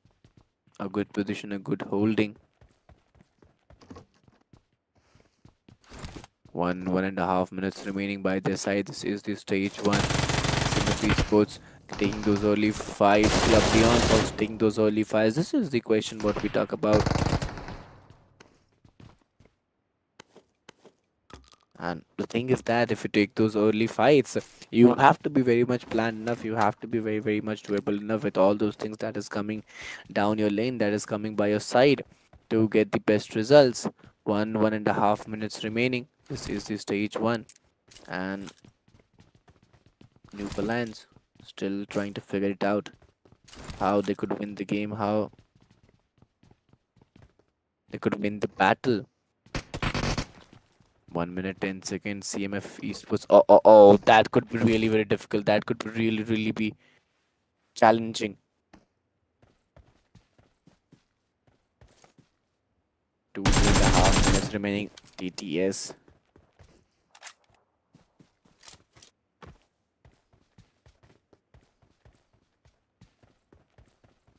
a good position, a good holding. 1.5 minutes remaining by their side. This is the stage one. Esports taking those early fights. Club Leons also taking those early fights. This is the question what we talk about. And the thing is that if you take those early fights, you have to be very much planned enough. You have to be very, very much doable enough with all those things that is coming down your lane, that is coming by your side to get the best results. 1.5 minutes remaining. This is the stage one. And New Alliance still trying to figure it out. How they could win the game, how they could win the battle. 1 minute 10 seconds. CMF Esports. Oh, that could be really very difficult. That could be really, really be challenging. 2.5 minutes remaining. TTS.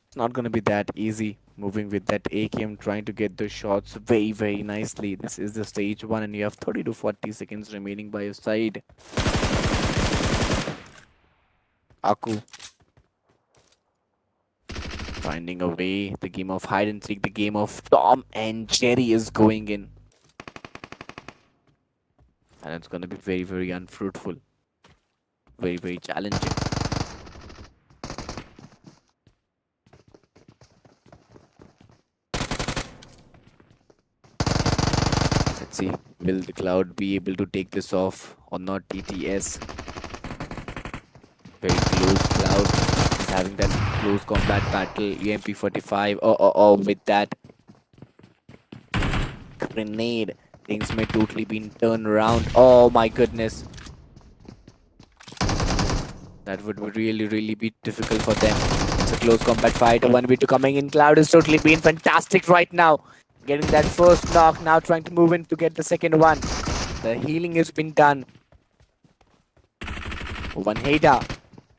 It's not gonna be that easy. Moving with that AKM, trying to get the shots very, very nicely. This is the stage one, and you have 30 to 40 seconds remaining by your side. Aku finding a way. The game of hide and seek, the game of Tom and Jerry is going in. And it's going to be very, very unfruitful. Very, very challenging. Let's see. Will the Cloud be able to take this off or not? TTS. Very close. Cloud is having that close combat battle. UMP-45. Oh, with that grenade, things may totally be turned around. Oh my goodness. That would really, really be difficult for them. It's a close combat fight. A 1v2 coming in. Cloud is totally been fantastic right now. Getting that first knock. Now trying to move in to get the second one. The healing has been done. One Heda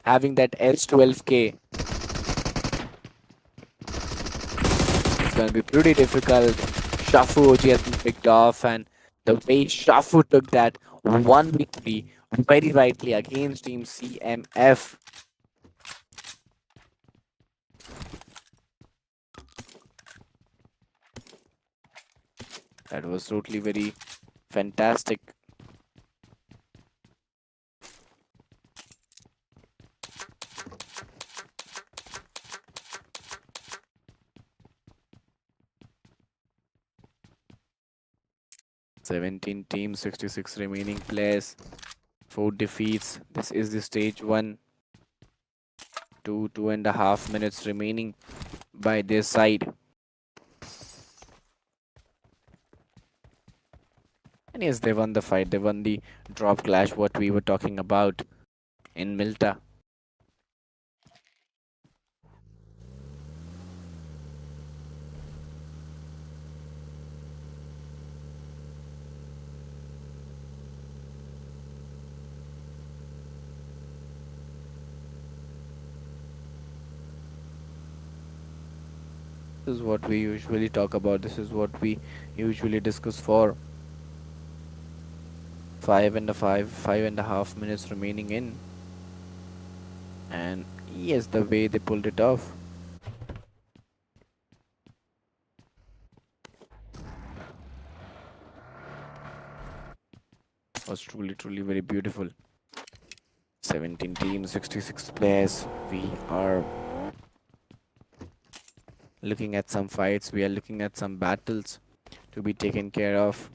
having that S12K. It's gonna be pretty difficult. Shafu OG has been picked off, and the way Shafu took that one victory very rightly against Team CMF. That was totally very fantastic. Seventeen teams, 66 remaining players, 4 defeats. This is the stage 1. 2.5 minutes remaining by their side. And yes, they won the fight. They won the drop clash, what we were talking about in Milta. This is what we usually talk about. This is what we usually discuss for. 5.5 minutes remaining in. And yes, the way they pulled it off. Was truly very beautiful. 17 teams, 66 players. We are looking at some fights. We are looking at some battles to be taken care of.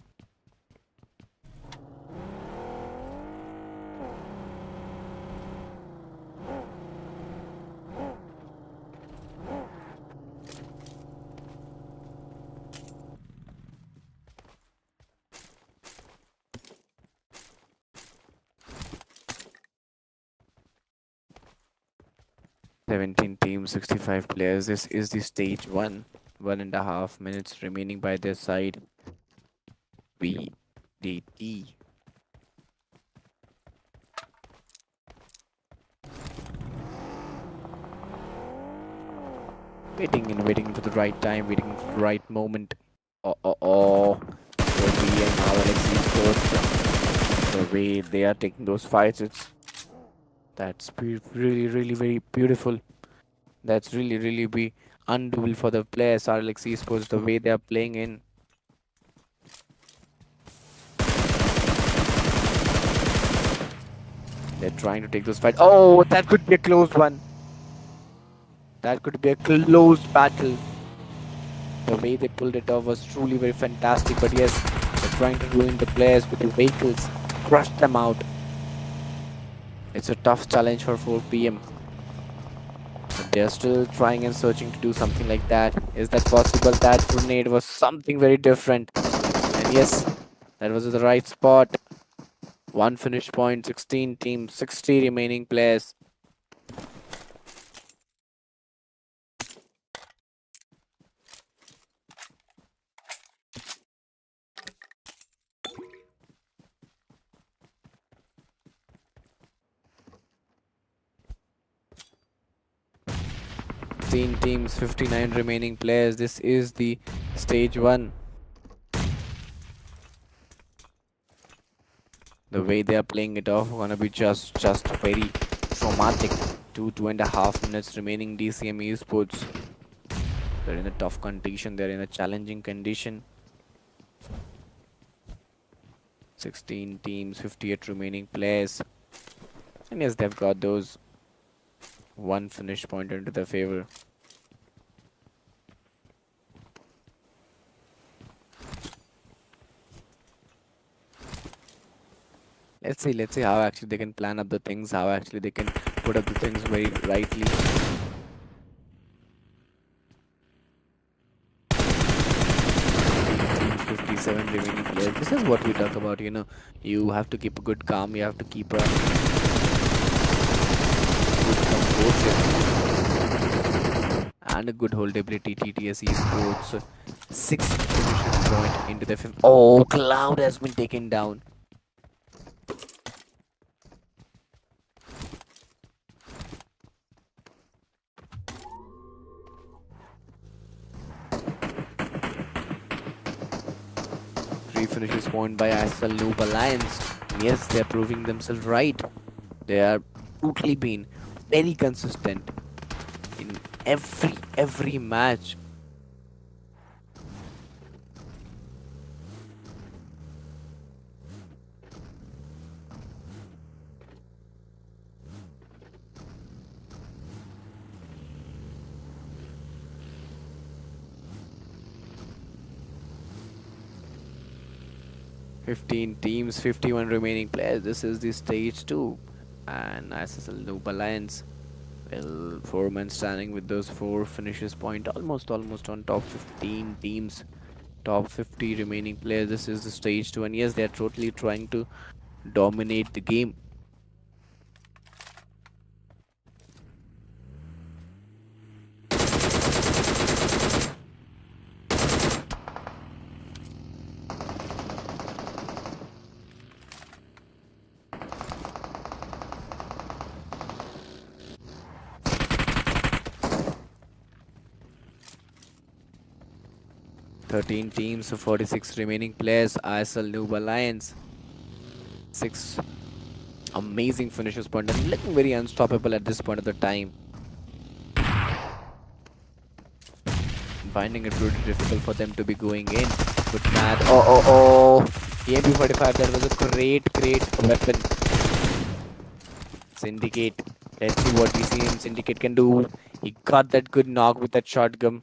Seventeen teams, 65 players. This is the stage 1. 1.5 minutes remaining by their side. VENDETTA. Waiting for the right time, waiting for the right moment. Oh. Ruby and our ESPORTS, the way they are taking those fights, that's really very beautiful. That's really be undoable for the players. RLX Esports, the way they are playing in. They're trying to take those fights. Oh, that could be a close one. That could be a close battle. The way they pulled it off was truly very fantastic. But yes, they're trying to ruin the players with the vehicles, crush them out. It's a tough challenge for 4 PM. But they're still trying and searching to do something like that. Is that possible? That grenade was something very different. And yes, that was the right spot. 1 finish point, 16 teams, 60 remaining players. Teams, 59 remaining players. This is the stage 1. The way they are playing it off gonna be just very traumatic. 2.5 minutes remaining. DCM Esports, they're in a tough condition, they're in a challenging condition. 16 teams, 58 remaining players. And yes, they've got those 1 finish point into their favor. Let's see how actually they can plan up the things, how actually they can put up the things very rightly. Teams, 57 remaining players. This is what we talk about, you know. You have to keep a good calm, you have to keep a good composure and a good holdability. TTS Esports, 6 finishes point into the 5th. Oh, Cloud has been taken down. 3 finishes point by ISSL NOOB Alliance. And yes, they're proving themselves right. They are totally been very consistent in every match. Fifteen teams, 51 remaining players. This is the stage 2. And ISSL NOOB Alliance. Well, 4 men standing with those 4 finishes point. Almost on top 15 teams. Top 50 remaining players. This is the stage 2. And yes, they are totally trying to dominate the game. Thirteen teams, 46 remaining players. ISL NOOB Alliance. 6 amazing finishes point and looking very unstoppable at this point of the time. Finding it really difficult for them to be going in. Good match. Oh. EMP45, that was a great weapon. Syndicate. Let's see what we see him Syndicate can do. He got that good knock with that shotgun.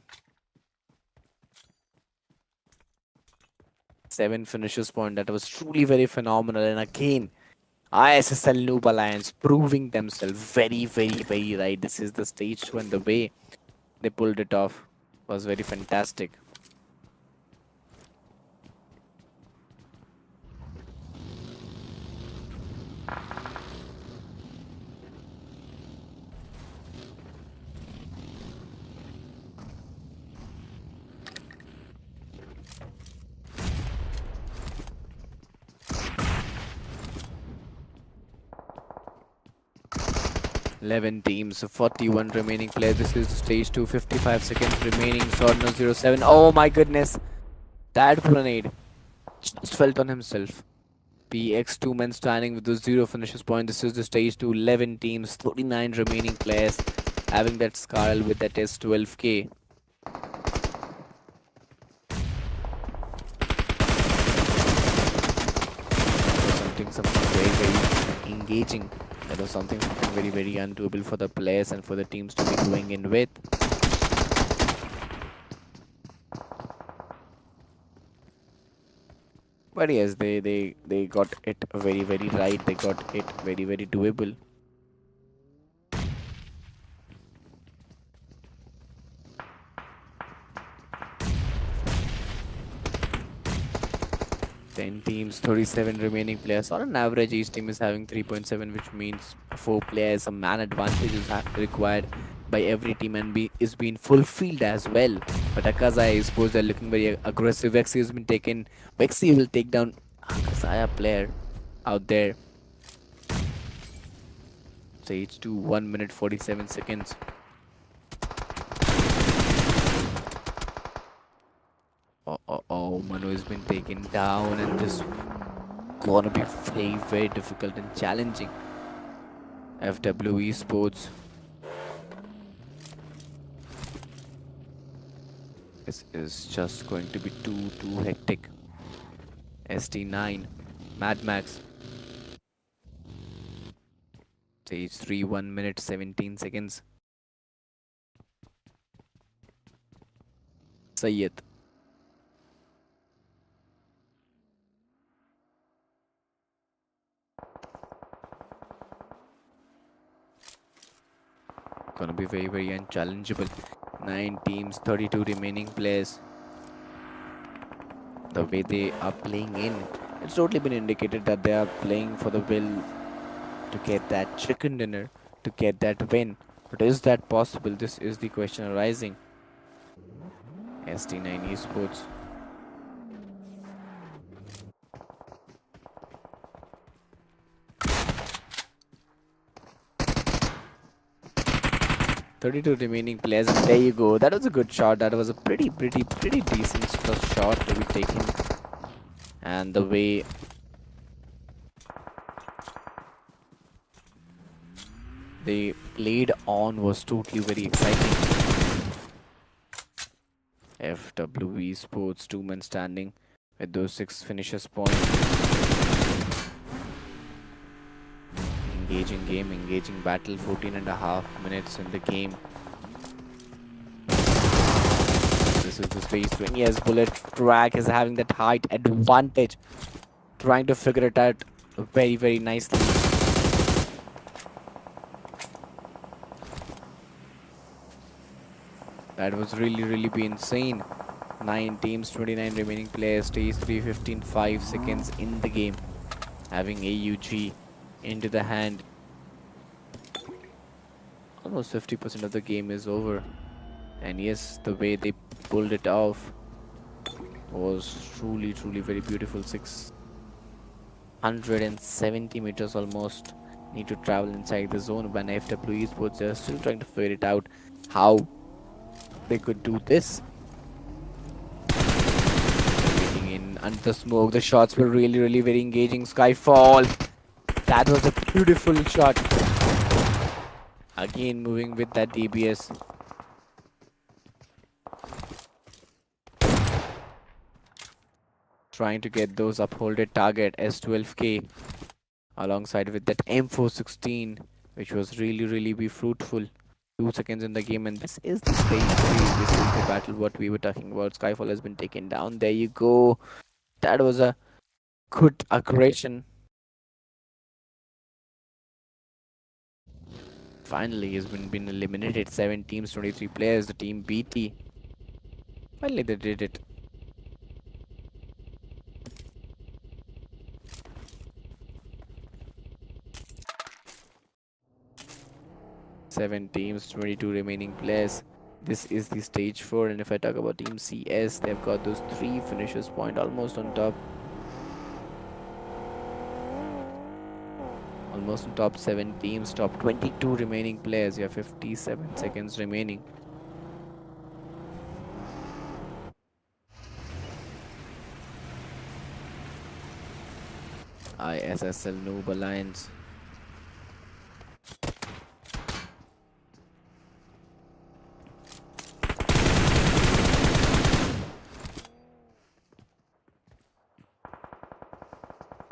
7 finishes point. That was truly very phenomenal. And again, ISSL NOOB Alliance proving themselves very right. This is the stage 2 and the way they pulled it off was very fantastic. Eleven teams, 41 remaining players. This is stage 2, 55 seconds remaining. Sorno 07. Oh my goodness. That grenade just felt on himself. PX 2 men standing with those 0 finishes point. This is the stage 2, 11 teams, 39 remaining players having that Scarl with that S12K. Something very engaging. That was something very undoable for the players and for the teams to be going in with. But yes, they got it very right. They got it very doable. Ten teams, 37 remaining players. On an average, each team is having 3.7, which means 4 players. A man advantage is required by every team and is being fulfilled as well. But AKAZAYA ESPORTS, they're looking very aggressive. XE has been taken. XE will take down AKAZAYA player out there. Stage 2, 1 minute 47 seconds. Oh, Manu has been taken down, and this gonna be very difficult and challenging. FW ESPORTS. This is just going to be too hectic. ST9, Mad Max. Stage 3, 1 minute 17 seconds. Sayyid. Gonna be very unchallengeable. 9 teams, 32 remaining players. The way they are playing in, it's totally been indicated that they are playing for the will to get that chicken dinner, to get that win. But is that possible? This is the question arising. ST9 ESPORTS. .32 remaining players, and there you go. That was a good shot. That was a pretty decent shot to be taken. and the way they played on was totally very exciting. FWE Sports, two men standing with those 6 finishes points. Engaging game, engaging battle, 14 and a half minutes in the game. This is the space to win. Yes, Bullet Track is having that height advantage, trying to figure it out very, very nicely. That was really, really be insane. 9 teams, 29 remaining players, stage 3, 15, 5 seconds in the game. Having AUG into the hand. Almost 50% of the game is over. And yes, the way they pulled it off was truly, truly very beautiful. 670 meters almost need to travel inside the zone. When FWE Sports, they're still trying to figure it out how they could do this. Waiting in under the smoke. The shots were really, really very engaging. Skyfall. That was a beautiful shot. Again, moving with that DBS. Trying to get those upholded target S12K alongside with that M416, which was really, really be fruitful. 2 seconds in the game, and this is the stage 3. This is the battle what we were talking about. Skyfall has been taken down. There you go. That was a good aggression. Finally, he's been eliminated. 7 teams, 23 players. The team BT. Finally, they did it. Seven teams, 22 remaining players. This is the stage 4, and if I talk about team CS, they've got those 3 finishers point almost on top. Almost on top 7 teams, top 22 remaining players. You have 57 seconds remaining. ISSL NOOB Alliance.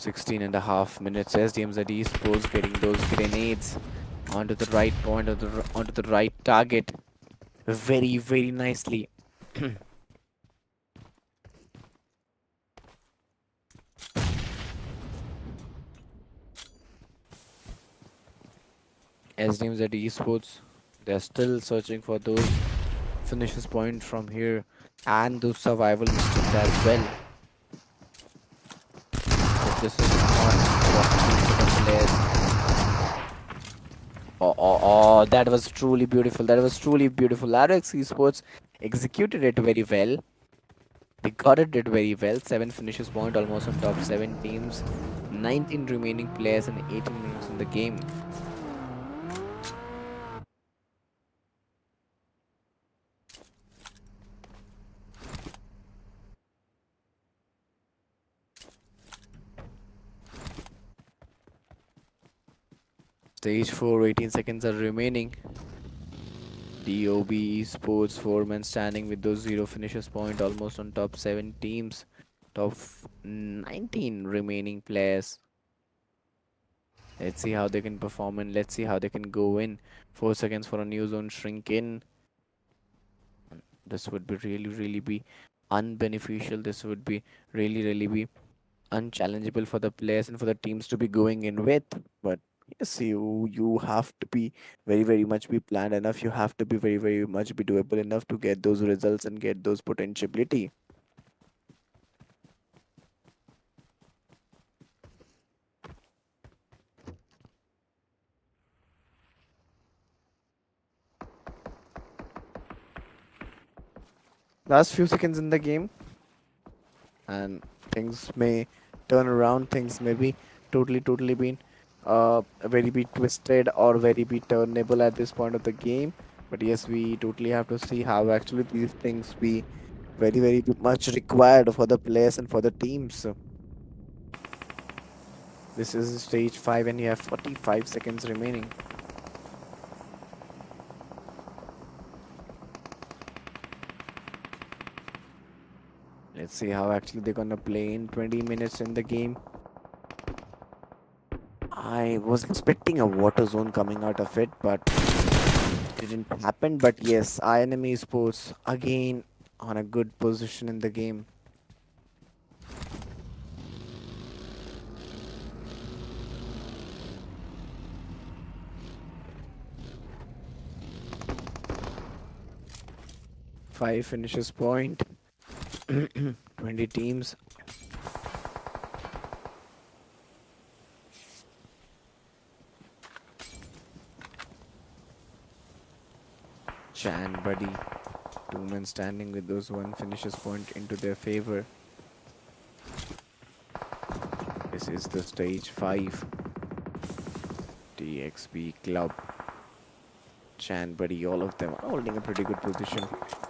Sixteen and a half minutes. SDMZ Esports getting those grenades onto the right point, onto the right target. Very, very nicely. SDMZ Esports, they're still searching for those finishes point from here and those survival instincts as well. But this is not possible for the players. Oh, that was truly beautiful. That was truly beautiful. RX Esports executed it very well. They got it did very well. 7 finishes point, almost on top 7 teams. 19 remaining players and 18 minutes in the game. Stage 4, 18 seconds are remaining. DOB Esports, 4 men standing with those 0 finishes point, almost on top 7 teams. Top 19 remaining players. Let's see how they can perform and let's see how they can go in. 4 seconds for a new zone shrink in. This would be really be unbeneficial. This would be really be unchallengeable for the players and for the teams to be going in with. But yes, you have to be very much be planned enough. You have to be very much be doable enough to get those results and get those potentiality. Last few seconds in the game, and things may turn around. Things may be totally been very be twisted or very be turnable at this point of the game. But yes, we totally have to see how actually these things be very much required for the players and for the teams. This is stage 5 and you have 45 seconds remaining. Let's see how actually they're gonna play in 20 minutes in the game. I was expecting a water zone coming out of it, but didn't happen. But yes, INM Sports again on a good position in the game. Five finishes point, 20 teams. Chan Buddy, two men standing with those one finishes point into their favor. This is the stage 5. TXP Club, Chan Buddy, all of them are holding a pretty good position.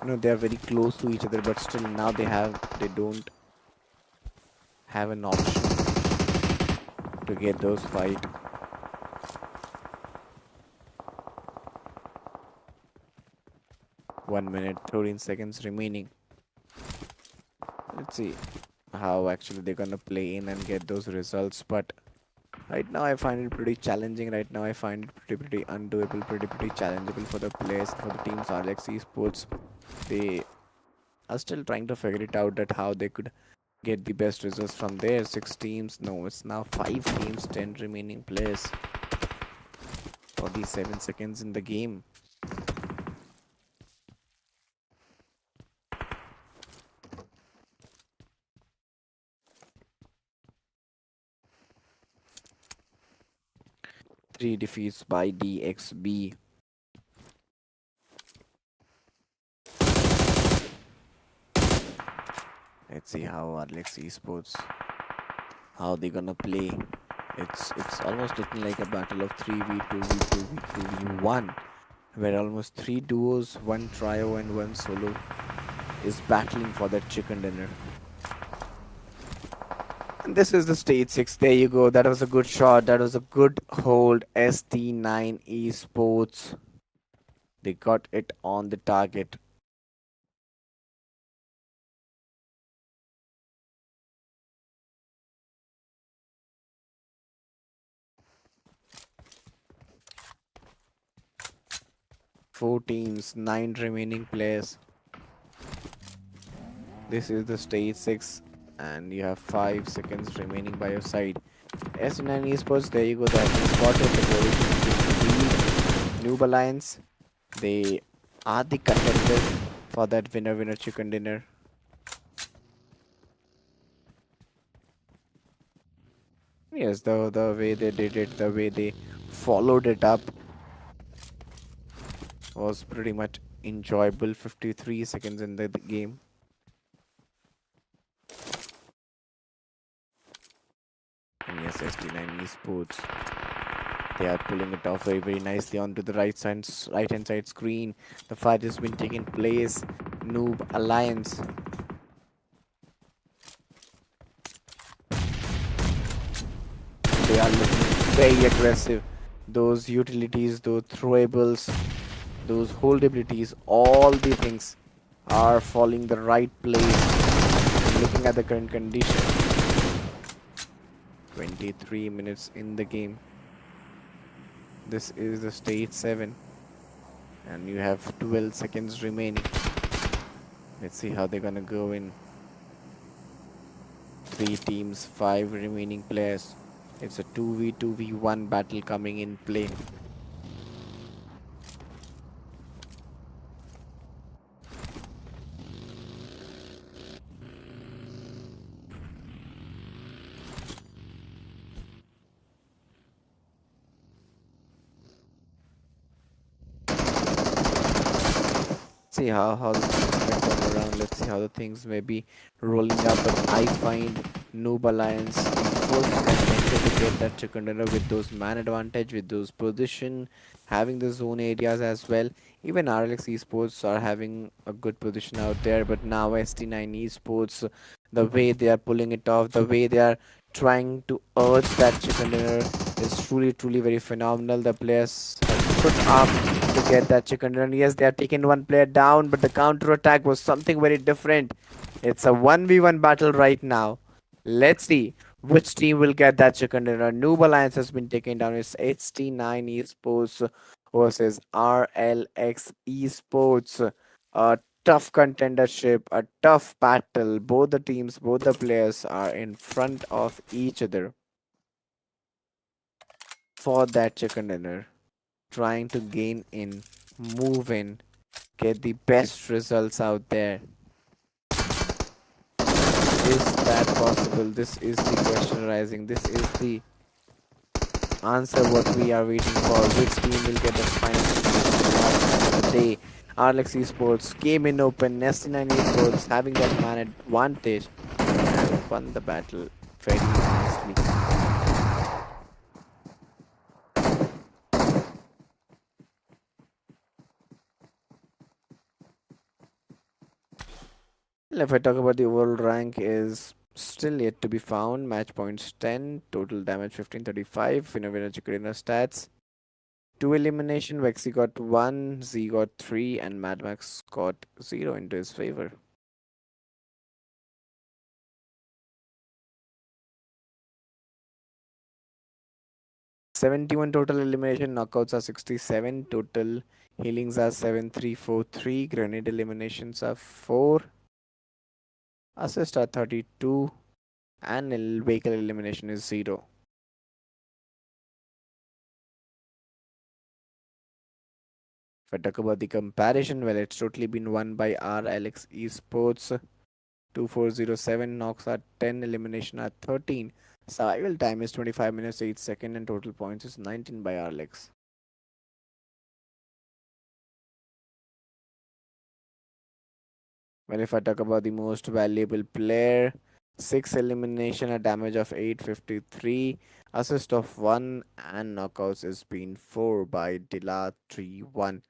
They are very close to each other, but still now they don't have an option to get those fight. One minute, 13 seconds remaining. Let's see how actually they're gonna play in and get those results. But right now I find it pretty challenging. Right now I find it pretty undoable, pretty challengeable for the players, for the teams. RLX Esports, they are still trying to figure it out that how they could get the best results from there. 6 teams, no, it's now 5 teams, 10 remaining players. 47 seconds in the game. Three defeats by DXB. Let's see how RLX Esports, how they gonna play. It's almost looking like a battle of 3v2 v2 v2 v1, where almost 3 duos, 1 trio and 1 solo is battling for that chicken dinner. And this is the stage 6. There you go. That was a good shot. That was a good hold. ST9 Esports, they got it on the target. Four teams, 9 remaining players. This is the stage 6 and you have 5 seconds remaining by your side. S9 Esports, there you go. That is spotted the position. Noob Alliance, they are the contender for that winner chicken dinner. Yes, the way they did it, the way they followed it up was pretty much enjoyable. 53 seconds in the game. And yes, ST9 Esports, they are pulling it off very nicely onto the right hand side screen. The fight has been taking place. Noob Alliance, they are looking very aggressive. Those utilities, those throwables, those holdabilities, all the things are falling the right place. Looking at the current condition, 23 minutes in the game. This is the stage 7 and you have 12 seconds remaining. Let's see how they're gonna go in. 3 teams, 5 remaining players. It's a 2v2 v1 battle coming in play. See how the things may turn around. Let's see how the things may be rolling up. But I find Noob Alliance the first contender to get that chicken dinner with those man advantage, with those position, having the zone areas as well. Even RLX Esports are having a good position out there. But now ST9 Esports, the way they are pulling it off, the way they are trying to urge that chicken dinner is truly very phenomenal. The players have put up to get that chicken dinner. Yes, they have taken one player down, but the counter attack was something very different. It's a 1v1 battle right now. Let's see which team will get that chicken dinner. Noob Alliance has been taken down. It's HT9 Esports versus RLX Esports. A tough contendership, a tough battle. Both the teams, both the players are in front of each other for that chicken dinner, trying to gain in, move in, get the best results out there. Is that possible? This is the question arising. This is the answer what we are waiting for. Which team will get the final of the day? RLX Esports came in open. ST9 Esports having that man advantage and won the battle very nicely. Well, if I talk about the overall rank is still yet to be found. Match points 10, total damage 1535, winner chicken stats. 2 elimination, Vexy got 1, Z got 3, and Mad Max got 0 into his favor. "71 total elimination, knockouts are 67, total healings are 7343, grenade eliminations are 4, assists are 32, and vehicle elimination is 0. If I talk about the comparison, well, it's totally been won by RLX Esports. 2407 knocks are 10, elimination are 13. Survival time is 25 minutes 8 seconds, and total points is 19 by RLX. Well, if I talk about the most valuable player, 6 elimination, a damage of 853, assist of 1, and knockouts is been 4 by Dila 31.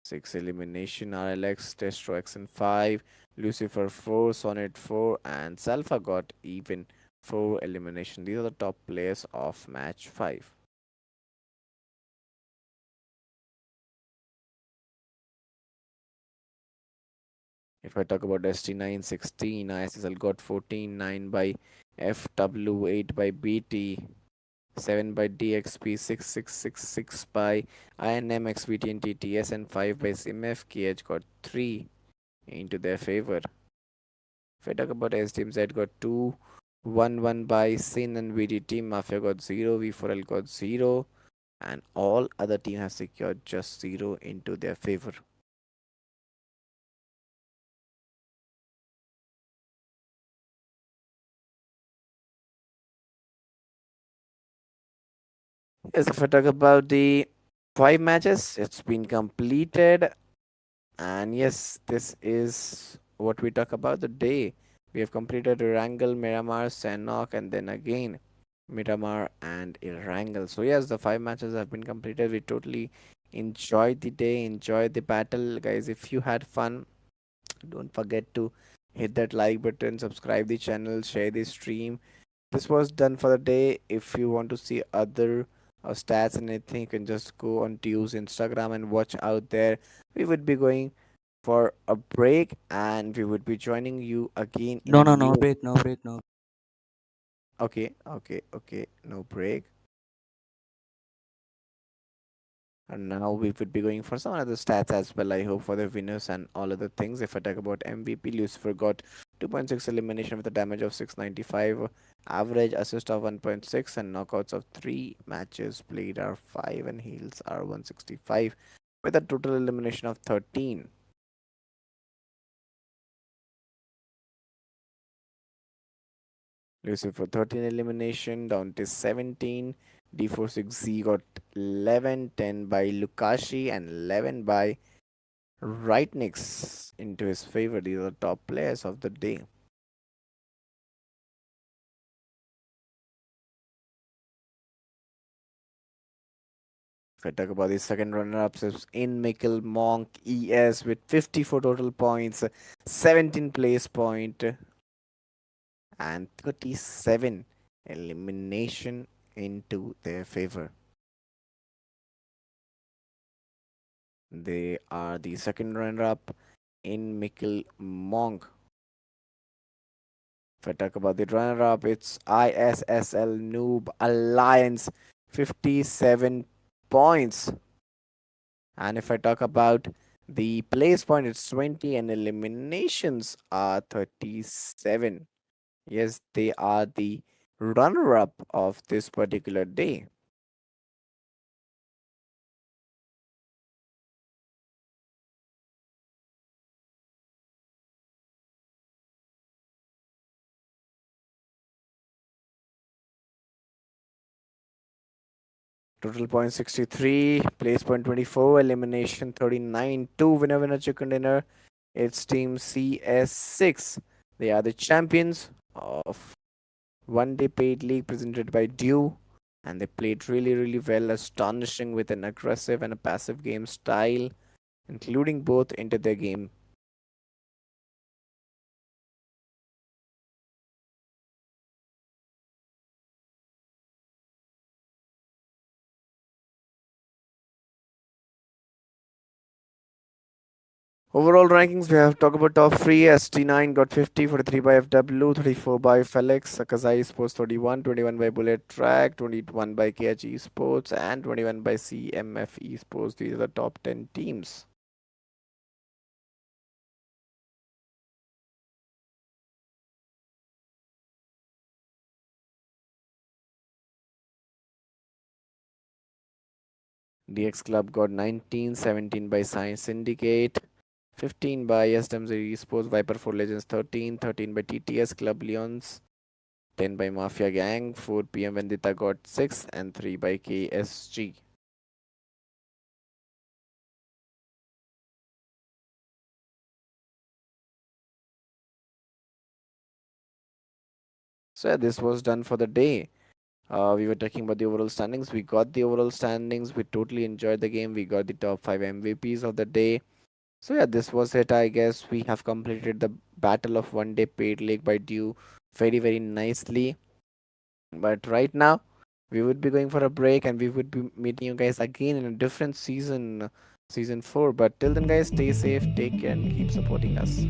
6 elimination, RLX, Destro and 5, Lucifer 4, Sonnet 4, and Salfa got even 4 elimination. These are the top players of match 5. If I talk about ST9 16, ISSL got 14, 9 by FW, 8 by BT, 7 by DXP, 6666 by INM, XVT, and TTS, and 5 by SIMF. KH got 3 into their favor. If I talk about SDMZ got 2, 1 by Sin and VDT, Mafia got 0, V4L got 0, and all other teams have secured just 0 into their favor. Yes, if I talk about the 5 matches, it's been completed. And yes, this is what we talk about the day. We have completed Erangel, Miramar, Sanhok, and then again Miramar and Erangel. So yes, the 5 matches have been completed. We totally enjoyed the day, enjoyed the battle. Guys, if you had fun, don't forget to hit that like button, subscribe the channel, share the stream. This was done for the day. If you want to see other stats and anything, you can just go on Dew's Instagram and watch out there. We would be going for a break, and we would be joining you again in No, a no, no new. break, no break, no. Okay, no break. And now we would be going for some other stats as well. I hope for the winners and all other things. If I talk about MVP, Lucifer got 2.6 elimination with a damage of 695, average assist of 1.6, and knockouts of 3 matches played are 5, and heals are 165 with a total elimination of 13. Lucifer 13 elimination down to 17. D46Z got 11, 10 by Lukashi, and 11 by Rightnix into his favor. These are the top players of the day. If I talk about the second runner-ups, it's in Mikkel Monk ES with 54 total points, 17 place point, and 37 elimination into their favor. They are the second runner up in Mikkel Monk. If I talk about the runner up, it's ISSL Noob Alliance, 57 points. And if I talk about the place point, it's 20 and eliminations are 37. Yes, they are the runner up of this particular day. Total point 63, place point 24, elimination 39, 2 winner winner chicken dinner. It's team CS6. They are the champions of one day paid league presented by Dew, and they played really well, astonishing with an aggressive and a passive game style, including both into their game. Overall rankings, we have talked about top 3. ST9 got 50, 43 by FW, 34 by Felix, AKAZAYA Sports 31, 21 by Bullet Track, 21 by KH Esports, and 21 by CMF Esports. These are the top 10 teams. DX Club got 19, 17 by Science Syndicate, 15 by SDMZ Esports, Viper 4 Legends 13, 13 by TTS Club Leons, 10 by Mafia Gang, 4 PM Vendetta got 6, and 3 by KSG. So yeah, this was done for the day. We were talking about the overall standings. We got the overall standings. We totally enjoyed the game. We got the top 5 MVPs of the day. So yeah, this was it. I guess we have completed the battle of one day paid league by Dew very nicely. But right now, we would be going for a break and we would be meeting you guys again in a different season, season 4. But till then, guys, stay safe, take care, and keep supporting us.